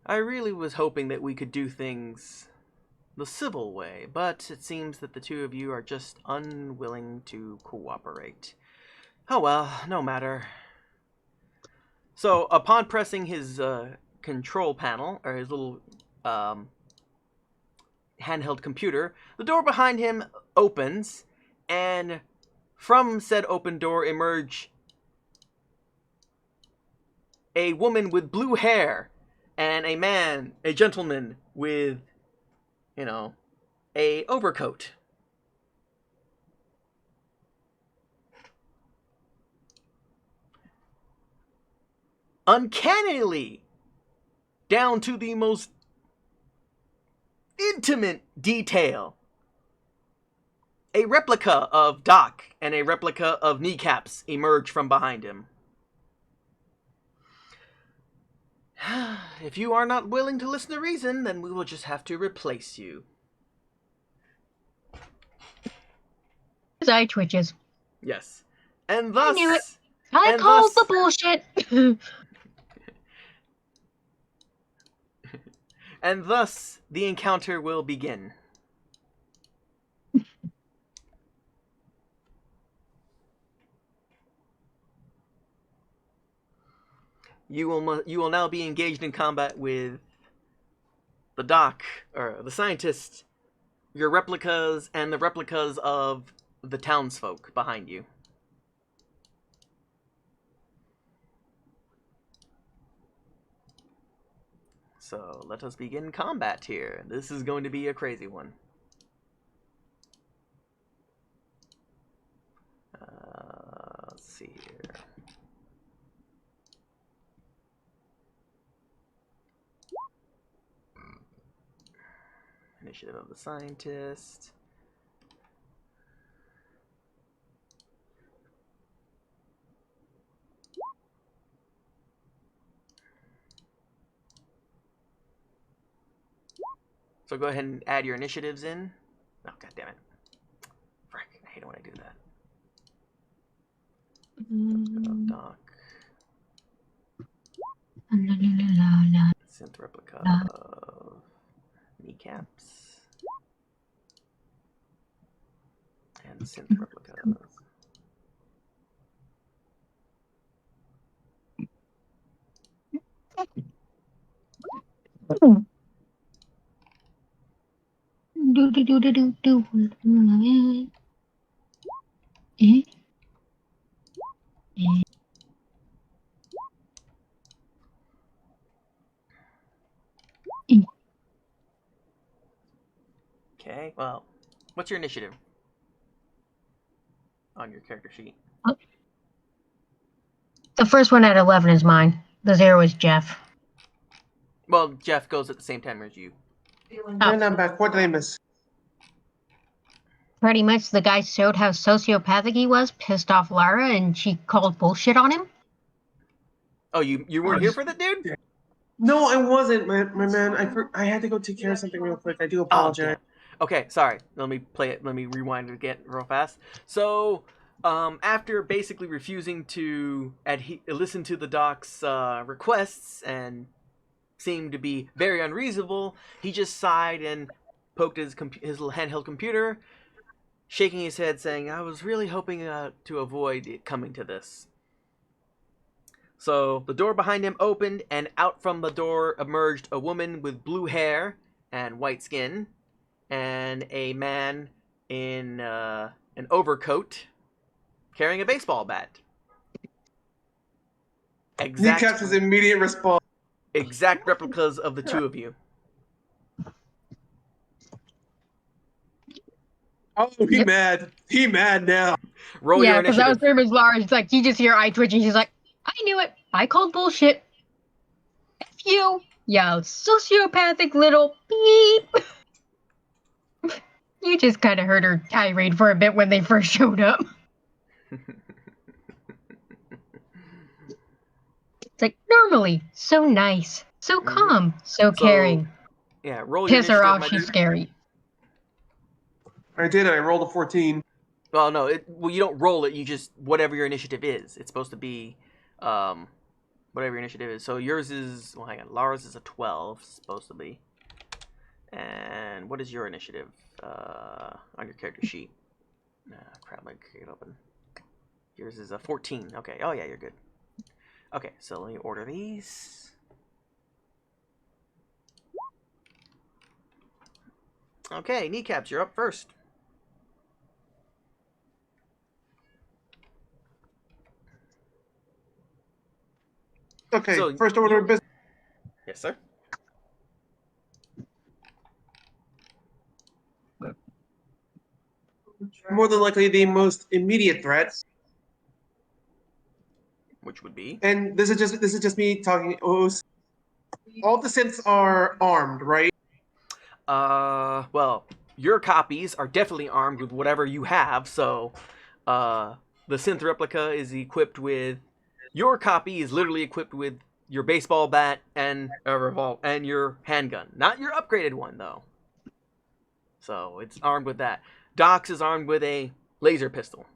I really was hoping that we could do things the civil way, but it seems that the two of you are just unwilling to cooperate. Oh well, no matter. So, upon pressing his control panel, or his little handheld computer, the door behind him opens, and from said open door emerge a woman with blue hair and a gentleman with, a overcoat. Uncannily, down to the most intimate detail, a replica of Doc and a replica of Kneecaps emerge from behind him. If you are not willing to listen to reason, then we will just have to replace you. His eye twitches. Yes. And thus... I knew it. I called the bullshit. And thus, the encounter will begin. You will now be engaged in combat with the doc, or the scientist, your replicas, and the replicas of the townsfolk behind you. So, let us begin combat here. This is going to be a crazy one. Let's see here. Initiative of the scientist. So go ahead and add your initiatives in. Oh, god damn it. Frick, I hate it when I do that. Doc. Synth replica of Kneecaps. And synth replica of... Okay, well, what's your initiative? on your character sheet. The first one at 11 is mine. The 0 is Jeff. Well, Jeff goes at the same time as you. And I'm back. What did I miss? Pretty much the guy showed how sociopathic he was, pissed off Lara, and she called bullshit on him. Oh, you weren't here for that, dude? No, I wasn't, my man. I had to go take care of something real quick. I do Oh, apologize. damn. Okay, sorry. Let me play it. Let me rewind it again real fast. So, after basically refusing to listen to the doc's requests and seemed to be very unreasonable, he just sighed and poked his little handheld computer, shaking his head, saying, "I was really hoping to avoid it coming to this." So the door behind him opened, and out from the door emerged a woman with blue hair and white skin, and a man in an overcoat carrying a baseball bat. Kneecaps' immediate response. Exact replicas of the two of you. Oh, he mad. He mad now. Roll your Yeah, because that was initiative. pretty much Lara. She's like, you just hear eye twitching. She's like, I knew it. I called bullshit. F you, you sociopathic little beep. You just kind of heard her tirade for a bit when they first showed up. It's like, normally, so nice, so calm, so caring. Yeah, roll your Piss her initiative, off, my she's dude. scary. I did. I rolled a 14. Well, no, you don't roll it. You just whatever your initiative is. It's supposed to be, whatever your initiative is. So yours is hang on. Lara's is a 12, supposed to be. And what is your initiative on your character sheet? Crap, my create open. Yours is a 14. Okay. Oh yeah, you're good. Okay, so let me order these. Okay, Kneecaps, you're up first. Okay, So, first order of business. Yes, sir. More than likely the most immediate threats. Which would be? And this is just me talking. All the synths are armed, right? Well, your copies are definitely armed with whatever you have, so, the synth replica is equipped with... Your copy is literally equipped with your baseball bat and a revolver and your handgun. Not your upgraded one, though. So, it's armed with that. Docs is armed with a laser pistol.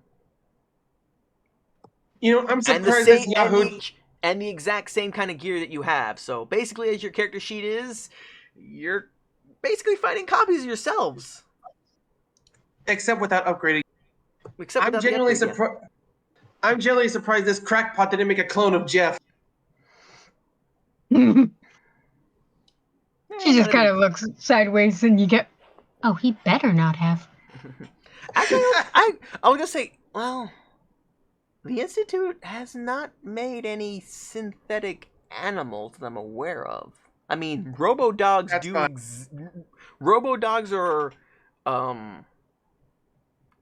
You know, I'm And the surprised same, this Yahoo. and the exact same kind of gear that you have. So, basically, as your character sheet is, you're basically fighting copies of yourselves. Except without upgrading. Except I'm without the genuinely upgrade, yeah. surprised. I'm genuinely surprised this crackpot didn't make a clone of Jeff. She Yeah, just none kind of of looks sideways, and you get, oh, he better not have. Actually, I was gonna say, well, the Institute has not made any synthetic animals that I'm aware of. I mean, robo-dogs That's do. fine. Robo-dogs are,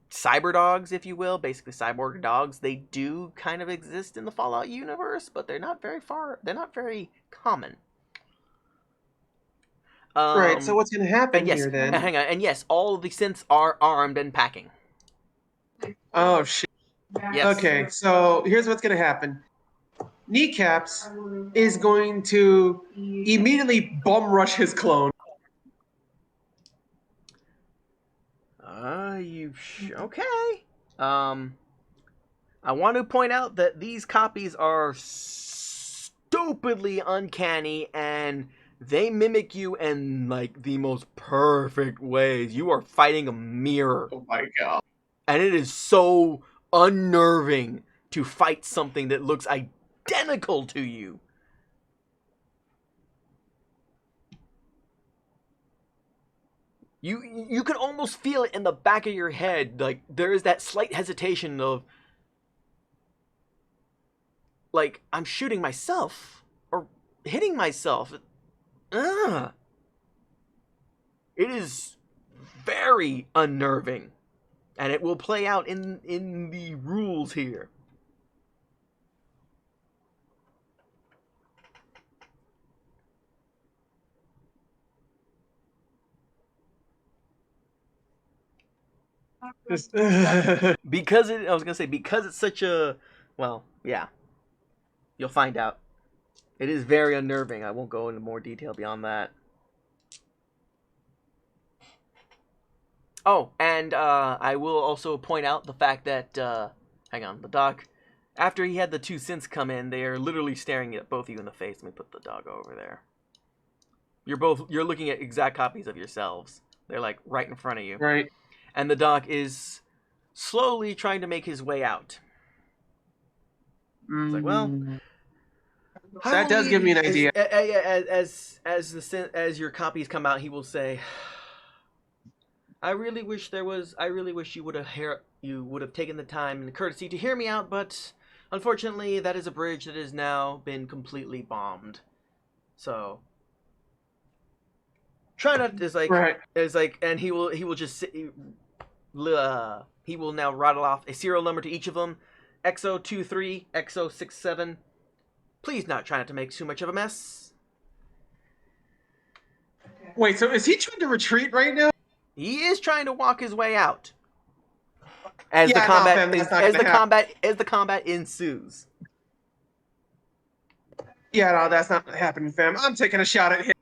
cyber dogs, if you will, basically cyborg dogs. They do kind of exist in the Fallout universe, but they're not very common. Right. So what's going to happen And yes, here then? hang on, and yes, all of the synths are armed and packing. Oh shit. Yes. Okay. So here's what's going to happen. Kneecaps is going to immediately bum rush his clone. Okay. I want to point out that these copies are stupidly uncanny, and they mimic you in like the most perfect ways. You are fighting a mirror, Oh my god. and it is so unnerving to fight something that looks identical to you. You can almost feel it in the back of your head. Like, there is that slight hesitation of, like, I'm shooting myself or hitting myself. Ugh. It is very unnerving. And it will play out in the rules here. Because I was gonna say, because it's such a, well, yeah, you'll find out. It is very unnerving. I won't go into more detail beyond that. Oh, and I will also point out the fact that, hang on, the dog, after he had the two synths come in, they are literally staring at both of you in the face. Let me put the dog over there. You're looking at exact copies of yourselves. They're like right in front of you. Right. And the dog is slowly trying to make his way out. It's like, well, that does give me an idea. As your copies come out, he will say, I really wish you would have taken the time and the courtesy to hear me out, but unfortunately that is a bridge that has now been completely bombed. So try not is like Right. is like, and he will just sit, he will now rattle off a serial number to each of them. XO23, XO67. Please not try not to make too much of a mess. Wait, so is he trying to retreat right now? He is trying to walk his way out. As Yeah, the combat ensues. Yeah, no, that's not happening, fam. I'm taking a shot at him.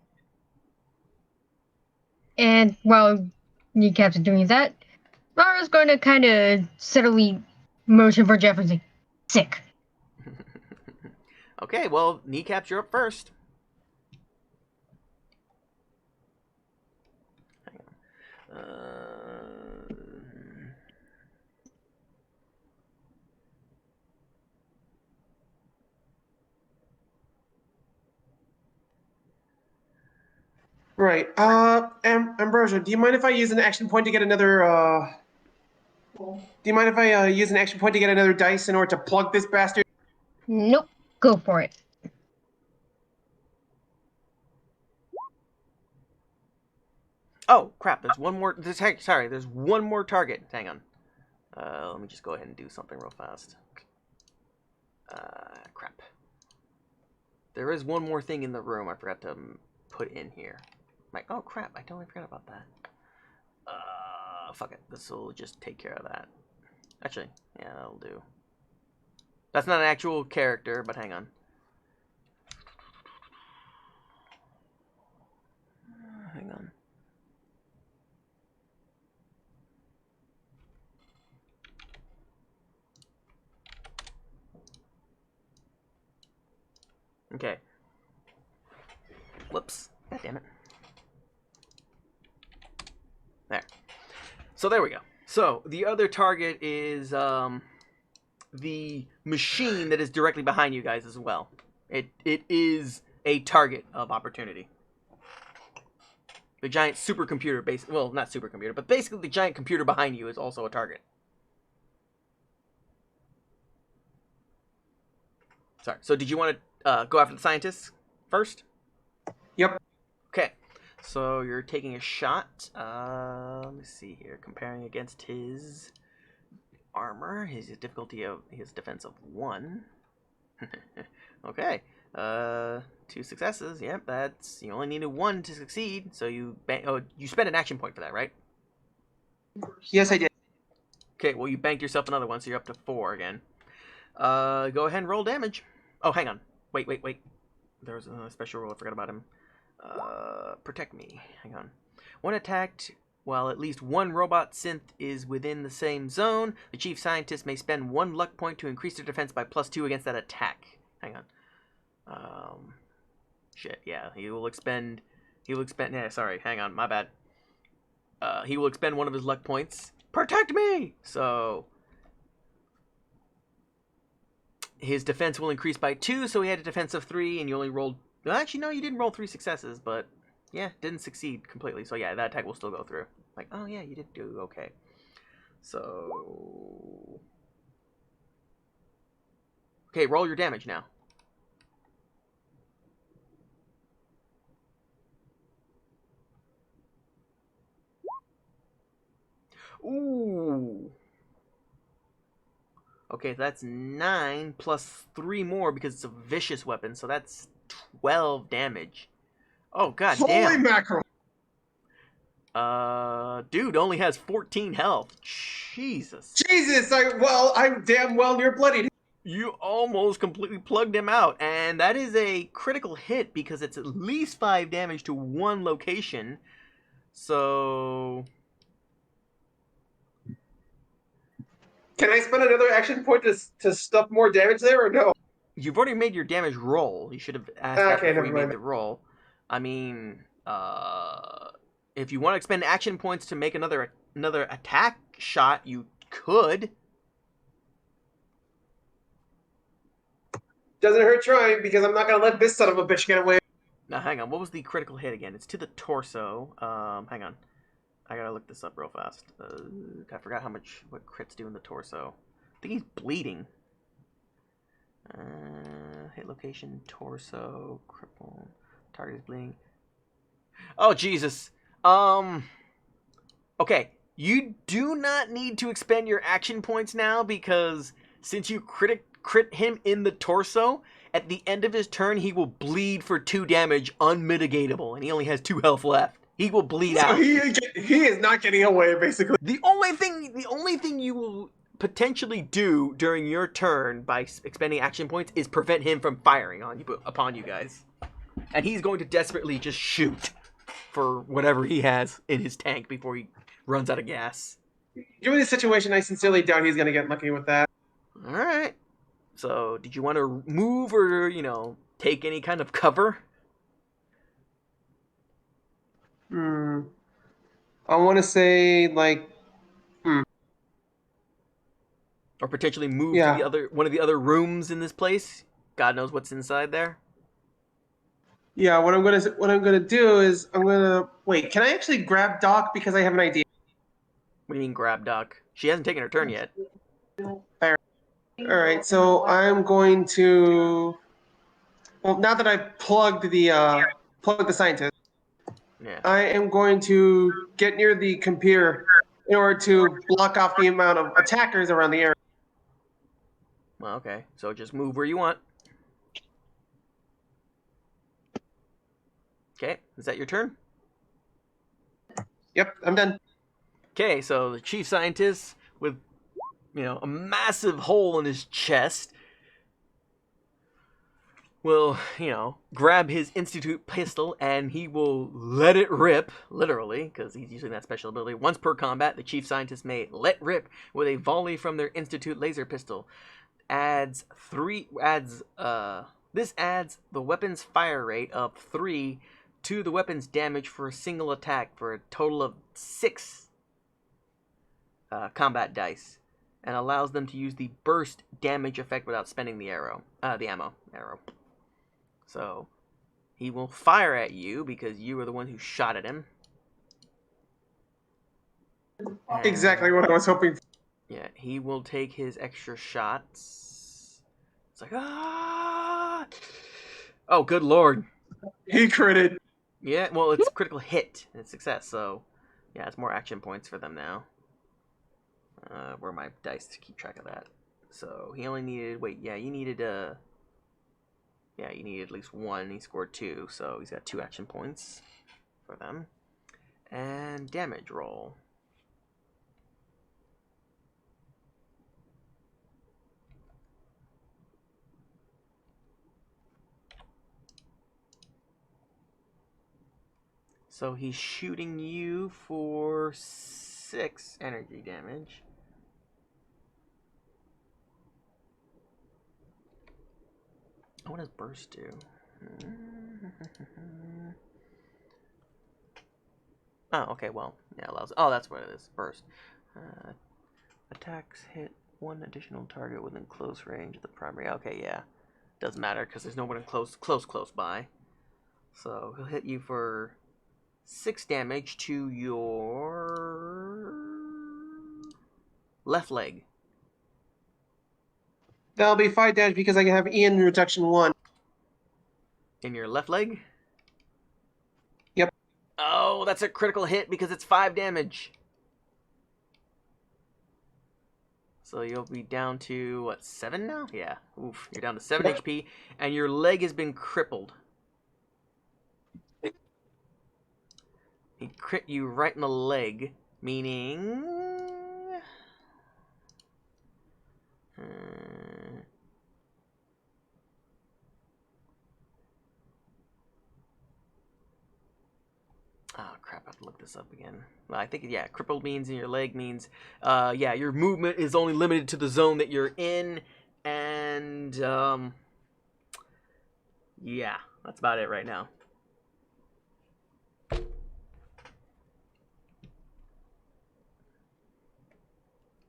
And while Kneecaps are doing that, Rara's going to kind of subtly motion for Jefferson. Sick. Okay, well, Kneecaps, you're up first. Hang on. Right. Ambrosia, do you mind if I use an action point to get another, Do you mind if I use an action point to get another dice in order to plug this bastard? Nope. Go for it. Oh, crap, there's one more... there's one more target. Hang on. Let me just go ahead and do something real fast. Crap. There is one more thing in the room I forgot to put in here. Oh, crap, I totally forgot about that. Fuck it. This will just take care of that. Actually, yeah, that'll do. That's not an actual character, but hang on. Hang on. Okay. Whoops. God damn it. There. So there we go. So the other target is the machine that is directly behind you guys as well. It is a target of opportunity. The giant supercomputer, well, not supercomputer, but basically the giant computer behind you is also a target. Sorry. So did you want to go after the scientists first? Yep. Okay. So you're taking a shot. Let me see here. Comparing against his armor, his difficulty of his defense of 1. Okay. 2 successes. Yep, that's, you only needed 1 to succeed. So you spent an action point for that, right? Yes, I did. Okay. Well, you banked yourself another one, so you're up to 4 again. Go ahead and roll damage. Oh, hang on. Wait. There was a special rule. I forgot about him. Protect me. Hang on. When attacked, while at least one robot synth is within the same zone, the chief scientist may spend 1 luck point to increase their defense by +2 against that attack. Hang on. Shit, yeah. He will expend, yeah, sorry, hang on, my bad. He will expend 1 of his luck points. Protect me! So his defense will increase by 2, so he had a defense of 3, and you only rolled... Well, actually, no, you didn't roll 3 successes, but yeah, didn't succeed completely. So yeah, that attack will still go through. Like, oh yeah, you did do okay. So... Okay, roll your damage now. Ooh. Okay, that's 9 plus 3 more because it's a vicious weapon, so that's 12 damage. Oh, god Holy damn. mackerel! Dude only has 14 health. Jesus. Jesus! I'm damn well near bloodied. You almost completely plugged him out, and that is a critical hit because it's at least 5 damage to one location. So... Can I spend another action point to stuff more damage there, or no? You've already made your damage roll. You should have asked that Okay, before never you mind. made the roll. I mean, if you want to expend action points to make another attack shot, you could. Doesn't hurt trying, because I'm not gonna let this son of a bitch get away. Now, hang on. What was the critical hit again? It's to the torso. Hang on. I gotta look this up real fast. I forgot what crits do in the torso. I think he's bleeding. Hit location, torso, cripple, target is bleeding. Oh, Jesus. Okay. You do not need to expend your action points now because since you crit him in the torso, at the end of his turn, he will bleed for 2 damage unmitigatable, and he only has 2 health left. He will bleed So out. he is not getting away, basically. The only thing you will potentially do during your turn by expending action points is prevent him from firing upon you guys. And he's going to desperately just shoot for whatever he has in his tank before he runs out of gas. Given the situation, I sincerely doubt he's gonna get lucky with that. All right. So, did you want to move or, take any kind of cover? I want to say, Or potentially move to one of the other rooms in this place? God knows what's inside there. Yeah, what I'm gonna do is wait. Can I actually grab Doc because I have an idea? What do you mean grab Doc? She hasn't taken her turn yet. All right, so I'm going to. Well, now that I've plugged the scientist, Yeah. I am going to get near the computer in order to block off the amount of attackers around the area. Well, okay. So just move where you want. Okay. Is that your turn? Yep, I'm done. Okay, so the chief scientist with, a massive hole in his chest will, grab his Institute pistol and he will let it rip, literally, because he's using that special ability. Once per combat, the chief scientist may let rip with a volley from their Institute laser pistol. This adds the weapon's fire rate of 3 to the weapon's damage for a single attack for a total of 6 combat dice, and allows them to use the burst damage effect without spending the ammo. So he will fire at you because you are the one who shot at him. Exactly what I was hoping for. Yeah, he will take his extra shots. It's like, ah! Oh, good lord. He critted. Yeah, well, it's a critical hit and it's success, so yeah, it's more action points for them now. Where are my dice to keep track of that? So he only needed. You needed you needed at least 1. He scored 2, so he's got 2 action points for them. And damage roll. So he's shooting you for 6 energy damage. What does burst do? Oh, okay, well, yeah, allows. Oh, that's what it is. Burst. Attacks hit 1 additional target within close range of the primary. Okay, yeah. Doesn't matter because there's no one in close by. So he'll hit you for 6 damage to your left leg. That'll be 5 damage because I can have Ian reduction 1. In your left leg? Yep. Oh, that's a critical hit because it's 5 damage. So you'll be down to, what, 7 now? Yeah. Oof. You're down to 7 HP, and your leg has been crippled. He crit you right in the leg, meaning... Oh, crap, I have to look this up again. Well, I think, yeah, crippled means in your leg means, yeah, your movement is only limited to the zone that you're in, and, yeah, that's about it right now.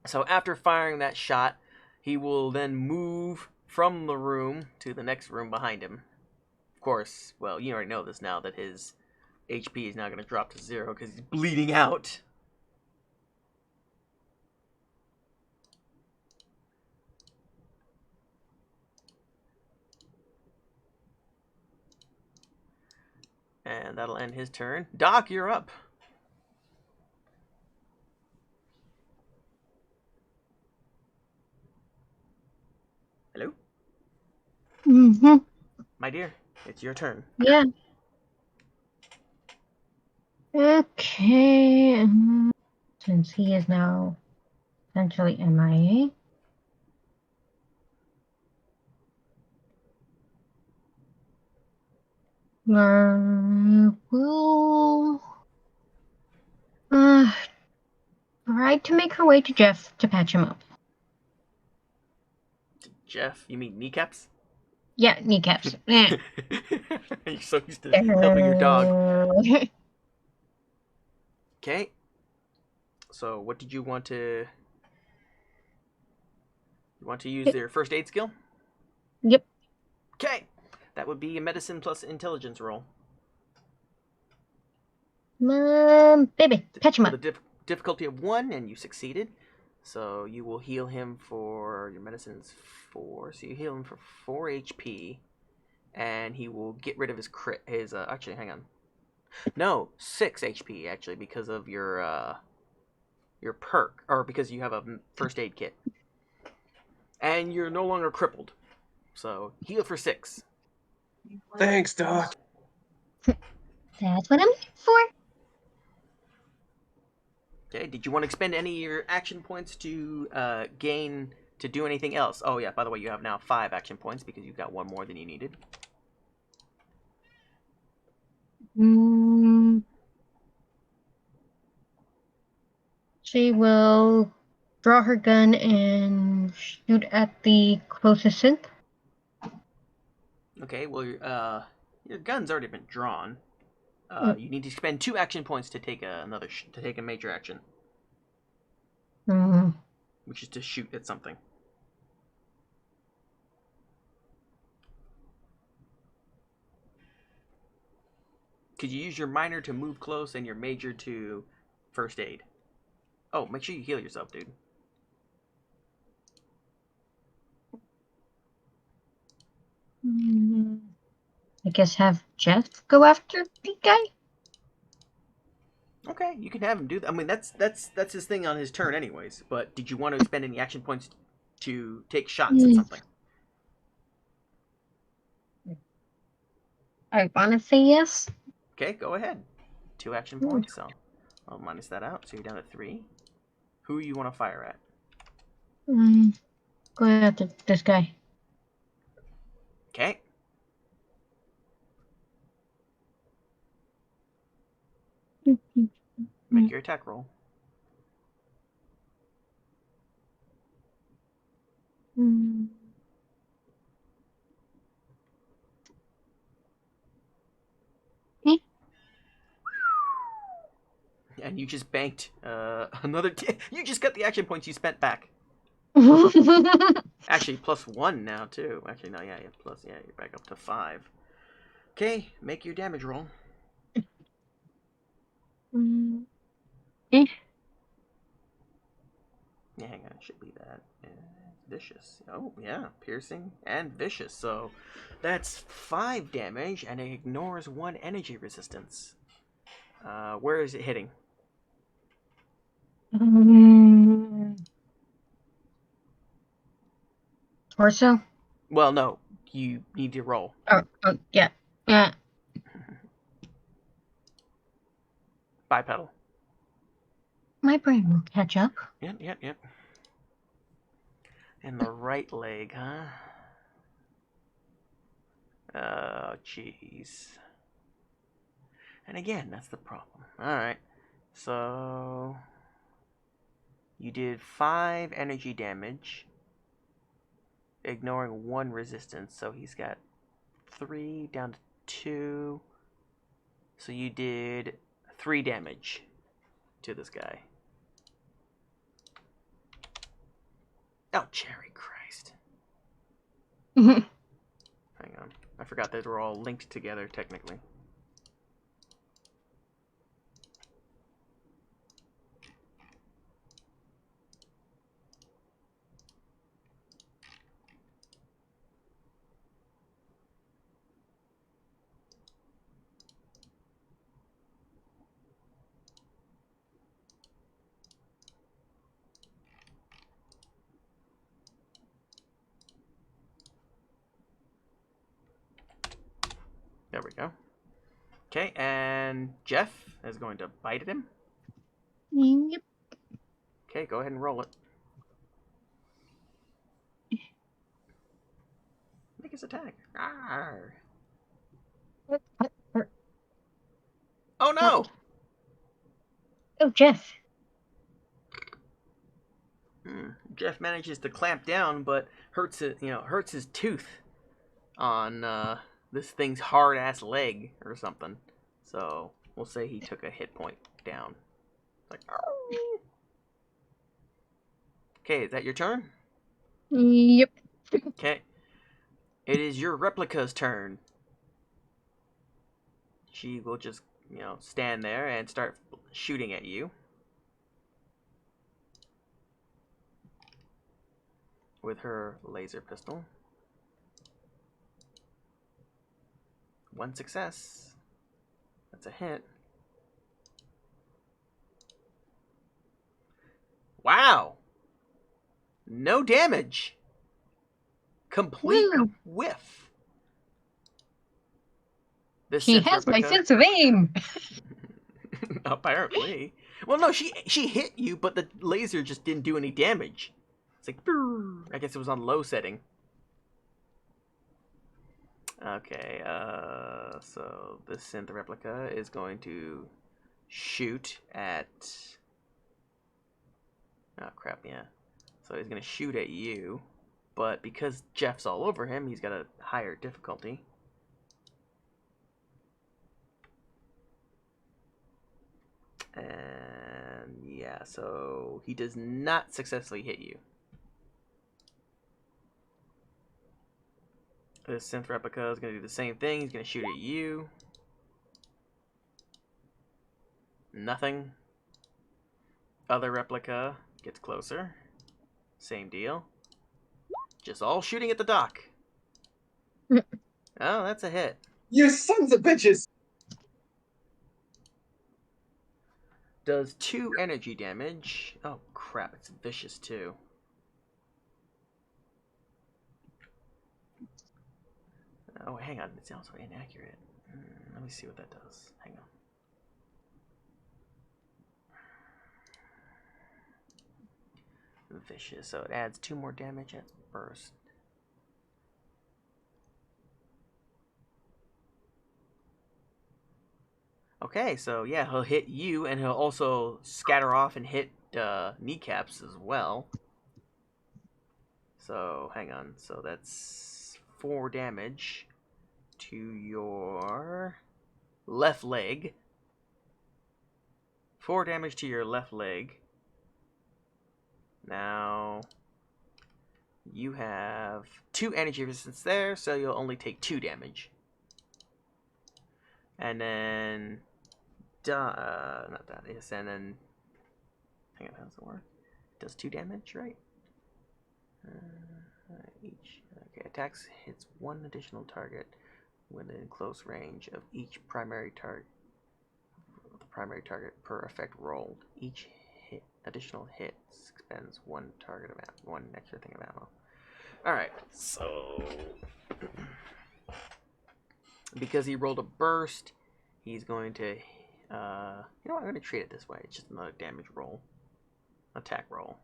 So after firing that shot, he will then move from the room to the next room behind him. Of course, well, you already know this now, that his HP is now going to drop to 0 because he's bleeding out. And that'll end his turn. Doc, you're up. Hello? Mm-hmm. My dear, it's your turn. Yeah. Okay. Since he is now essentially MIA. We'll try to make her way to Jeff to patch him up. Jeff, you mean kneecaps? Yeah, kneecaps. You're so used to helping your dog. Okay. So, what did you want to... You want to use their first aid skill? Yep. Okay. That would be a medicine plus intelligence roll. Baby, patch him up. With a difficulty of 1, and you succeeded. So you will heal him for... Your medicine's 4. So you heal him for 4 HP. And he will get rid of his crit... actually, hang on. No, 6 HP, actually, because of your perk. Or because you have a first aid kit. And you're no longer crippled. So, heal for 6. Thanks, Doc. That's what I'm here for. Okay, did you want to expend any of your action points to to do anything else? Oh yeah, by the way, you have now 5 action points because you've got 1 more than you needed. She will draw her gun and shoot at the closest synth. Okay, well, your gun's already been drawn. You need to spend 2 action points to take a major action, which is to shoot at something. Could you use your minor to move close and your major to first aid? Oh, make sure you heal yourself, dude. I guess have Jeff go after the guy. Okay, you can have him do that. I mean, that's his thing on his turn, anyways. But did you want to spend any action points to take shots at something? I want to say yes. Okay, go ahead. 2 action points, so I'll minus that out. So you're down to 3. Who you want to fire at? Go after this guy. Okay. Make your attack roll. And you just banked another... You just got the action points you spent back. Actually, +1 now, too. Actually, no, yeah, you're back up to 5. Okay, make your damage roll. Yeah, hang on, it should be that. Vicious. Oh, yeah, piercing and vicious. So that's 5 damage, and it ignores 1 energy resistance. Where is it hitting? torso? Well, no, you need to roll. Oh, yeah. Yeah. Bipedal. My brain will catch up. Yep. And the right leg, huh? Oh, jeez. And again, that's the problem. Alright. So... You did 5 energy damage, ignoring 1 resistance. So he's got 3 down to 2. So you did 3 damage to this guy. Oh, Cherry Christ. Hang on. I forgot they were all linked together, technically. There we go. Okay, and Jeff is going to bite at him. Yep. Okay, go ahead and roll it. Make his attack. Arr. Oh no! Oh, Jeff. Jeff manages to clamp down, but hurts his tooth on this thing's hard ass leg or something. So we'll say he took a hit point down. Like, oh. Okay, is that your turn? Yep. Okay. It is your replica's turn. She will just, stand there and start shooting at you. With her laser pistol. 1 success. That's a hit. Wow! No damage. Complete Woo. whiff. She has my sense of aim. Apparently. Well, no, she hit you, but the laser just didn't do any damage. It's like, I guess it was on low setting. Okay, so this synth replica is going to shoot at... Oh, crap, yeah. So he's going to shoot at you, but because Jeff's all over him, he's got a higher difficulty. And yeah, so he does not successfully hit you. This synth replica is going to do the same thing. He's going to shoot at you. Nothing. Other replica gets closer. Same deal. Just all shooting at the dock. Oh, that's a hit. You sons of bitches! Does 2 energy damage. Oh, crap. It's vicious, too. Oh, hang on. It's also inaccurate. Let me see what that does. Hang on. Vicious. So it adds 2 more damage at burst. Okay, so yeah, he'll hit you, and he'll also scatter off and hit kneecaps as well. So, hang on. So that's 4 damage to your left leg. 4 damage to your left leg. Now, you have 2 energy resistance there, so you'll only take 2 damage. And then... not that. Yes, and then... Hang on, how does it work? It does 2 damage, right? Each. Okay, attacks hits 1 additional target within close range of each primary target. The primary target per effect rolled. Each additional hit expends 1 target amount, 1 extra thing of ammo. Alright, so... because he rolled a burst, he's going to... you know what, I'm going to treat it this way. It's just another damage roll. Attack roll.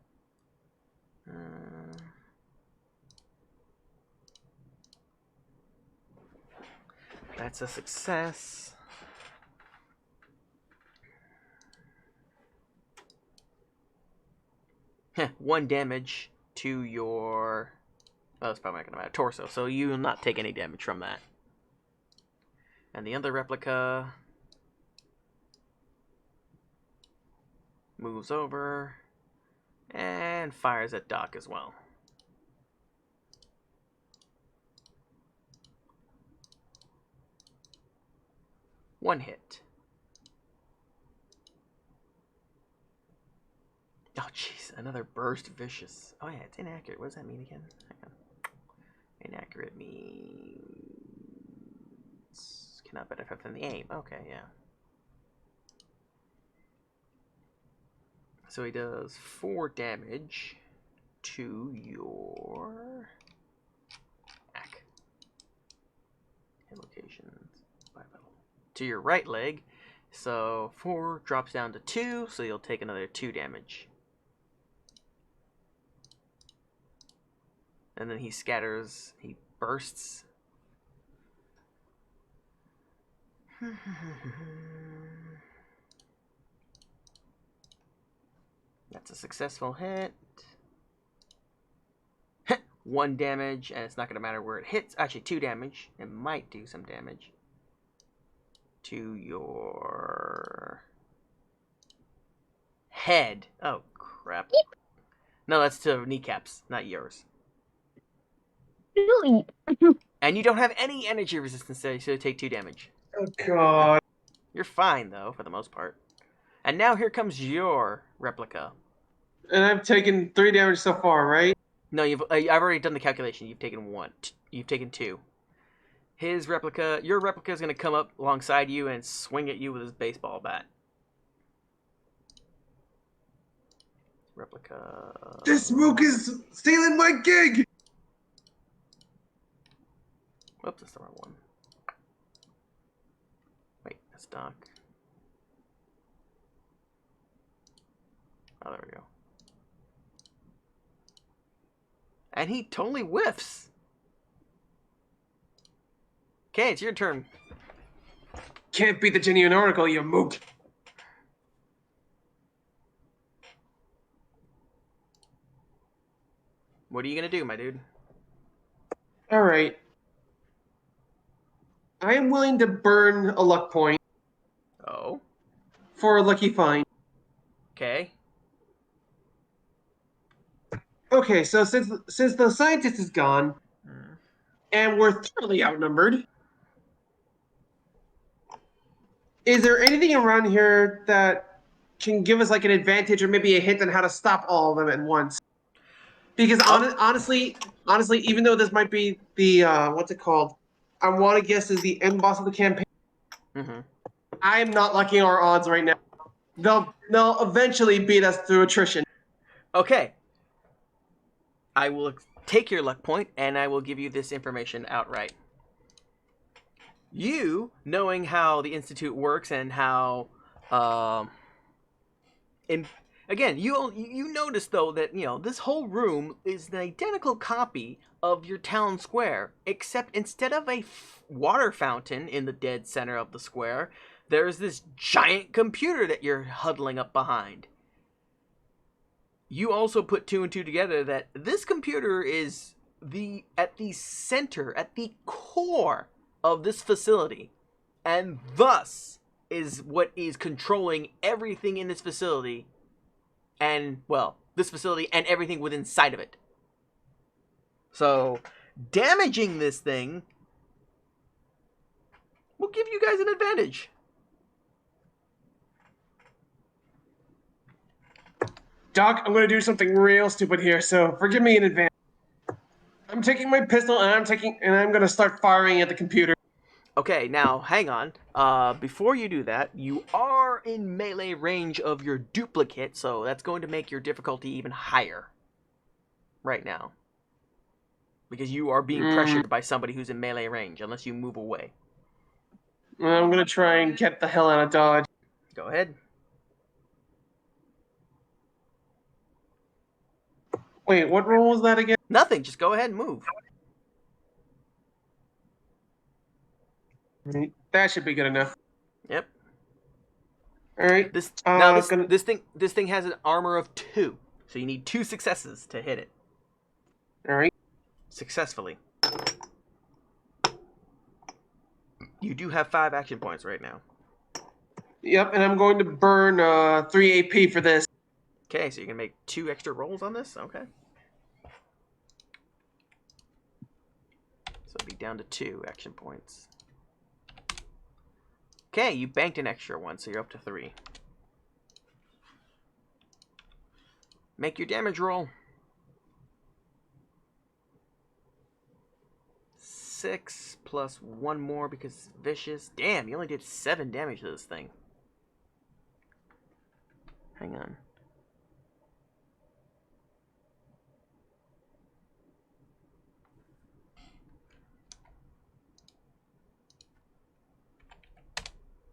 That's a success. Heh, 1 damage to your... oh, that's probably not going to matter. Torso. So you will not take any damage from that. And the other replica moves over and fires at Doc as well. One hit. Oh, jeez. Another burst vicious. Oh, yeah. It's inaccurate. What does that mean again? Hang on. Inaccurate means... cannot benefit from the aim. Okay, yeah. So he does 4 damage to your... Ack. Hit locations. To your right leg. So 4 drops down to 2, so you'll take another 2 damage. And then he scatters, he bursts. That's a successful hit. 1 damage, and it's not going to matter where it hits. Actually, 2 damage. It might do some damage to your head. Oh, crap. No, that's to kneecaps, not yours. And you don't have any energy resistance today, so you take 2 damage. Oh, God. You're fine, though, for the most part. And now here comes your replica. And I've taken 3 damage so far, right? No, I've already done the calculation. You've taken 1. You've taken 2. His replica, your replica is going to come up alongside you and swing at you with his baseball bat. Replica. This mook is stealing my gig! Whoops, that's the wrong one. Wait, that's Doc. Oh, there we go. And he totally whiffs. Okay, it's your turn. Can't beat the genuine oracle, you mook. What are you gonna do, my dude? Alright. I am willing to burn a luck point Oh. for a lucky find. Okay. Okay, so since the scientist is gone, and we're thoroughly outnumbered, is there anything around here that can give us like an advantage or maybe a hint on how to stop all of them at once? Because honestly, even though this might be the what's it called? I want to guess is the end boss of the campaign. Mm-hmm. I am not liking our odds right now. They'll eventually beat us through attrition. Okay. I will take your luck point, and I will give you this information outright. You, knowing how the Institute works and how, again, you notice though that this whole room is an identical copy of your town square, except instead of a water fountain in the dead center of the square, there's this giant computer that you're huddling up behind. You also put 2 and 2 together that this computer is at the center, at the core of this facility, and thus is what is controlling everything in this facility, and, well, this facility and everything within sight of it. So, damaging this thing will give you guys an advantage. Doc, I'm going to do something real stupid here, so forgive me in advance. I'm taking my pistol and I'm going to start firing at the computer. Okay, now hang on. Before you do that, you are in melee range of your duplicate, so that's going to make your difficulty even higher. Right now. because you are being pressured by somebody who's in melee range, unless you move away. I'm gonna try and get the hell out of dodge. Go ahead. Wait, what roll was that again? Nothing. Just go ahead and move. That should be good enough. Yep. All right. This gonna... this thing has an armor of 2, so you need 2 successes to hit it. All right. Successfully. You do have 5 action points right now. Yep, and I'm going to burn 3 AP for this. Okay, so you can make 2 extra rolls on this? Okay. So it'll be down to 2 action points. Okay, you banked an extra 1, so you're up to 3. Make your damage roll. 6 plus 1 more because it's vicious. Damn, you only did 7 damage to this thing. Hang on.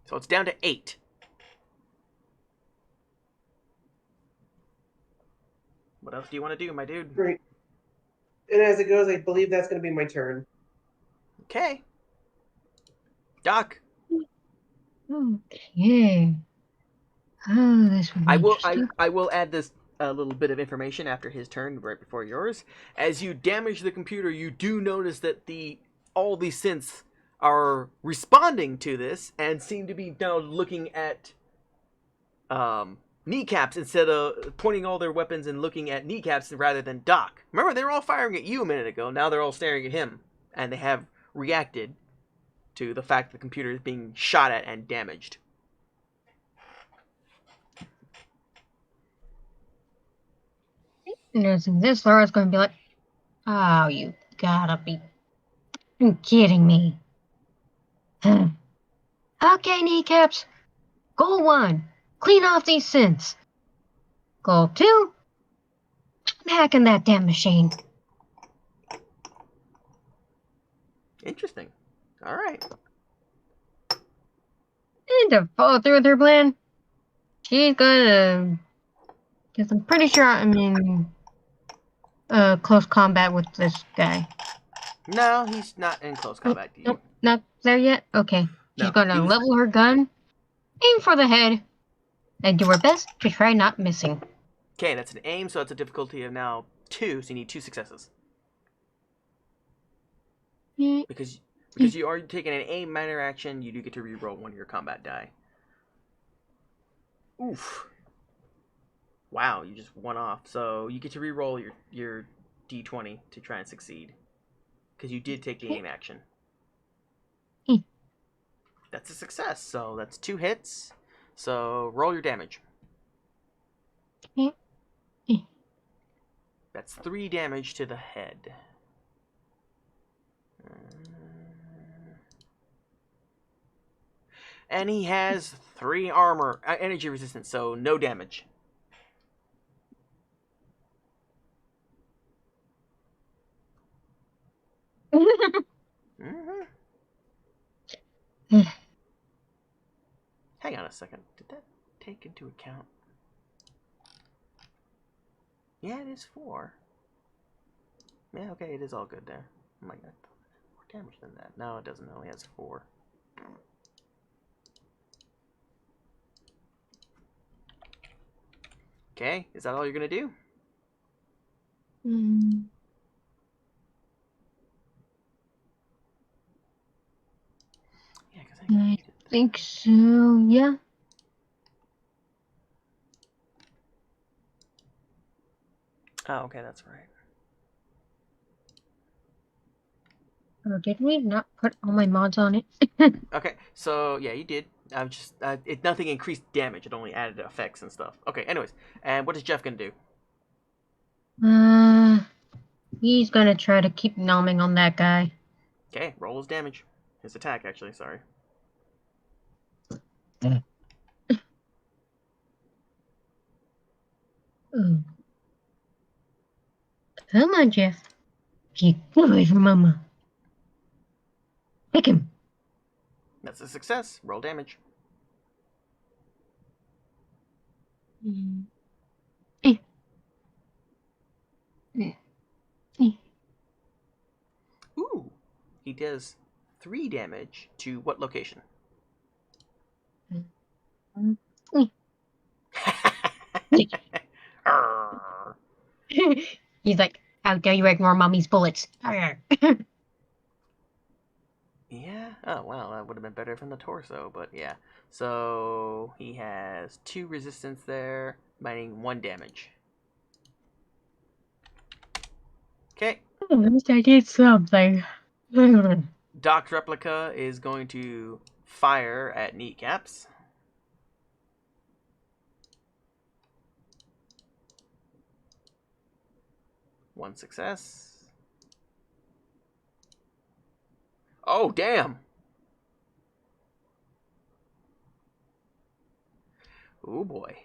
So it's down to 8. What else do you want to do, my dude? Great. And as it goes, I believe that's going to be my turn. Okay. Doc. Okay. Oh, this would be interesting. I will add this little bit of information after his turn, right before yours. As you damage the computer, you do notice that all these synths are responding to this and seem to be now looking at kneecaps instead of pointing all their weapons and looking at kneecaps rather than Doc. Remember, they were all firing at you a minute ago. Now they're all staring at him, and they have reacted to the fact that the computer is being shot at and damaged. Noticing this, Laura's going to be like, "Oh, you gotta be kidding me." Okay, kneecaps. Goal 1, clean off these synths. Goal 2, I'm hacking that damn machine. Interesting. All right. And to follow through with her plan, she's gonna... Because I'm pretty sure I'm in close combat with this guy. No, he's not in close combat to you. Nope, not there yet? Okay. She's No, gonna level her gun, aim for the head, and do her best to try not missing. Okay, that's an aim, so that's a difficulty of now 2, so you need 2 successes. Because you are taking an aim minor action, you do get to reroll one of your combat die. Oof. Wow, you just won off. So you get to reroll your d20 to try and succeed. Because you did take the aim action. That's a success, so that's 2 hits. So roll your damage. That's 3 damage to the head. And he has 3 armor, energy resistance, so no damage. Mm-hmm. Hang on a second. Did that take into account? Yeah, it is 4. Yeah, okay, it is all good there. Oh my god. More damage than that. No, it doesn't. It only has 4. Okay, is that all you're gonna do? Yeah, because I think so, yeah. Oh, okay, that's right. Or did we not put all my mods on it? Okay, so yeah, you did. I'm just nothing increased damage. It only added effects and stuff. Okay, anyways, and what is Jeff gonna do? He's gonna try to keep nomming on that guy. Okay, roll his damage. His attack, actually. Sorry. Ooh. Come on, Jeff. Get away from Mama. Pick him. That's a success. Roll damage. Eh. Eh. Eh. Ooh. He does 3 damage to what location? Eh. Arrgh. He's like, how dare you ignore Mommy's bullets? Yeah. Oh, wow. That would have been better from the torso, but yeah. So he has 2 resistance there, mining 1 damage. Okay. At least I did something. Doc's replica is going to fire at Kneecaps. One success. Oh, damn. Oh, boy.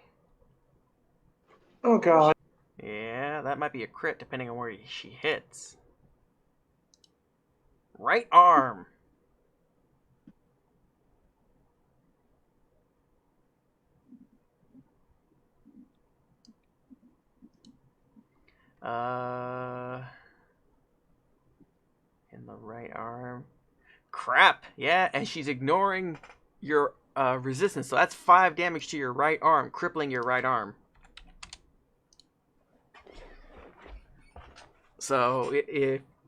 Oh god. Yeah, that might be a crit depending on where she hits. Right arm. In the right arm. Crap. Yeah, and she's ignoring your resistance. So that's 5 damage to your right arm, crippling your right arm. So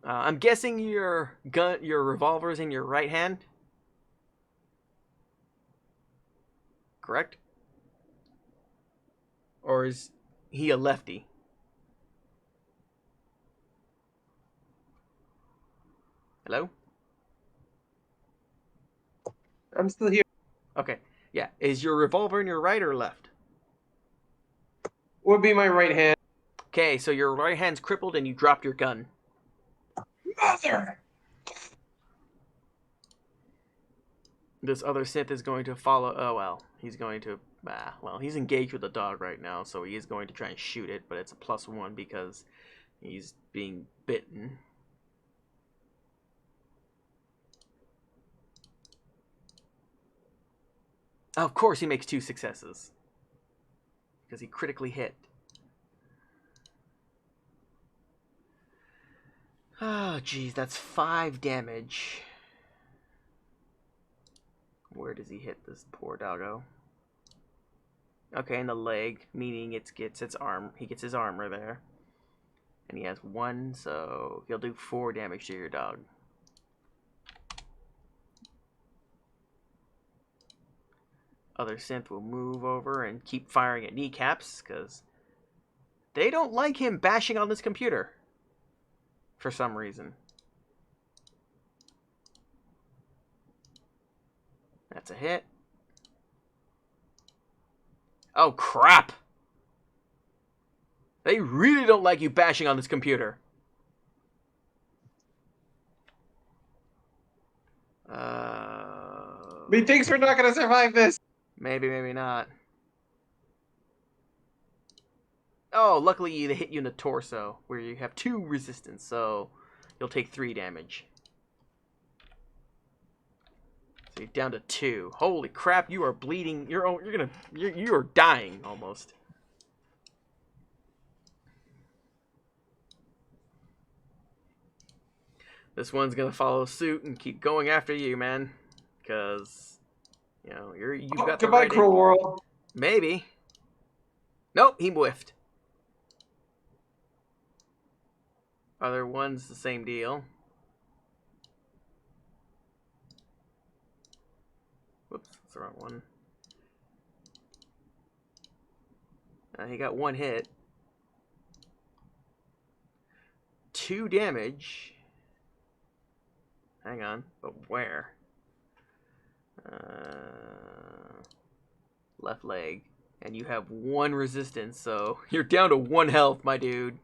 I'm guessing your revolver's in your right hand. Correct? Or is he a lefty? Hello? I'm still here. Okay. Yeah. Is your revolver in your right or left? Would be my right hand. Okay, so your right hand's crippled and you dropped your gun. Mother! This other synth is going to follow. Oh, well. He's going to. Well, he's engaged with the dog right now, so he is going to try and shoot it, but it's a +1 because he's being bitten. Of course, he makes 2 successes because he critically hit. Oh, geez, that's 5 damage. Where does he hit this poor doggo? Okay, in the leg, meaning it gets its arm. He gets his armor there. And he has 1, so he'll do 4 damage to your dog. Other synth will move over and keep firing at Kneecaps, because they don't like him bashing on this computer. For some reason. That's a hit. Oh, crap! They really don't like you bashing on this computer. Methinks we're not gonna survive this. Maybe, maybe not. Oh, luckily they hit you in the torso, where you have 2 resistance, so you'll take 3 damage. So you're down to 2. Holy crap! You are bleeding. You are dying almost. This one's gonna follow suit and keep going after you, man, because you know you've got the goodbye, right cruel world. Maybe. Nope, he whiffed. Other one's the same deal. Whoops, that's the wrong one. He got 1 hit. 2 damage. Hang on, but where? Left leg. And you have 1 resistance, so you're down to 1 health, my dude.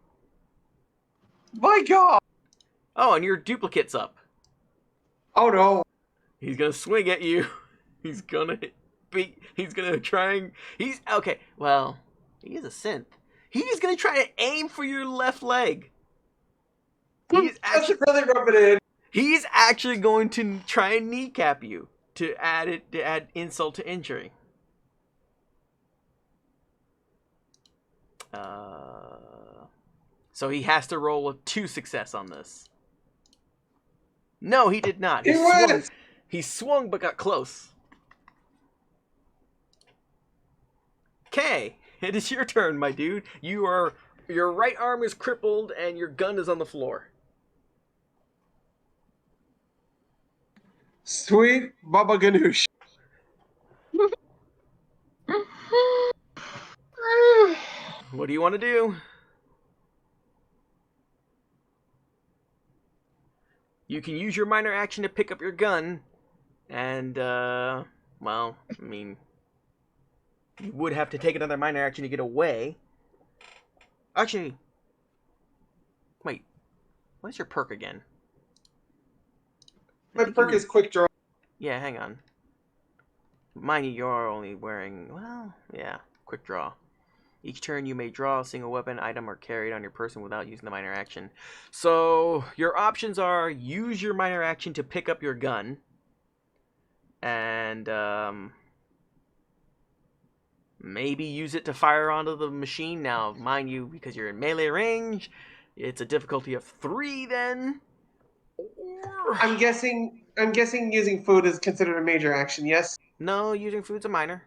My god! Oh, and your duplicate's up. Oh no. He's gonna swing at you. He's gonna try and... Okay, well, he is a synth. He's gonna try to aim for your left leg. He's Just actually to really rub it in. he's actually going to try and kneecap you to add insult to injury. So he has to roll a 2 success on this. No, he did not. He wins! He swung but got close. Okay, it is your turn, my dude. Your right arm is crippled and your gun is on the floor. Sweet Baba Ganoush. What do you want to do? You can use your minor action to pick up your gun, and, well, I mean, you would have to take another minor action to get away. Actually, wait, what's your perk again? My perk is Quick Draw. Yeah, hang on. Mind you, you're only wearing, well, yeah, Quick Draw. Each turn you may draw a single weapon, item, or carry it on your person without using the minor action. So, your options are use your minor action to pick up your gun. And, maybe use it to fire onto the machine. Now, mind you, because you're in melee range, it's a difficulty of 3 then. Or... I'm guessing using food is considered a major action, yes? No, using food's a minor.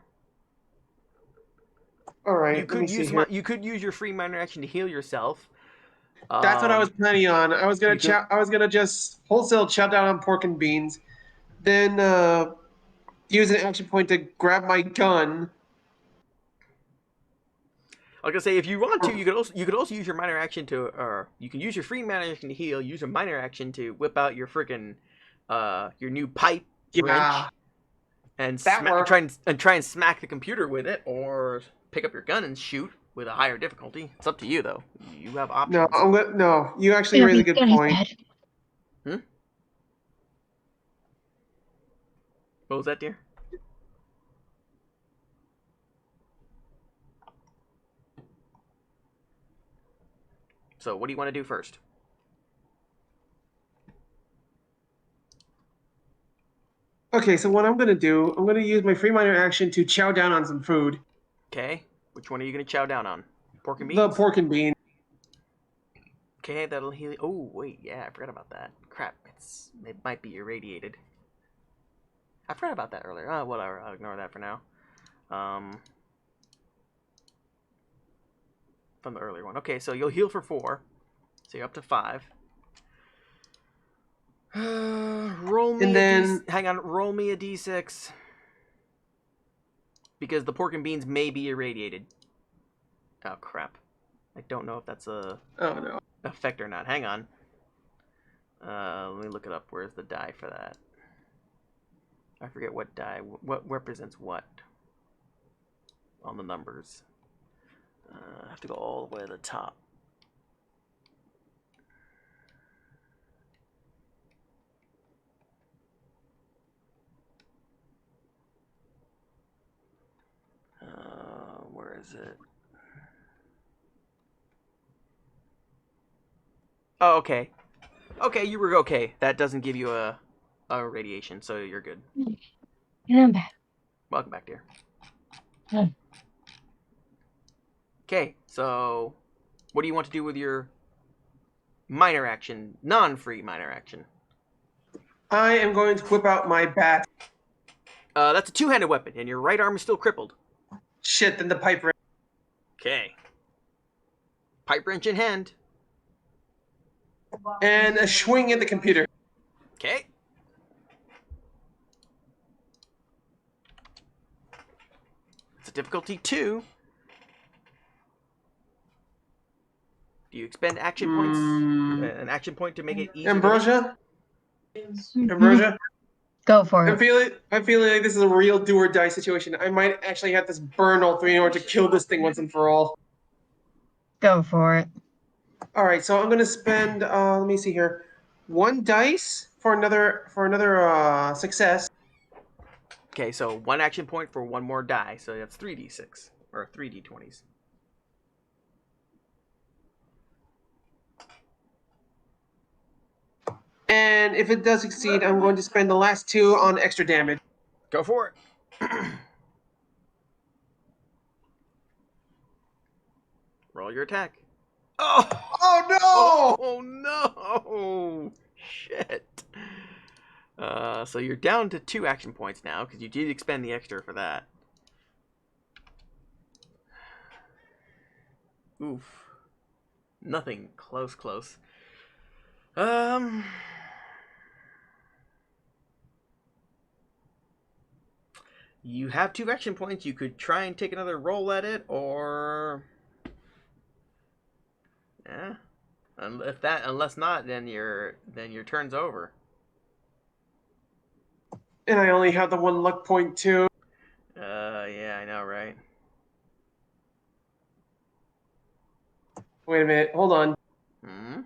Alright, You let could me see use here. you could use your free minor action to heal yourself. That's what I was planning on. I was gonna you could- I was gonna just wholesale chow down on pork and beans, then use an action point to grab my gun. I was gonna say if you want to, you could also use your minor action to, or you can use your free minor action to heal. Use your minor action to whip out your freaking your new pipe wrench and That works. try and smack the computer with it, or pick up your gun and shoot with a higher difficulty. It's up to you though. You have options. No, you actually raise a good point. What was that, dear? So, what do you want to do first? Okay, so what I'm gonna do, I'm gonna use my free minor action to chow down on some food. Okay. Which one are you gonna chow down on? Pork and beans? The pork and bean. Okay, that'll heal. Oh, wait, yeah, I forgot about that. Crap, it might be irradiated. I forgot about that earlier. Oh, whatever, I'll ignore that for now. From the earlier one. Okay, so you'll heal for 4. So you're up to 5. Roll me hang on, roll me a d6. Because the pork and beans may be irradiated. Oh, crap. I don't know if that's a effect or not. Hang on. Let me look it up. Where's the die for that? I forget what die. What represents what on the numbers. I have to go all the way to the top. Where is it? Oh, okay. Okay, you were okay. That doesn't give you a radiation, so you're good. And I'm back. Welcome back, dear. Oh. Okay, so what do you want to do with your minor action, non-free minor action? I am going to whip out my bat. That's a 2-handed weapon, and your right arm is still crippled. Shit, then the pipe wrench. Okay. Pipe wrench in hand. And a swing at the computer. Okay. It's a difficulty 2. Do you expend action points? An action point to make it easier? Ambrosia? Ambrosia? Go for it. I'm feeling like this is a real do or die situation. I might actually have this burn all 3 in order to kill this thing once and for all. Go for it. Alright, so I'm gonna spend let me see here. 1 dice for another success. Okay, so 1 action point for 1 more die, so that's 3d6 or 3d20s. And if it does succeed, I'm going to spend the last 2 on extra damage. Go for it. Roll your attack. Oh! Oh no! Oh no! Shit. So you're down to 2 action points now because you did expend the extra for that. Oof. Nothing close. You have 2 action points. You could try and take another roll at it, or yeah. Unless not, then your turn's over. And I only have the 1 luck point too. Yeah, I know, right? Wait a minute, hold on. Hmm.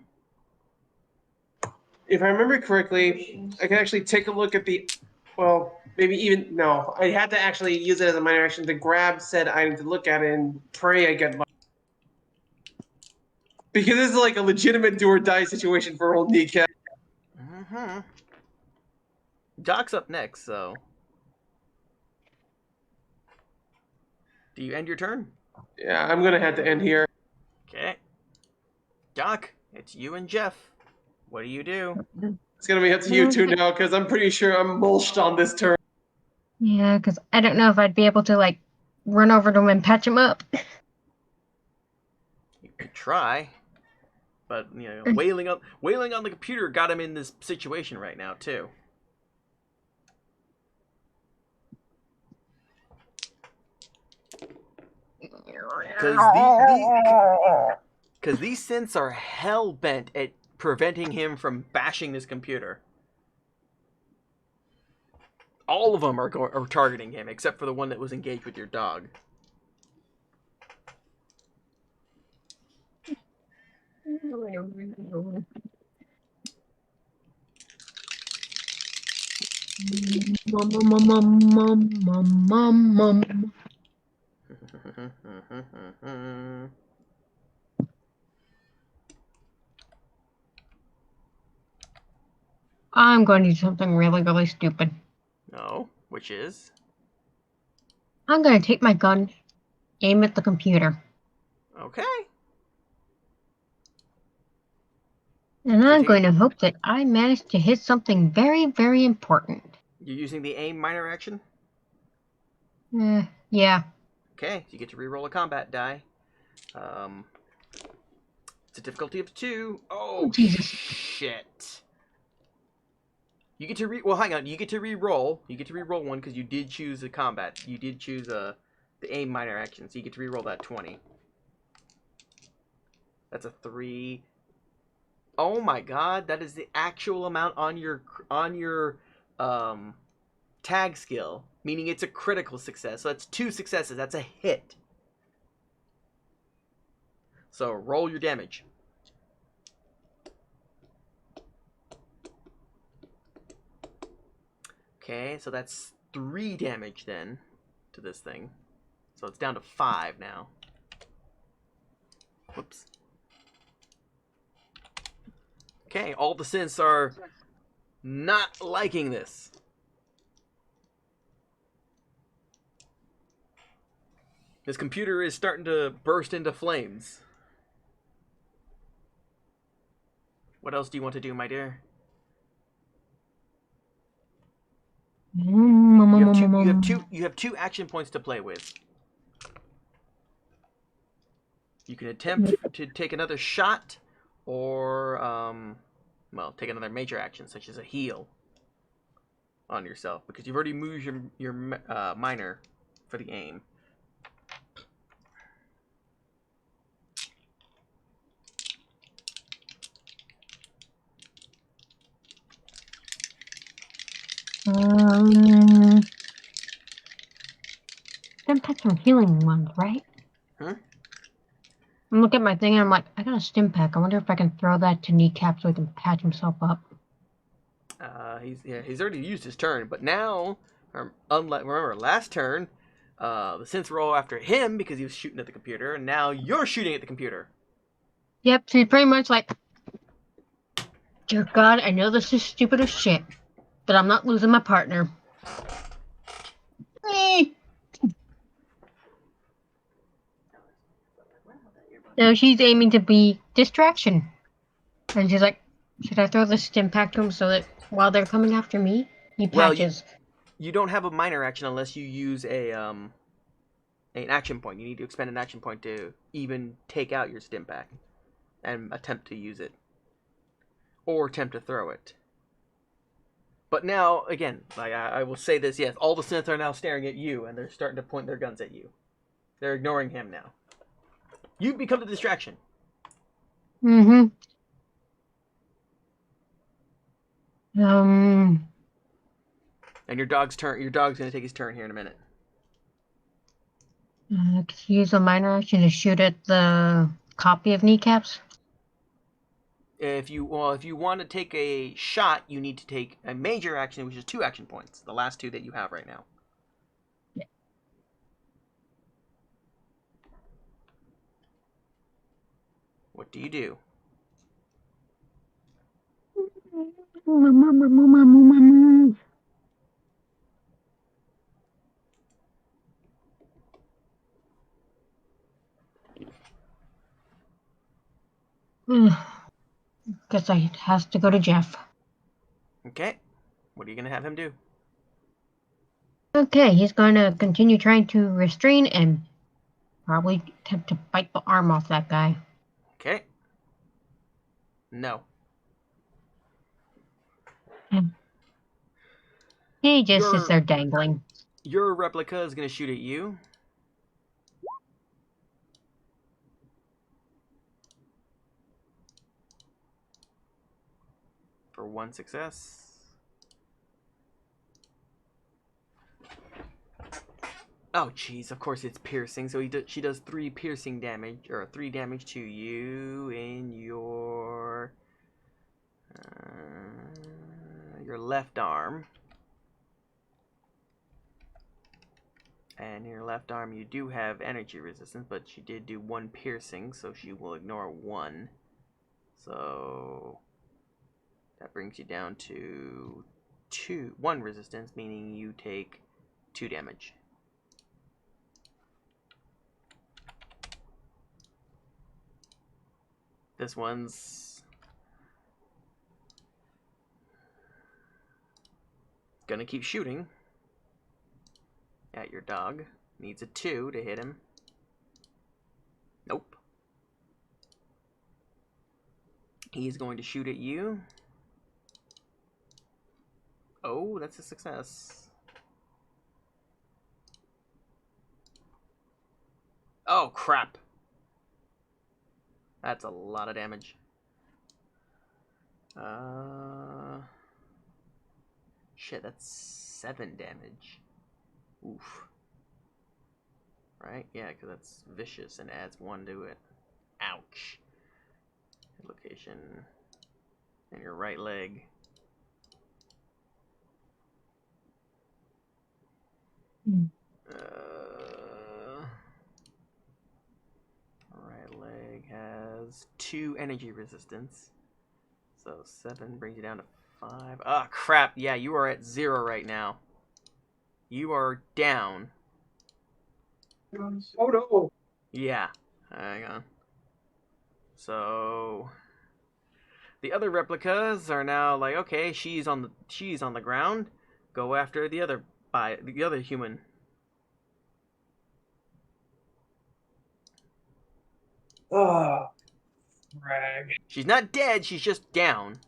If I remember correctly, I can actually take a look at the. Well, maybe even no. I had to actually use it as a minor action to grab said item to look at it and pray I get. Because this is like a legitimate do or die situation for old Kneecap. Mm-hmm. Doc's up next, so. Do you end your turn? Yeah, I'm gonna have to end here. Okay. Doc, it's you and Jeff. What do you do? It's gonna be up to you two now, because I'm pretty sure I'm mulched on this turn. Yeah, because I don't know if I'd be able to, like, run over to him and patch him up. You could try. But, you know, wailing on the computer got him in this situation right now, too. Because these synths are hell-bent at preventing him from bashing this computer. All of them are targeting him, except for the one that was engaged with your dog. I'm going to do something really, really stupid. No, which is? I'm going to take my gun, aim at the computer. Okay. And I'm going to hope that I manage to hit something very, very important. You're using the aim minor action? Yeah. Okay, you get to reroll a combat die. It's a difficulty of 2. Oh, Jesus. Shit. You get to well, hang on. You get to re-roll. You get to re-roll 1 because you did choose a combat. You did choose the aim minor action, so you get to re-roll that 20. That's a 3. Oh my god, that is the actual amount on your tag skill, meaning it's a critical success. So that's 2 successes. That's a hit. So roll your damage. Okay, so that's 3 damage then to this thing. So it's down to 5 now. Whoops. Okay, all the synths are not liking this. This computer is starting to burst into flames. What else do you want to do, my dear? You have two action points to play with. You can attempt to take another shot, or well, take another major action, such as a heal on yourself, because you've already moved your minor for the aim. Them packs some healing ones, right? Huh? I'm looking at my thing and I'm like, I got a stim pack. I wonder if I can throw that to Kneecap so he can patch himself up. He's already used his turn, but now, remember last turn, the synths were all after him because he was shooting at the computer, and now you're shooting at the computer. Yep, so he's pretty much like, Dear God, I know this is stupid as shit, but I'm not losing my partner. So she's aiming to be distraction. And she's like, should I throw the stim pack to him so that while they're coming after me, he Well, patches? you don't have a minor action unless you use an action point. You need to expend an action point to even take out your stim pack and attempt to use it. Or attempt to throw it. But now, again, like I will say this, yes, all the synths are now staring at you, and they're starting to point their guns at you. They're ignoring him now. You become the distraction. Mm-hmm. And your dog's turn. Your dog's gonna take his turn here in a minute. Could you use a minor action to shoot at the copy of kneecaps? If you want to take a shot, you need to take a major action, which is 2 action points. The last 2 that you have right now. Yeah. What do you do? Guess it has to go to Jeff. Okay. What are you gonna have him do? Okay, he's going to continue trying to restrain and probably attempt to bite the arm off that guy. Okay. No. He just sits there dangling. Your replica is gonna shoot at you. For 1 success. Oh, jeez, of course it's piercing. So she does 3 piercing damage, or 3 damage to you in your left arm. And in your left arm you do have energy resistance, but she did do 1 piercing, so she will ignore 1. So that brings you down to 1 resistance, meaning you take 2 damage. This one's gonna keep shooting at your dog. Needs a 2 to hit him. Nope. He's going to shoot at you. Oh, that's a success. Oh, crap. That's a lot of damage. Shit, that's 7 damage. Oof. Right? Yeah, because that's vicious and adds 1 to it. Ouch. Location. And your right leg. Right leg has 2 energy resistance. So 7 brings you down to 5. Ah, crap. Yeah, you are at 0 right now. You are down. Oh no. Yeah. Hang on. So the other replicas are now like, okay, she's on the ground. Go after the other human. Oh, rag. She's not dead, she's just down.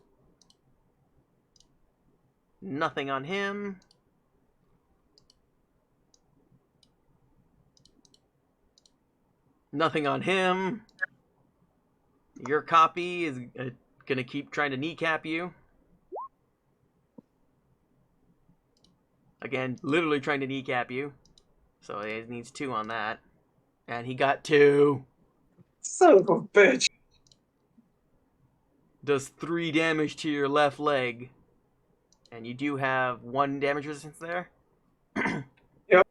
Nothing on him. Nothing on him. Your copy is gonna keep trying to kneecap you. Again, literally trying to kneecap you. So he needs 2 on that. And he got 2. Son of a bitch. Does 3 damage to your left leg. And you do have 1 damage resistance there. Yep.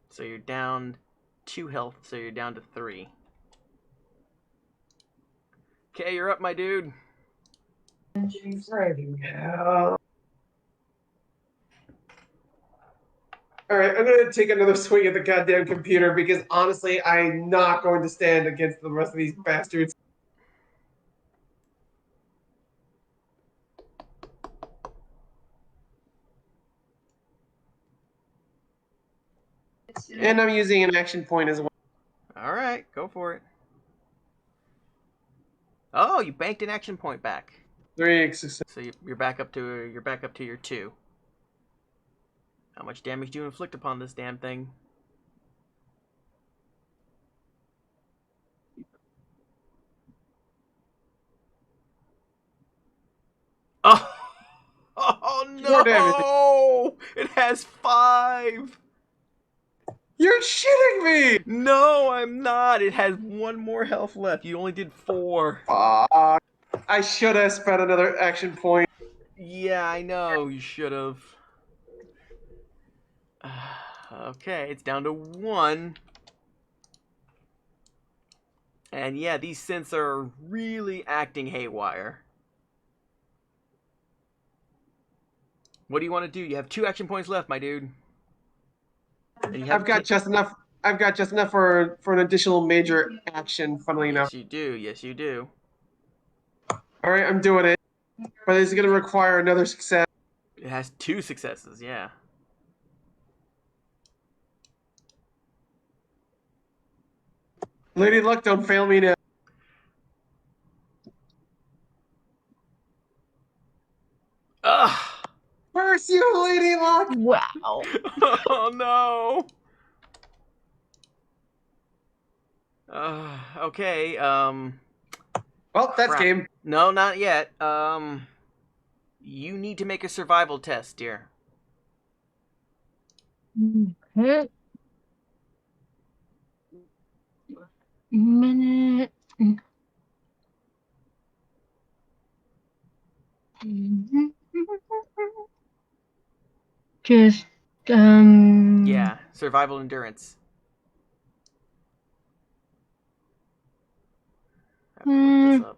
So you're down 2 health, so you're down to 3. Okay, you're up, my dude. Yeah. All right, I'm gonna take another swing at the goddamn computer because honestly, I'm not going to stand against the rest of these bastards. And I'm using an action point as well. All right, go for it. Oh, you banked an action point back. 3 success. So you're back up to your 2. How much damage do you inflict upon this damn thing? Oh, oh 4 damage. no! It has 5. You're shitting me! No, I'm not. It has 1 more health left. You only did 4. Fuck. I should have spent another action point. Yeah, I know. You should have. Okay, it's down to 1. And yeah, these synths are really acting haywire. What do you want to do? You have 2 action points left, my dude. And you have I've got just enough. I've got just enough for an additional major action. Funnily enough. Yes, you do. Yes, you do. All right, I'm doing it, but it's going to require another success. It has 2 successes. Yeah. Lady Luck, don't fail me now. Ugh. Curse you, Lady Luck! Wow. Oh no. Okay. Well, that's crap. game. No, not yet. You need to make a survival test, dear. Okay. Minute. Just Yeah, survival endurance. I have to look this up.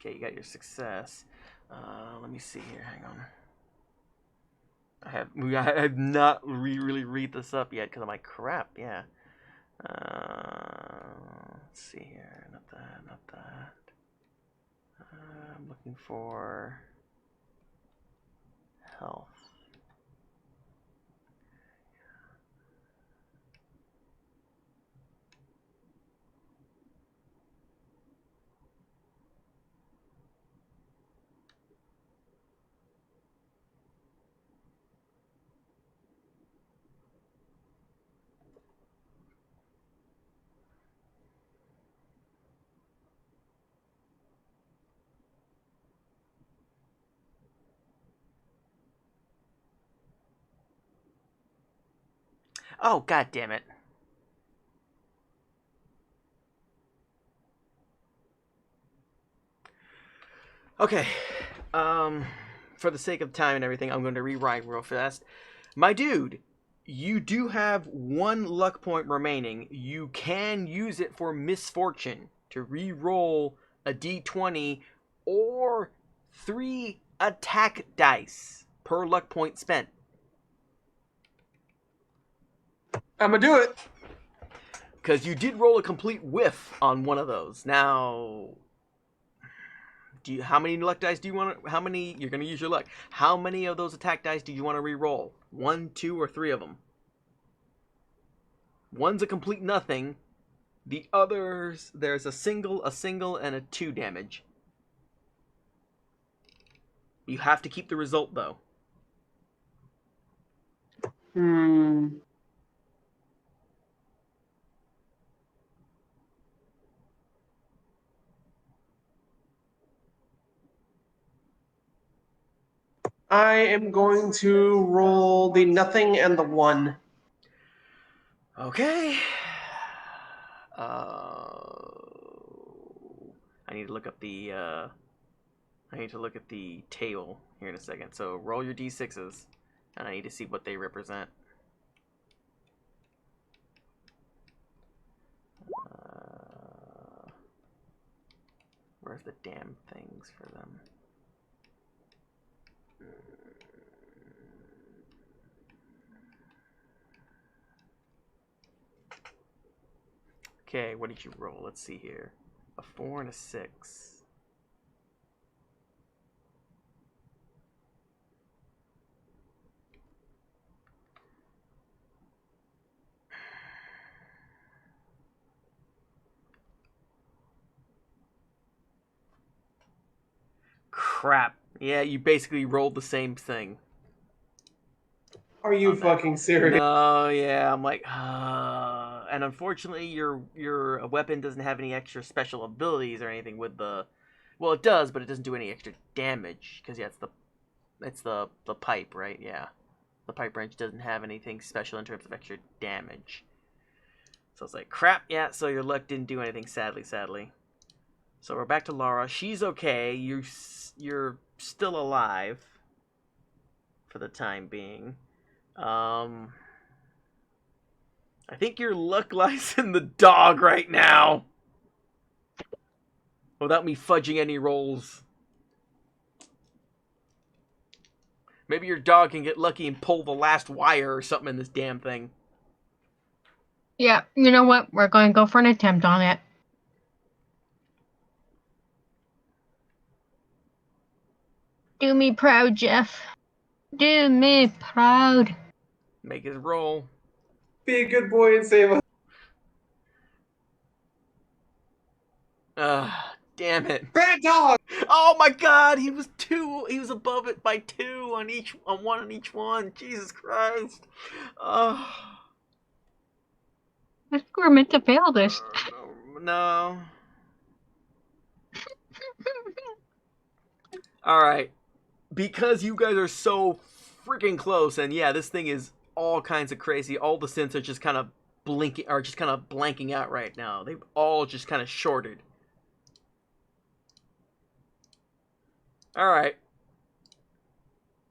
Okay, you got your success. Let me see here. Hang on. I have not really read this up yet because I'm like, crap. Yeah. Let's see here. Not that. Not that. I'm looking for health. Oh, god damn it. Okay. For the sake of time and everything, I'm going to rewrite real fast. My dude, you do have 1 luck point remaining. You can use it for misfortune to re-roll a d20 or 3 attack dice per luck point spent. I'm gonna do it. Because you did roll a complete whiff on one of those. Now, how many luck dice do you want to? How many? You're gonna use your luck. How many of those attack dice do you want to re-roll? 1, 2, or 3 of them? One's a complete nothing. The others, there's a single, and a 2 damage. You have to keep the result though. I am going to roll the nothing and the 1. Okay. I need to look up the. I need to look at the table here in a second. So roll your d6s, and I need to see what they represent. Where's the damn things for them? Okay, what did you roll? Let's see here. A 4 and a 6. Crap. Yeah, you basically rolled the same thing. Are you fucking serious? No, yeah, I'm like, and unfortunately, your weapon doesn't have any extra special abilities or anything with the, well, it does, but it doesn't do any extra damage because yeah, it's the pipe, right? Yeah, the pipe wrench doesn't have anything special in terms of extra damage. So it's like, crap, yeah. So your luck didn't do anything, sadly. So we're back to Laura. She's okay. You're still alive for the time being. I think your luck lies in the dog right now. Without me fudging any rolls. Maybe your dog can get lucky and pull the last wire or something in this damn thing. Yeah, you know what? We're going to go for an attempt on it. Do me proud, Jeff. Do me proud. Make his roll. Be a good boy and save us. Damn it. Bad dog! Oh my god, he was above it by 2 on one on each one. Jesus Christ. I think we're meant to fail this. No. Alright. Because you guys are so freaking close, and yeah, this thing is all kinds of crazy. All the synths are just kind of blanking out right now. They've all just kind of shorted. Alright.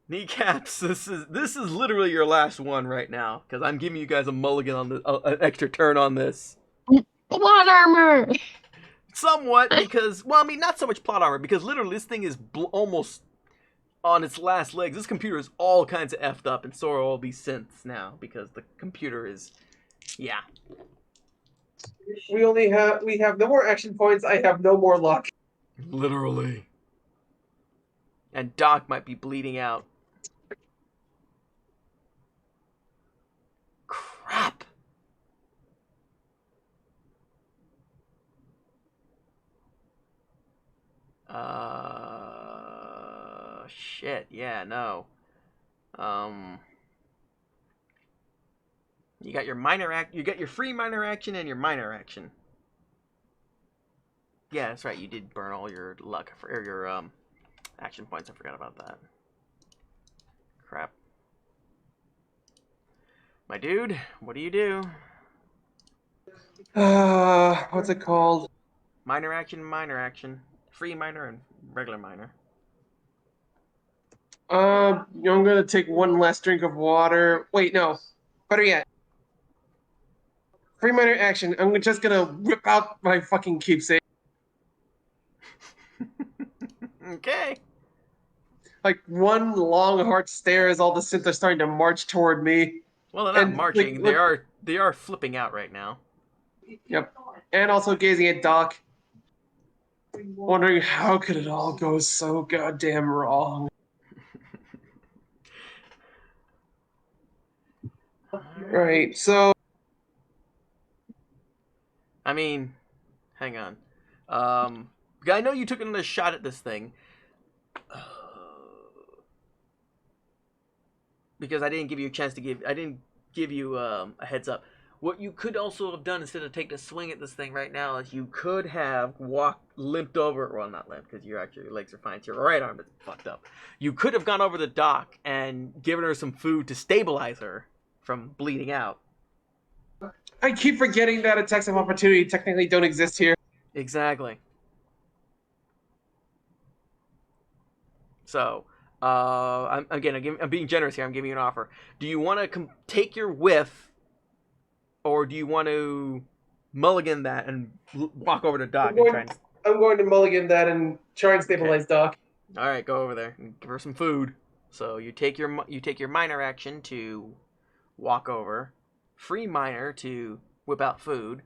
Kneecaps, this is literally your last one right now, because I'm giving you guys a mulligan on an extra turn on this. Plot armor! Somewhat, because, well, I mean, not so much plot armor, because literally this thing is almost on its last legs. This computer is all kinds of effed up, and so are all these synths now, because the computer is, yeah. We have no more action points. I have no more luck. Literally. And Doc might be bleeding out. Crap. Shit, yeah, no. You got your you got your free minor action and your minor action. Yeah, that's right, you did burn all your luck, or your, action points. I forgot about that. Crap. My dude, what do you do? What's it called? Minor action. Free minor and regular minor. I'm gonna take one last drink of water. Wait, no. Better yet. Free minor action. I'm just gonna whip out my fucking keepsake. Okay. Like one long hard stare as all the synths are starting to march toward me. Well, they're not And, marching. like, They are flipping out right now. Yep. And also gazing at Doc. Wondering how could it all go so goddamn wrong. Right, so I mean, hang on. I know you took another shot at this thing. Because I didn't give you a chance to I didn't give you a heads up. What you could also have done instead of taking a swing at this thing right now is you could have limped over, well, not limped because your legs are fine. It's your right arm that's fucked up. You could have gone over the dock and given her some food to stabilize her from bleeding out. I keep forgetting that attacks of opportunity technically don't exist here. Exactly. So, I'm being generous here. I'm giving you an offer. Do you want to take your whiff, or do you want to mulligan that and walk over to Doc and try and... I'm going to mulligan that and try and stabilize Doc. All right, go over there and give her some food. So you take your minor action to walk over, free minor to whip out food,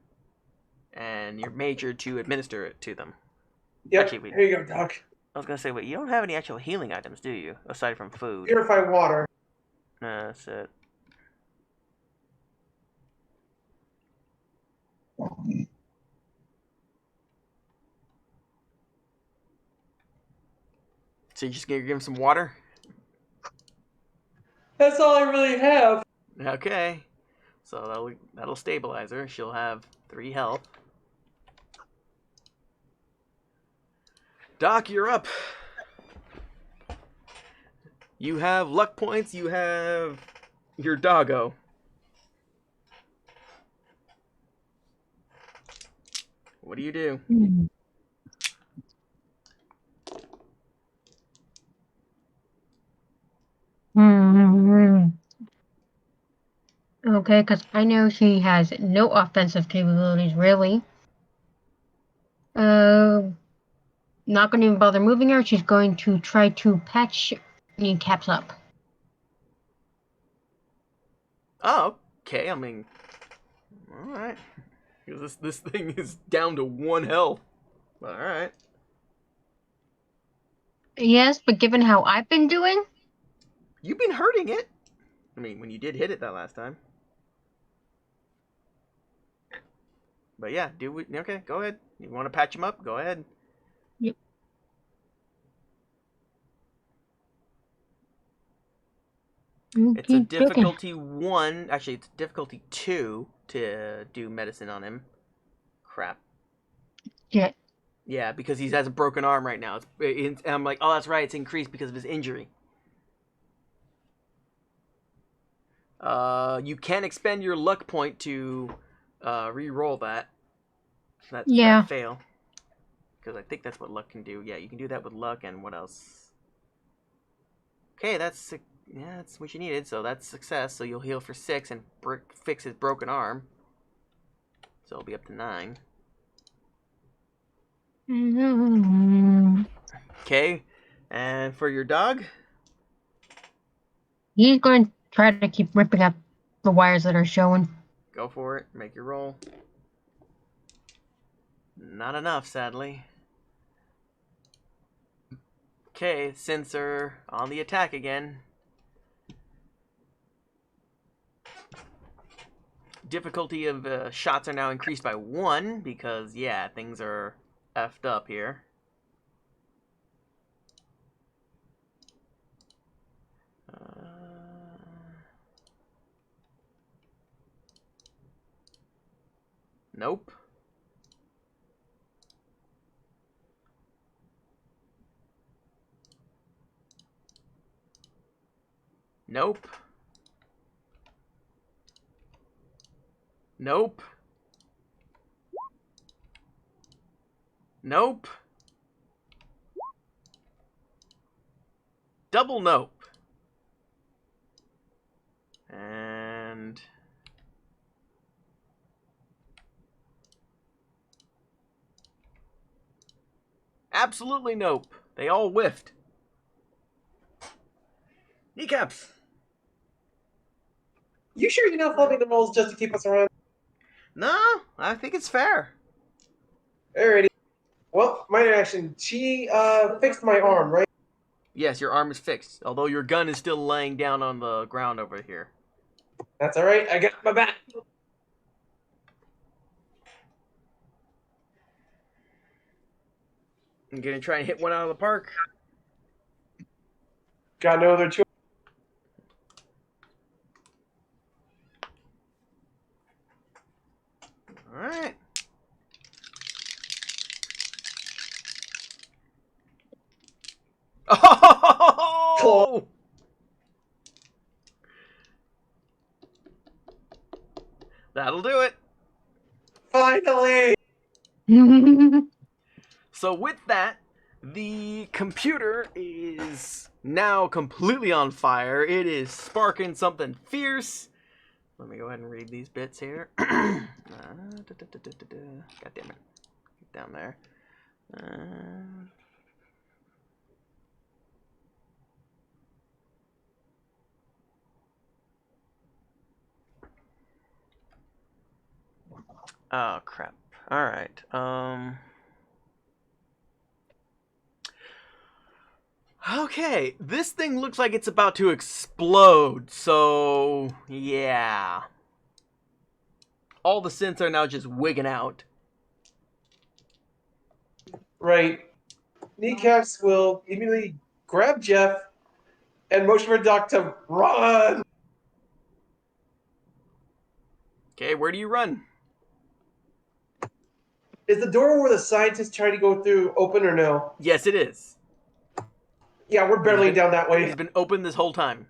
and your major to administer it to them. Yep. Actually, Here you go, Doc. I was gonna say, wait, you don't have any actual healing items, do you? Aside from food. Purify water. That's it. So you just gonna give him some water? That's all I really have. Okay. So that'll stabilize her. She'll have 3 health. Doc, you're up. You have luck points. You have your doggo. What do you do? Okay, because I know she has no offensive capabilities, really. Not going to even bother moving her. She's going to try to patch kneecaps up. Oh, okay. I mean, all right. Because this thing is down to 1 health. All right. Yes, but given how I've been doing, You've been hurting it. I mean, when you did hit it that last time. But yeah, okay, go ahead. You want to patch him up? Go ahead. Yep. It's a difficulty 1. Actually, it's difficulty 2 to do medicine on him. Crap. Yeah. Yeah, because he has a broken arm right now. And I'm like, oh, that's right. It's increased because of his injury. You can expend your luck point to re-roll that. That fail. Because I think that's what luck can do. Yeah, you can do that with luck, and what else? Okay, that's what you needed. So that's success. So you'll heal for 6 and fix his broken arm. So it'll be up to 9. Okay, and for your dog? He's going to try to keep ripping up the wires that are showing. Go for it. Make your roll. Not enough, sadly. Okay, Sensor on the attack again. Difficulty of shots are now increased by 1 because, yeah, things are effed up here. Nope. Nope. Nope. Nope. Double nope. And absolutely nope. They all whiffed. Kneecaps. You sure you're not flipping the rolls just to keep us around? No, I think it's fair. Alrighty. Well, minor action. She fixed my arm, right? Yes, your arm is fixed, although your gun is still laying down on the ground over here. That's alright. I got my back. I'm gonna try and hit one out of the park. Got no other choice. Alright. Oh! That'll do it. Finally! So with that, the computer is now completely on fire. It is sparking something fierce. Let me go ahead and read these bits here. God damn it. Get down there. Oh crap! All right. Okay, this thing looks like it's about to explode. So yeah, all the synths are now just wigging out. Right. Kneecaps will immediately grab Jeff and motion for Doc to run. Okay, where do you run? Is the door where the scientists try to go through open or no? Yes, it is. Yeah, we're barreling down that way. It's been open this whole time.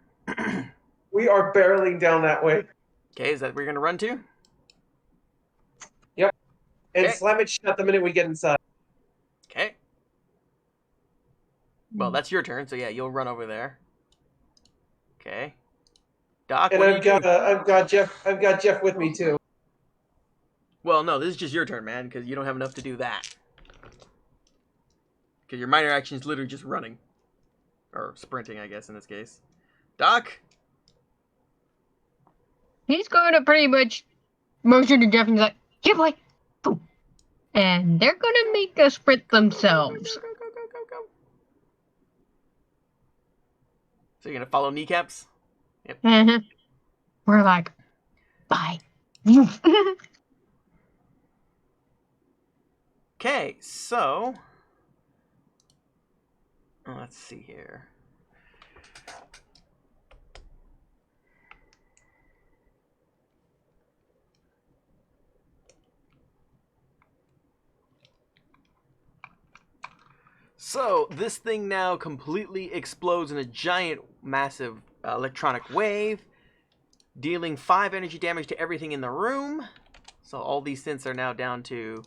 We are barreling down that way. Okay, is that where you're gonna run to? Yep. And Okay. slam it shut the minute we get inside. Okay. Well, that's your turn, so yeah, you'll run over there. Okay. Doc, And what do I've you do? got Jeff with me too. Well, no, this is just your turn, man, because you don't have enough to do that. Because your minor action is literally just running. Or sprinting, I guess, in this case. Doc? He's going to pretty much motion to Jeff and he's like, yeah, boy. Boom. And they're going to make a sprint themselves. Go. So you're going to follow Kneecaps? Yep. Uh-huh. We're like, bye. Okay, so... let's see here. So, this thing now completely explodes in a giant, massive electronic wave, dealing 5 energy damage to everything in the room. So all these synths are now down to...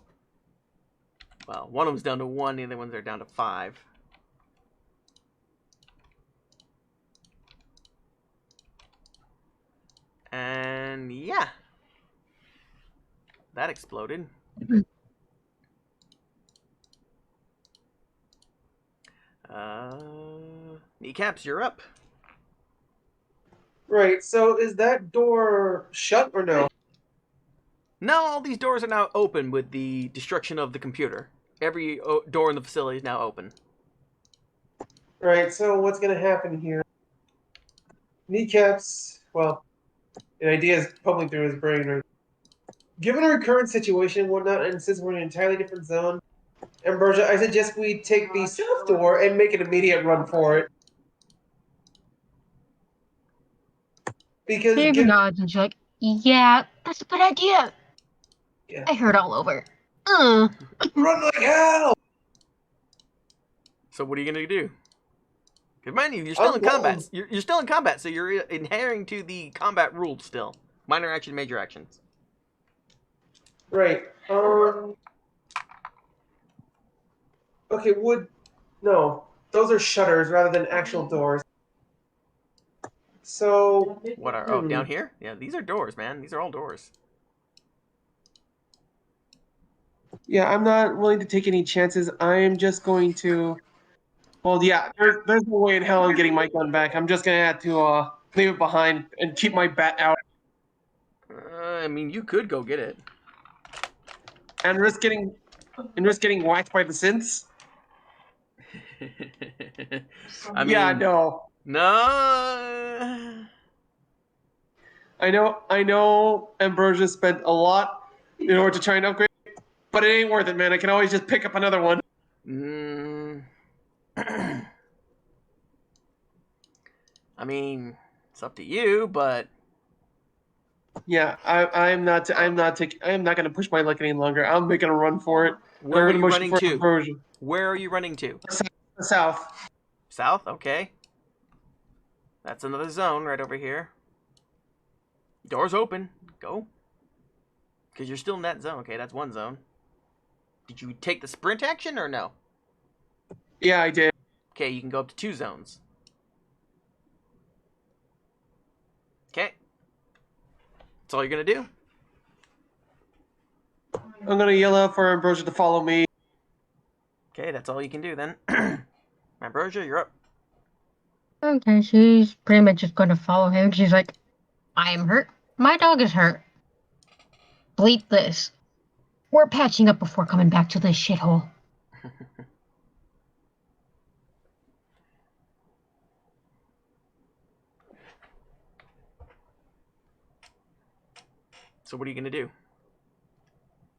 Well, one of them's down to 1, the other ones are down to 5. And yeah. That exploded. Kneecaps, you're up. Right, so is that door shut or no? No, all these doors are now open with the destruction of the computer. Every door in the facility is now open. Right, so what's going to happen here? Kneecaps, well, an idea is pumping through his brain, right? Given our current situation and whatnot, and since we're in an entirely different zone, Ambrosia, I suggest we take the south door and make an immediate run for it. Because David nods and she's like, yeah, that's a good idea. Yeah. I heard all over. Run like hell! So what are you gonna do? Because mind you, you're still in combat. You're still in combat, so you're adhering to the combat rules still. Minor action, major actions. Right. Okay, no. Those are shutters rather than actual doors. So... What are... Oh, down here? Yeah, these are doors, man. These are all doors. Yeah, I'm not willing to take any chances. I'm just going to... Well, yeah, there's no way in hell I'm getting my gun back. I'm just going to have to leave it behind and keep my bat out. I mean, you could go get it. And risk getting whacked by the synths? I mean, yeah, no. No. I know Ambrosia spent a lot in order to try and upgrade, but it ain't worth it, man. I can always just pick up another one. I mean, it's up to you, but yeah, I'm not going to push my luck any longer. I'm making a run for it. Where are you running to? Ambrosia. Where are you running to? The south. South? Okay. That's another zone right over here. Door's open. Go. Because you're still in that zone. Okay, that's one zone. Did you take the sprint action or no? Yeah, I did. Okay, you can go up to 2 zones. Okay. That's all you're going to do? I'm going to yell out for Ambrosia to follow me. that's all you can do then. Ambrosia, you're up. Okay, she's pretty much just going to follow him. She's like, I am hurt. My dog is hurt. Bleep this. We're patching up before coming back to this shithole. So what are you gonna do?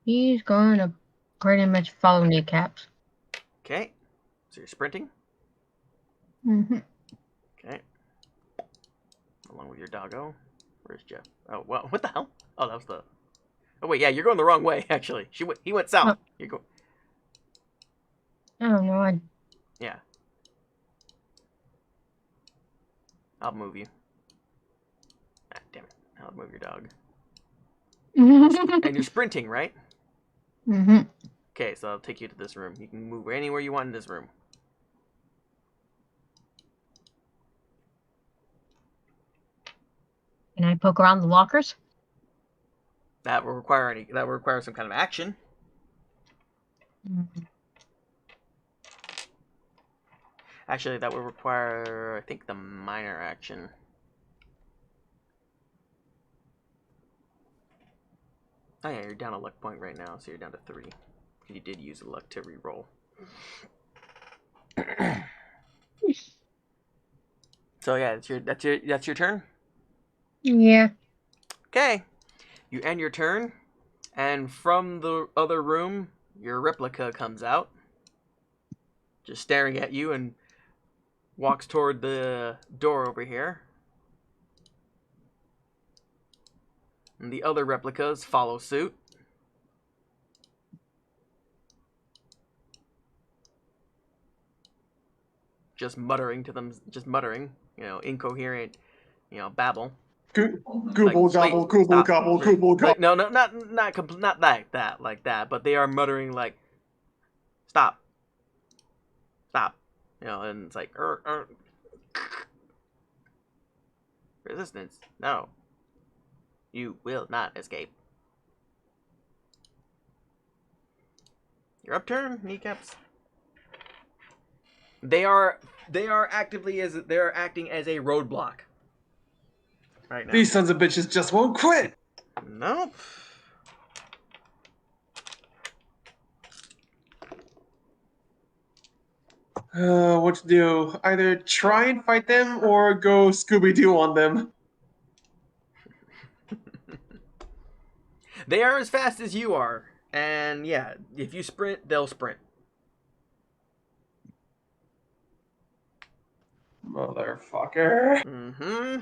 He's going to pretty much follow Kneecaps. Okay. So you're sprinting. Mm-hmm. Okay. Along with your doggo. Where's Jeff? Oh, well, what the hell? Oh, that was the... Oh, wait, yeah, you're going the wrong way, actually. He went south. Oh. You go... I don't know. Yeah. I'll move you. Ah, damn it. I'll move your dog. And you're sprinting, right? Mm-hmm. Okay, so I'll take you to this room. You can move anywhere you want in this room. Can I poke around the lockers? That will require some kind of action. Mm-hmm. Actually, that would require, I think, the minor action. Oh yeah, you're down a luck point right now, so you're down to 3. You did use a luck to re-roll. So yeah, that's your turn. Yeah. Okay, you end your turn, and from the other room, your replica comes out, just staring at you, and walks toward the door over here. And the other replicas follow suit. Just muttering, incoherent, babble. Google Like, gobble, please, google stop. gobble, google gobble. Like, no, not like that. But they are muttering like, stop, and it's like, resistance, no, you will not escape. Your upturn, Kneecaps. They are acting as a roadblock right now. These sons of bitches just won't quit. Nope. What to do? Either try and fight them or go Scooby-Doo on them. They are as fast as you are, and yeah, if you sprint, they'll sprint. Motherfucker. Mm-hmm.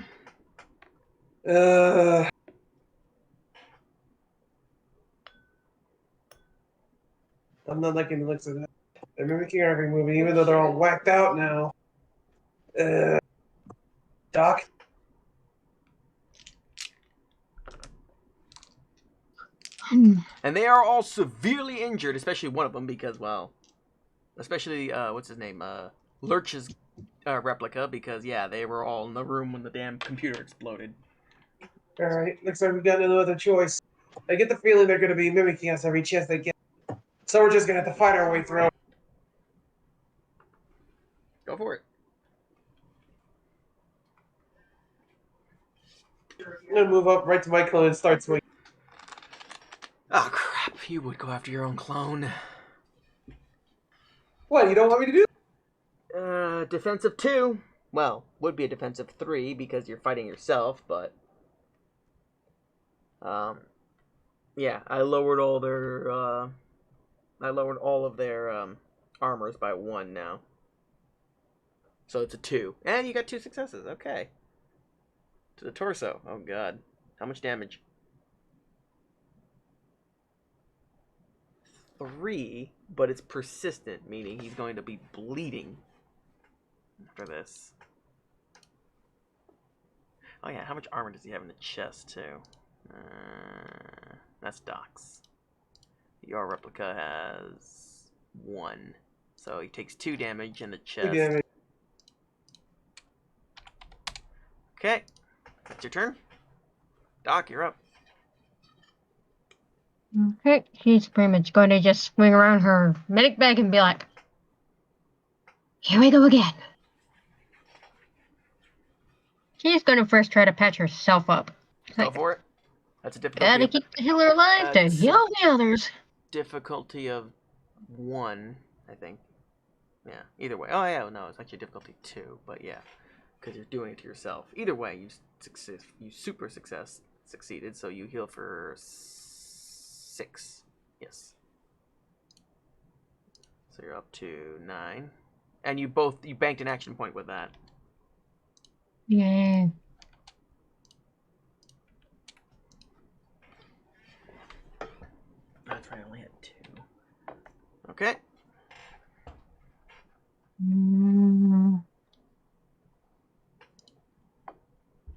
I'm not liking the looks of that. They're mimicking every movie, even though they're all whacked out now. Doc? And they are all severely injured, especially one of them, because, well, especially, what's his name? Lurch's replica, because, yeah, they were all in the room when the damn computer exploded. Alright, looks like we got no other choice. I get the feeling they're going to be mimicking us every chance they get. So we're just going to have to fight our way through. Go for it. I'm going to move up right to my clone and start swinging. Oh, crap. You would go after your own clone. What, you don't want me to do? Defensive 2. Well, would be a defensive 3 because you're fighting yourself, but... yeah, I lowered all of their armors by 1 now. So it's a 2. And you got 2 successes. Okay. To the torso. Oh, God. How much damage? 3, but it's persistent, meaning he's going to be bleeding after this. Oh, yeah. How much armor does he have in the chest, too? That's Doc's. Your replica has 1. So he takes 2 damage in the chest. 2 damage. Okay. That's your turn. Doc, you're up. Okay, she's pretty much going to just swing around her medic bag and be like, Here we go again. She's gonna first try to patch herself up. Go Like, for it. That's a difficulty gotta of keep the healer alive to That's- heal the others. difficulty of 1, I think. Yeah. Either way. Oh yeah, no, it's actually difficulty 2, but yeah, because you're doing it to yourself. Either way, you succeeded, so you heal for 6. Yes. So you're up to 9, and you banked an action point with that. Yeah. That's right. I only had 2. Okay.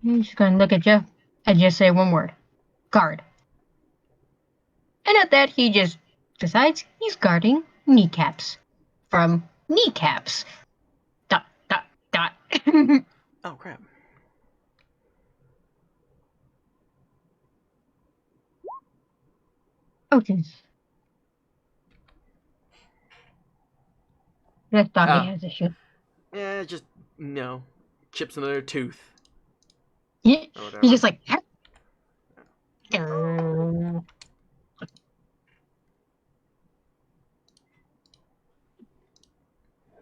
She's gonna look at Jeff and just say one word. Guard. And at that, he just decides he's guarding kneecaps. From kneecaps. Dot, dot, dot. Oh crap. Okay. That doggy Oh. has issues. Yeah, just chips another tooth. Yeah, Or whatever. he's just like.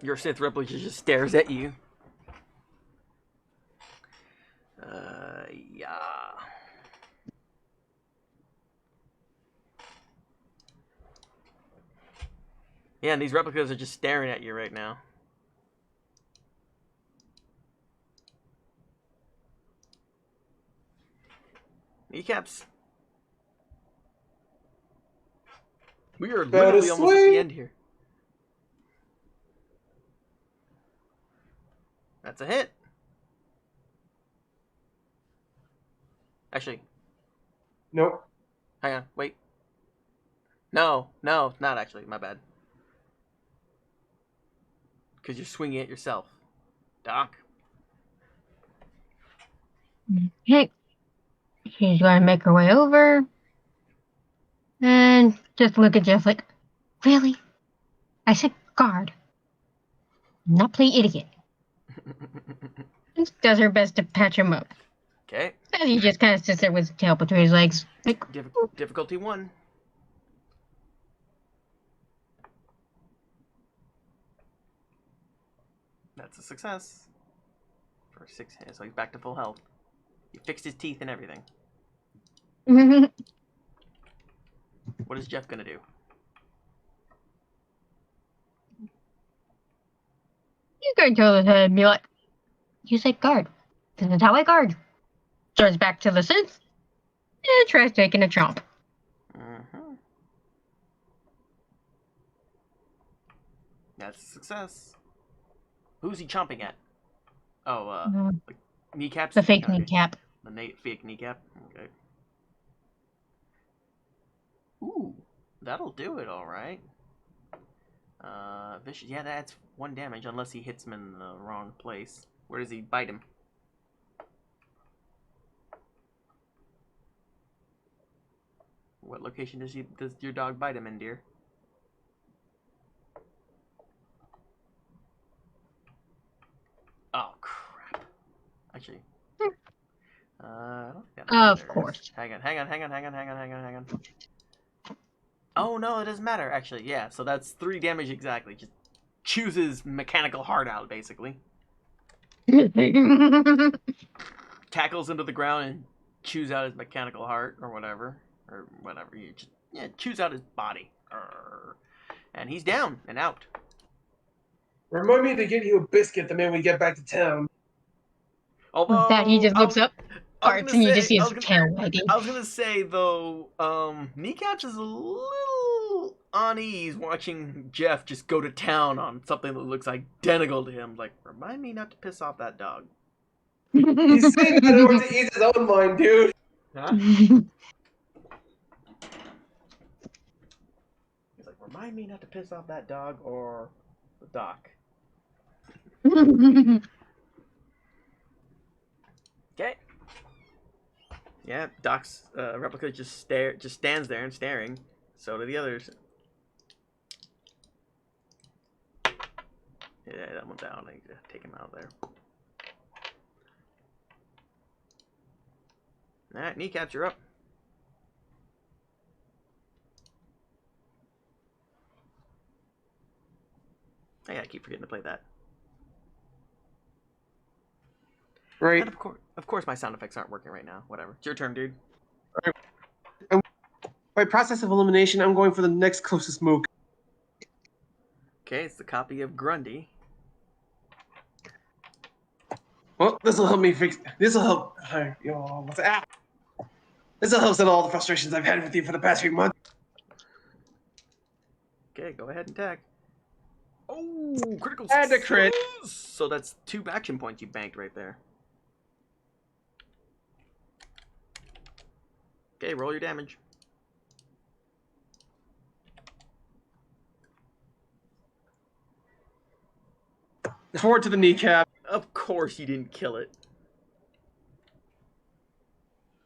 Your Sith replica just stares at you. Yeah. Yeah, and these replicas are just staring at you right now. Kneecaps. We are literally almost at the end here. That's a hit. Actually. Nope. Hang on, wait. No, not actually. My bad. Because you're swinging it yourself. Doc. Okay. She's gonna make her way over. And just look at Jeff like, really? I said guard. Not play idiot. And does her best to patch him up. Okay. And he just kind of sits there with his tail between his legs. Like, Difficulty 1. That's a success. For 6 hits, so he's back to full health. He fixed his teeth and everything. What is Jeff gonna do? He's going to turn his head and be like, you said guard. This is how I guard. Turns back to the synth. And tries taking a chomp. Mm-hmm. That's a success. Who's he chomping at? Oh, kneecaps? The fake Okay. kneecap. The fake kneecap? Okay. Ooh, that'll do it, alright. Vicious. Yeah, that's 1 damage unless he hits him in the wrong place. Where does he bite him? What location does your dog bite him in, dear? Oh crap! Actually, I don't think that Of matters. course. Hang on. Oh no, it doesn't matter. Actually, yeah. So that's 3 damage exactly. Just chews his mechanical heart out, basically. Tackles into the ground and chews out his mechanical heart, or whatever. You just, chews out his body. And he's down and out. Remind me to get you a biscuit the minute we get back to town. Although With that, he just looks up, I was farts, gonna and you say- just see I his was tail wagging. I was gonna say though, Kneecaps is a little unease watching Jeff just go to town on something that looks identical to him. Like, remind me not to piss off that dog. He's saying that in order to ease his own mind, dude. Huh? He's like, remind me not to piss off that dog or the doc. Okay. Yeah, Doc's replica just stands there and staring. So do the others. Yeah, that one down. I need to take him out there. Alright, Kneecaps, you're up. I keep forgetting to play that. Right. And of course, my sound effects aren't working right now. Whatever. It's your turn, dude. By process of elimination, I'm going for the next closest mook. Okay, it's the copy of Grundy. Well, this will help me fix. This will help. This will help settle all the frustrations I've had with you for the past few months. Okay, go ahead and tag. Oh, critical And a crit. success! So that's 2 action points you banked right there. Okay, roll your damage. Forward to the kneecap. Of course you didn't kill it.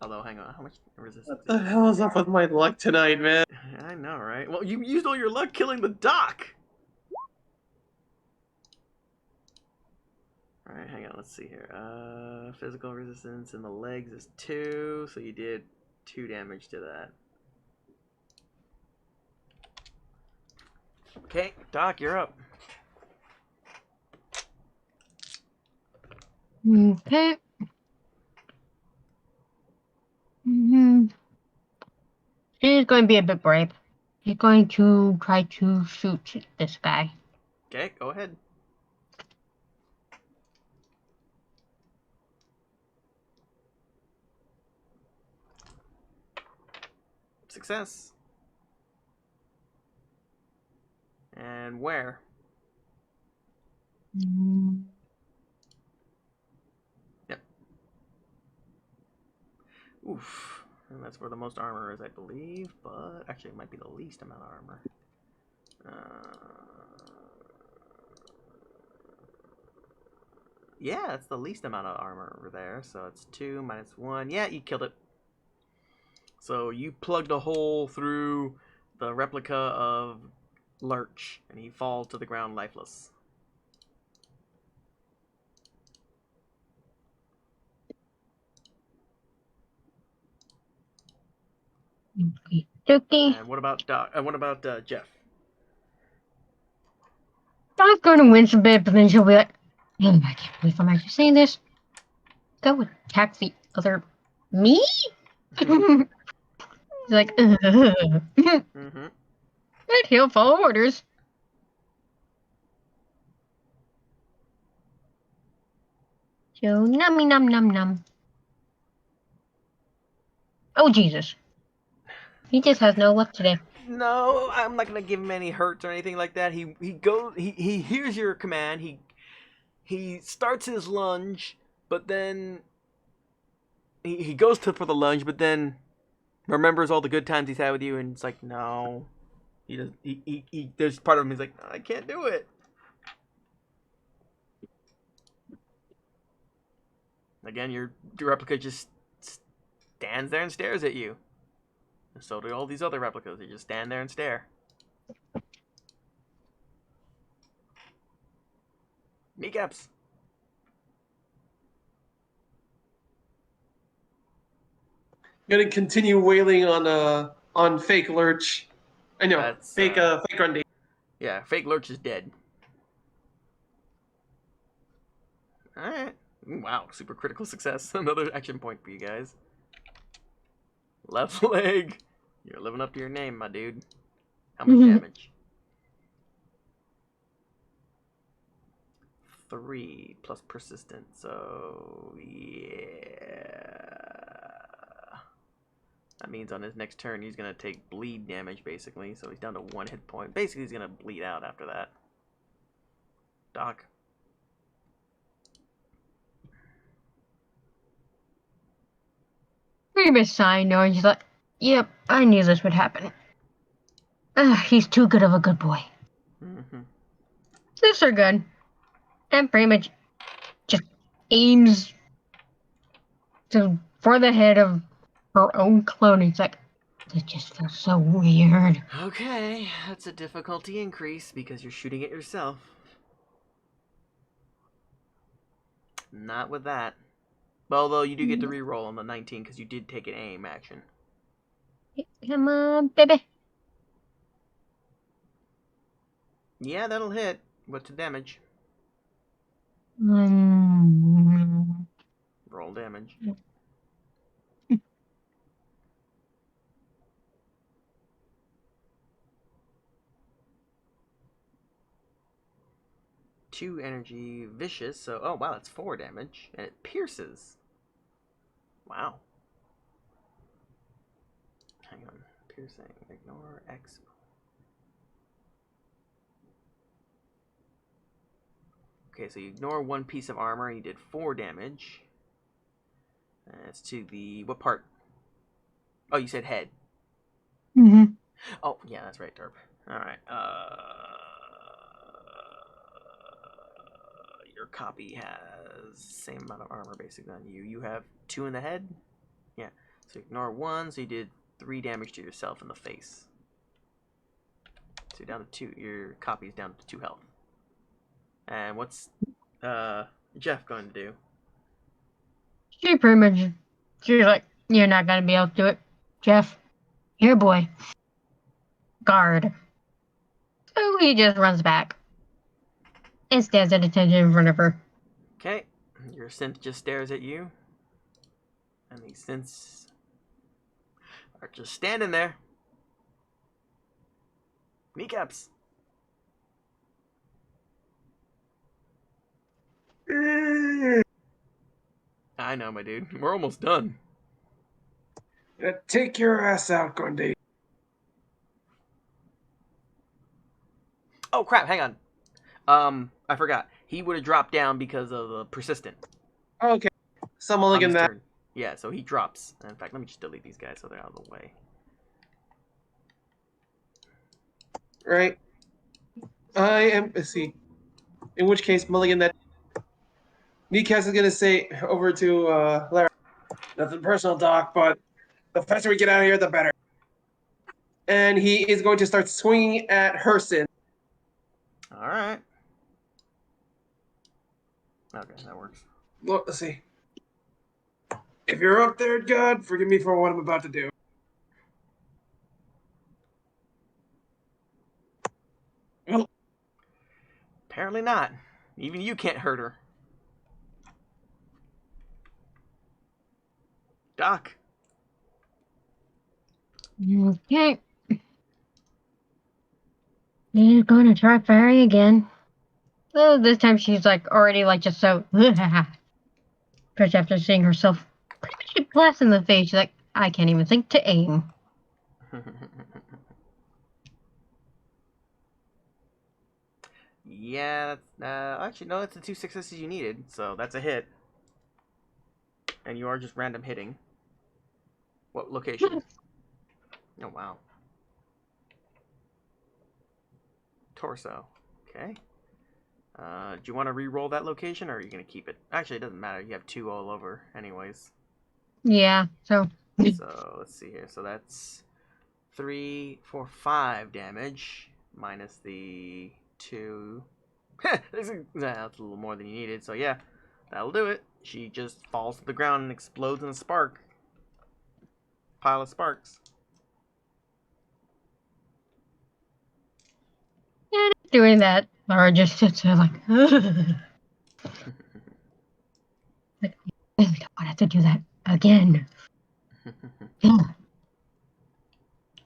Although, hang on, how much resistance? What the hell is up with my luck tonight, man? I know, right? Well, you used all your luck killing the doc! Alright, hang on, let's see here. Physical resistance in the legs is 2, so you did 2 damage to that. Okay, Doc, you're up. Okay. He's going to be a bit brave. He's going to try to shoot this guy. Okay, go ahead. Success. And where? Yep. Oof. And that's where the most armor is, I believe. But actually, it might be the least amount of armor. Yeah, that's the least amount of armor over there. So it's 2 minus 1. Yeah, you killed it. So you plugged a hole through the replica of Lurch, and he falls to the ground lifeless. Okay. And what about Jeff? Doc's going to wince a bit, but then she'll be like, I can't believe I'm actually saying this. Go attack the other me? He's like, Mm-hmm. but he'll follow orders. So, nummy num num num. Oh, Jesus. He just has no luck today. No, I'm not gonna give him any hurts or anything like that. He hears your command. He starts his lunge, but then he goes for the lunge, but then remembers all the good times he's had with you, and it's like, no. He does. He there's part of him. He's like, I can't do it. Again, your replica just stands there and stares at you. And so do all these other replicas. They just stand there and stare. Kneecaps. Gonna continue wailing on fake Lurch. I know, That's, fake Grundy. Yeah, fake Lurch is dead. Alright. Wow, super critical success. Another action point for you guys. Left leg. You're living up to your name, my dude. How much damage? 3 plus persistent, so yeah. That means on his next turn he's gonna take bleed damage basically, so he's down to 1 hit point. Basically he's gonna bleed out after that. Doc. Pretty much sigh, knowing he's like, yep, I knew this would happen. He's too good of a good boy. Mm-hmm. Lifts her gun and pretty much just aims for the head of her own clone. He's like, this just feels so weird. Okay, that's a difficulty increase because you're shooting at yourself. Not with that. Although you do get to re-roll on the 19 because you did take an aim action. Come on, baby. Yeah, that'll hit. What's the damage? Roll damage. Two energy, vicious. So, oh wow, that's 4 damage, and it pierces. Wow. Hang on, piercing. Ignore X. Okay, so you ignore 1 piece of armor. You did 4 damage. That's to the what part? Oh, you said head. Mm-hmm. Oh, yeah, that's right, Derp. All right. Your copy has same amount of armor basically on you. You have 2 in the head. Yeah. So ignore 1. So you did 3 damage to yourself in the face. So you're down to 2. Your copy's down to 2 health. And what's Jeff going to do? She pretty much, she's like, you're not gonna be able to do it, Jeff. Here, boy. Guard. So he just runs back and stands at attention in front of her. Okay. Your synth just stares at you. And these synths are just standing there. Kneecaps. I know, my dude. We're almost done. Take your ass out, Grundy. Oh crap! Hang on. I forgot. He would have dropped down because of the persistent. Okay. So On mulligan his that. turn. Yeah, so he drops. In fact, let me just delete these guys so they're out of the way. Right. I am. Let's see. In which case, mulligan that. Kneecast is gonna say over to Lara. Nothing personal, Doc, but the faster we get out of here, the better. And he is going to start swinging at Herson. All right. Okay, that works. Look, let's see. If you're up there, God, forgive me for what I'm about to do. Well, Apparently not. Even you can't hurt her. Doc. Okay. He's going to try firing again. Oh, this time she's like already like just so. Especially after seeing herself pretty much get blasted in the face. She's like, I can't even think to aim. Yeah, actually, no, that's the 2 successes you needed, so that's a hit. And you are just random hitting. What location? Oh, wow. Torso. Okay. Do you want to re-roll that location, or are you going to keep it? Actually, it doesn't matter. You have 2 all over anyways. Yeah, so. So, let's see here. So that's 3, 4, 5 damage, minus the 2. That's a little more than you needed, so yeah, that'll do it. She just falls to the ground and explodes in a spark. Pile of sparks. Yeah, doing that. Laura just sits there like, like, I don't have to do that again.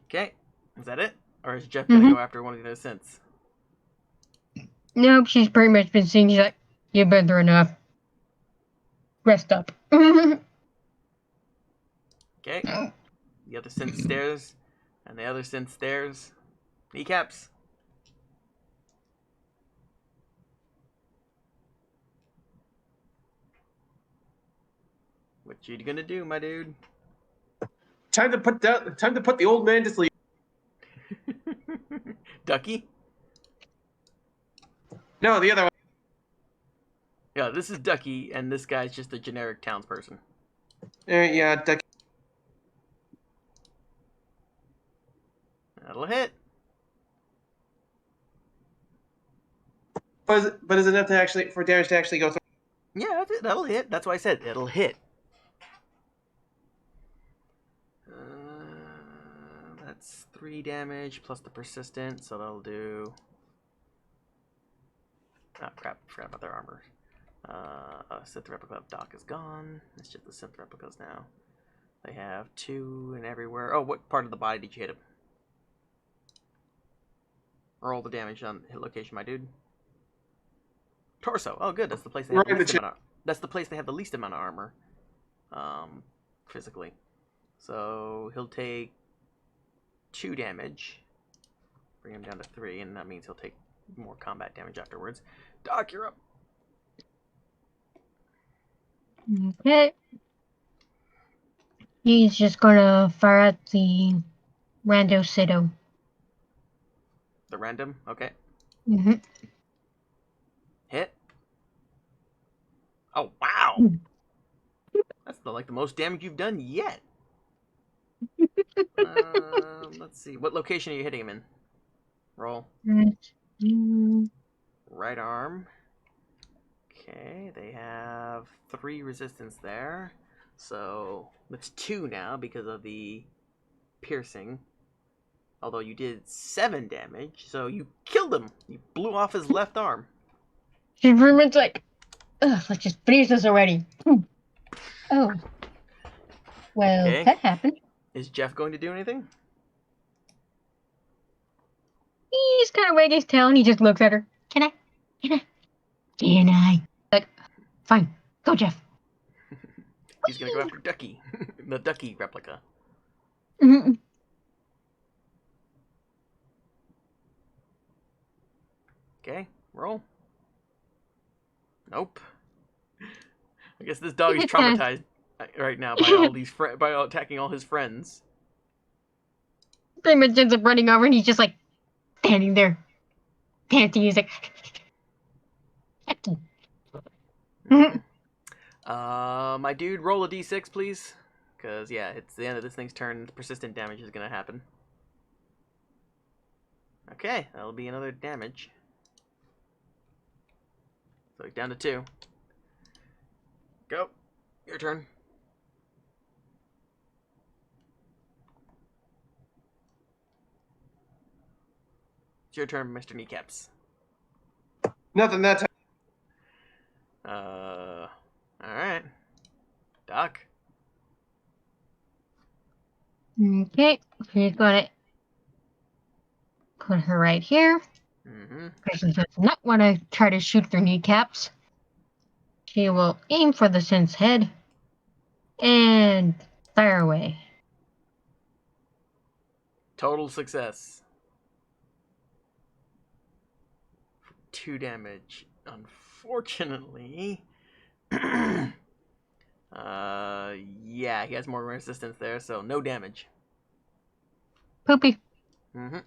Okay, is that it? Or is Jeff gonna go after one of the other synths? Nope, she's pretty much been seeing. She's like, you've been through enough. Rest up. Okay. The other synth stares, and the other synth stares. Kneecaps. What you gonna do, my dude? time to put the old man to sleep. Ducky? No, the other one. Yeah, this is Ducky, and this guy's just a generic townsperson. Yeah, Ducky. That'll hit. But is it enough to actually for damage to actually go through? Yeah, that'll hit. That's why I said it'll hit. That's 3 damage plus the persistent, so that'll do... Oh, crap. Forgot about their armor. Synth replica of Doc is gone. It's just the synth replicas now. They have 2 and everywhere. Oh, what part of the body did you hit him? Roll the damage on hit location, my dude. Torso. Oh, good. That's the place they have the least amount of... That's the place they have the least amount of armor. Physically. So he'll take 2 damage. Bring him down to 3, and that means he'll take more combat damage afterwards. Doc, you're up. Okay. He's just gonna fire at the Rando Sido. The random? Okay. Mm-hmm. Hit. Oh, wow! That's like the most damage you've done yet. Let's see. What location are you hitting him in? Roll. Right arm. Okay, they have 3 resistance there. So, that's 2 now because of the piercing. Although you did 7 damage, so you killed him. You blew off his left arm. Ruben's like, ugh, let's just finish this already. Oh. Well, Okay. that happened. Is Jeff going to do anything? He's kind of wagging his tail and he just looks at her. Can I? Like, fine. Go, Jeff. He's gonna go after Ducky. The Ducky replica. Mm-hmm. Okay, roll. Nope. I guess this dog is traumatized right now by all these by attacking all his friends. Pretty much ends up running over and he's just like standing there. Panting. He's like, My dude, roll a d6, please. Because, yeah, it's the end of this thing's turn. The persistent damage is going to happen. Okay, that'll be another damage. So, down to 2. Go. Your turn. It's your turn, Mr. Kneecaps. Nothing that time. Alright. Doc. okay, he's gonna put her right here. Mm-hmm. Person does not want to try to shoot through kneecaps. She will aim for the synth's head and fire away. Total success. 2 damage. Unfortunately. Yeah, he has more resistance there, so no damage. Poopy. Mm-hmm.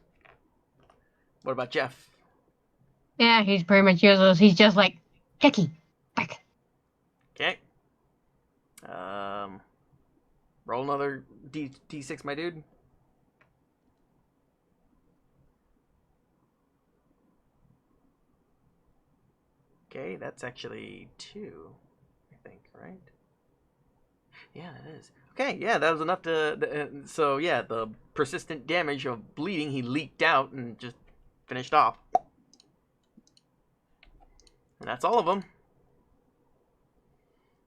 What about Jeff? Yeah, he's pretty much useless. He's just like, Hecky, back. Okay. Roll another D6, my dude. Okay, that's actually 2, I think, right? Yeah, that is. Okay, yeah, that was enough to... so, yeah, the persistent damage of bleeding, he leaked out and just finished off. And that's all of them.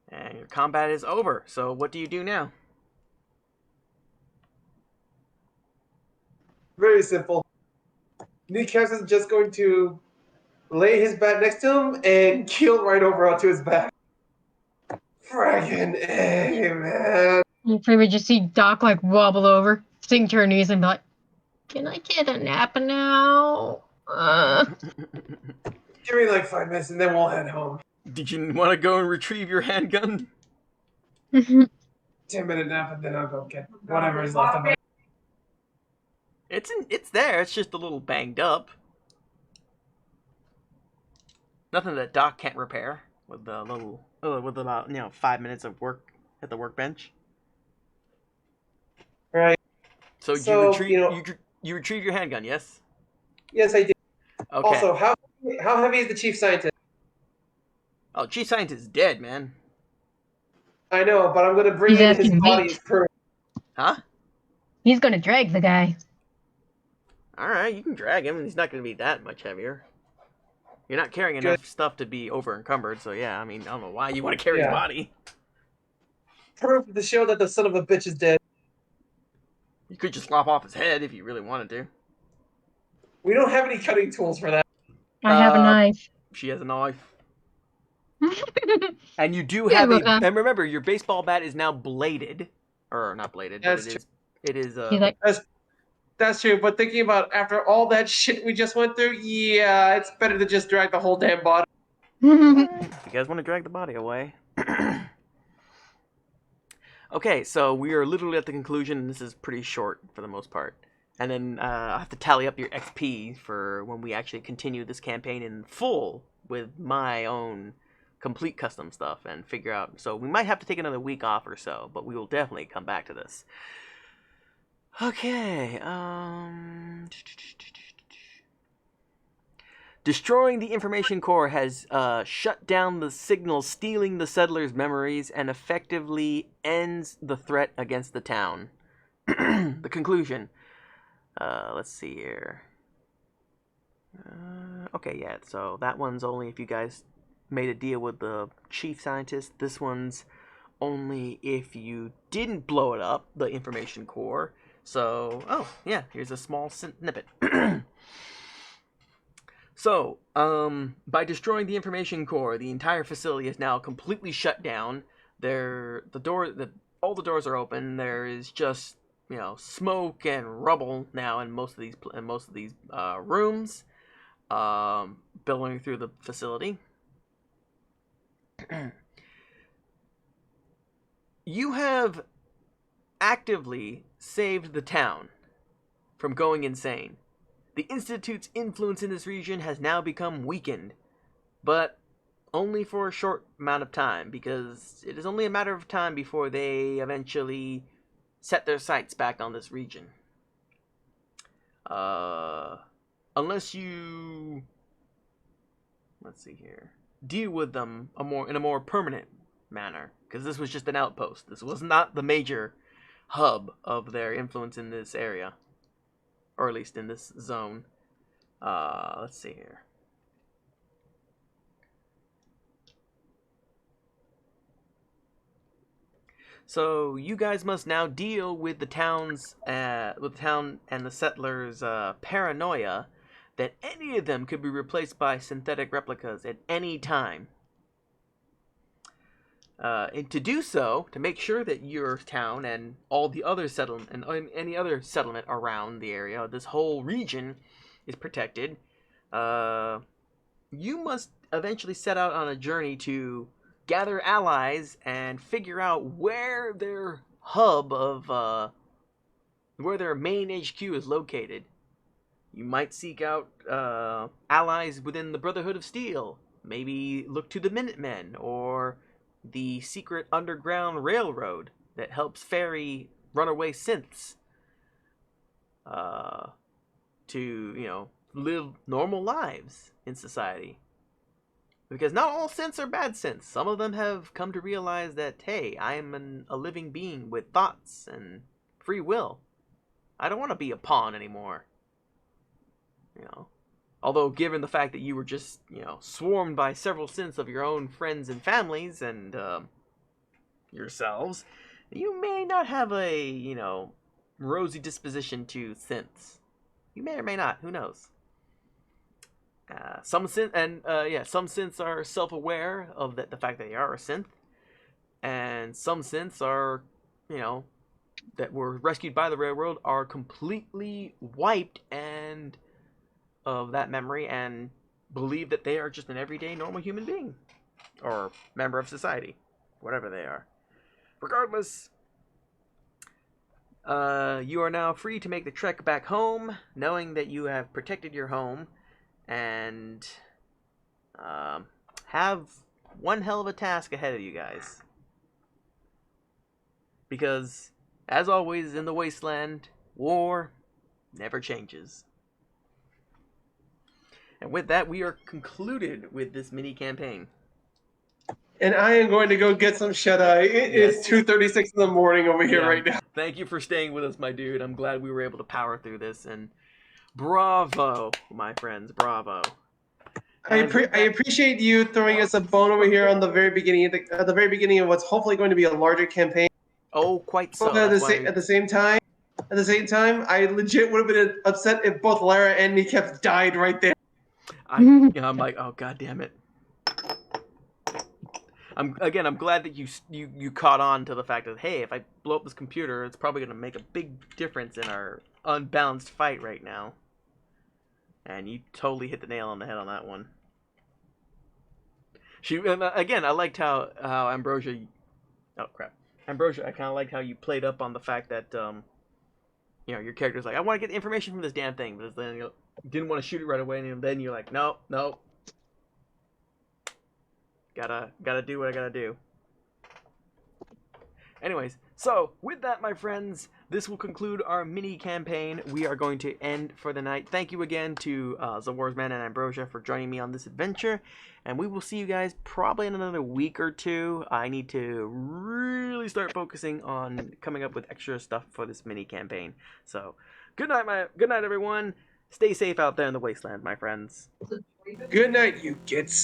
And your combat is over. So what do you do now? Very simple. Kneecaps is just going to lay his bat next to him and keel right over onto his back. Friggin' A, man. You pretty much just see Doc like wobble over, sink to her knees, and be like, "Can I get a nap now?" Give me like 5 minutes and then we'll head home. Did you want to go and retrieve your handgun? 10-minute nap and then I'll go get whatever is left of it. It's there. It's just a little banged up. Nothing that Doc can't repair with the little with about 5 minutes of work at the workbench. Right. So you retrieve your handgun, yes? Yes, I did. Okay. Also, how heavy is the chief scientist? Oh, Chief Scientist is dead, man. I know, but I'm gonna bring He's in after his body meat. as proof. Huh? He's gonna drag the guy. Alright, you can drag him, and he's not going to be that much heavier. You're not carrying Good. enough stuff to be over encumbered, so yeah, I mean, I don't know why you want to carry his Yeah. body. Proof to show that the son of a bitch is dead. You could just lop off his head if you really wanted to. We don't have any cutting tools for that. I have a knife. She has a knife. And you do Here have we a... go. And remember, your baseball bat is now bladed. Or, not bladed, but That's it is... He's like, That's true, but thinking about after all that shit we just went through, yeah, it's better to just drag the whole damn body. If you guys want to drag the body away. Okay, so we are literally at the conclusion, and this is pretty short for the most part. And then I have to tally up your XP for when we actually continue this campaign in full with my own complete custom stuff and figure out. So we might have to take another week off or so, but we will definitely come back to this. Okay, destroying the information core has shut down the signal, stealing the settlers' memories, and effectively ends the threat against the town. The conclusion. Let's see here. Okay, yeah, so that one's only if you guys made a deal with the chief scientist. This one's only if you didn't blow it up, the information core. So, oh, yeah, here's a small snippet. So, by destroying the information core, the entire facility is now completely shut down. All the doors are open. There is just, smoke and rubble now in most of these rooms, billowing through the facility. You have actively saved the town from going insane. The Institute's influence in this region has now become weakened, but only for a short amount of time, because it is only a matter of time before they eventually set their sights back on this region. Unless you, let's see here, deal with them in a more permanent manner, because this was just an outpost. This was not the major hub of their influence in this area, or at least in this zone. Let's see here. So you guys must now deal with the town and the settlers' paranoia that any of them could be replaced by synthetic replicas at any time. And to do so, to make sure that your town and all the other settlement and any other settlement around the area, this whole region, is protected, you must eventually set out on a journey to gather allies and figure out where their hub of where their main HQ is located. You might seek out allies within the Brotherhood of Steel. Maybe look to the Minutemen or the secret underground railroad that helps ferry runaway synths to, live normal lives in society. Because not all synths are bad synths. Some of them have come to realize that, hey, I am a living being with thoughts and free will. I don't want to be a pawn anymore. Although, given the fact that you were just, swarmed by several synths of your own friends and families and yourselves, you may not have a, rosy disposition to synths. You may or may not. Who knows? Some synths are self-aware of the fact that they are a synth, and some synths are, that were rescued by the railroad are completely wiped and of that memory and believe that they are just an everyday normal human being or member of society, whatever they are. Regardless, you are now free to make the trek back home, knowing that you have protected your home and have one hell of a task ahead of you guys. Because, as always in the Wasteland, war never changes. And with that, we are concluded with this mini campaign. and I am going to go get some shut-eye. It Yes. is 2:36 in the morning over here Yeah. right now. Thank you for staying with us, my dude. I'm glad we were able to power through this, and bravo, my friends, bravo. I And with that- appreciate you throwing us a bone over here on the very beginning at the very beginning of what's hopefully going to be a larger campaign. Oh, quite so. But at That's the why same time, I legit would have been upset if both Lara and Kneecaps died right there. I'm like, oh, god damn it. I'm glad that you caught on to the fact that, hey, if I blow up this computer, it's probably going to make a big difference in our unbalanced fight right now. And you totally hit the nail on the head on that one. I liked how Ambrosia. Oh crap, Ambrosia. I kind of liked how you played up on the fact that your character's like, I want to get information from this damn thing, but then you didn't want to shoot it right away, and then you're like, no, gotta do what I gotta do. Anyways, so with that, my friends, this will conclude our mini campaign. We are going to end for the night. Thank you again to Zawarsman and Ambrosia for joining me on this adventure, and we will see you guys probably in another week or two. I need to really start focusing on coming up with extra stuff for this mini campaign. So, good night, everyone. Stay safe out there in the wasteland, my friends. Good night, you gits.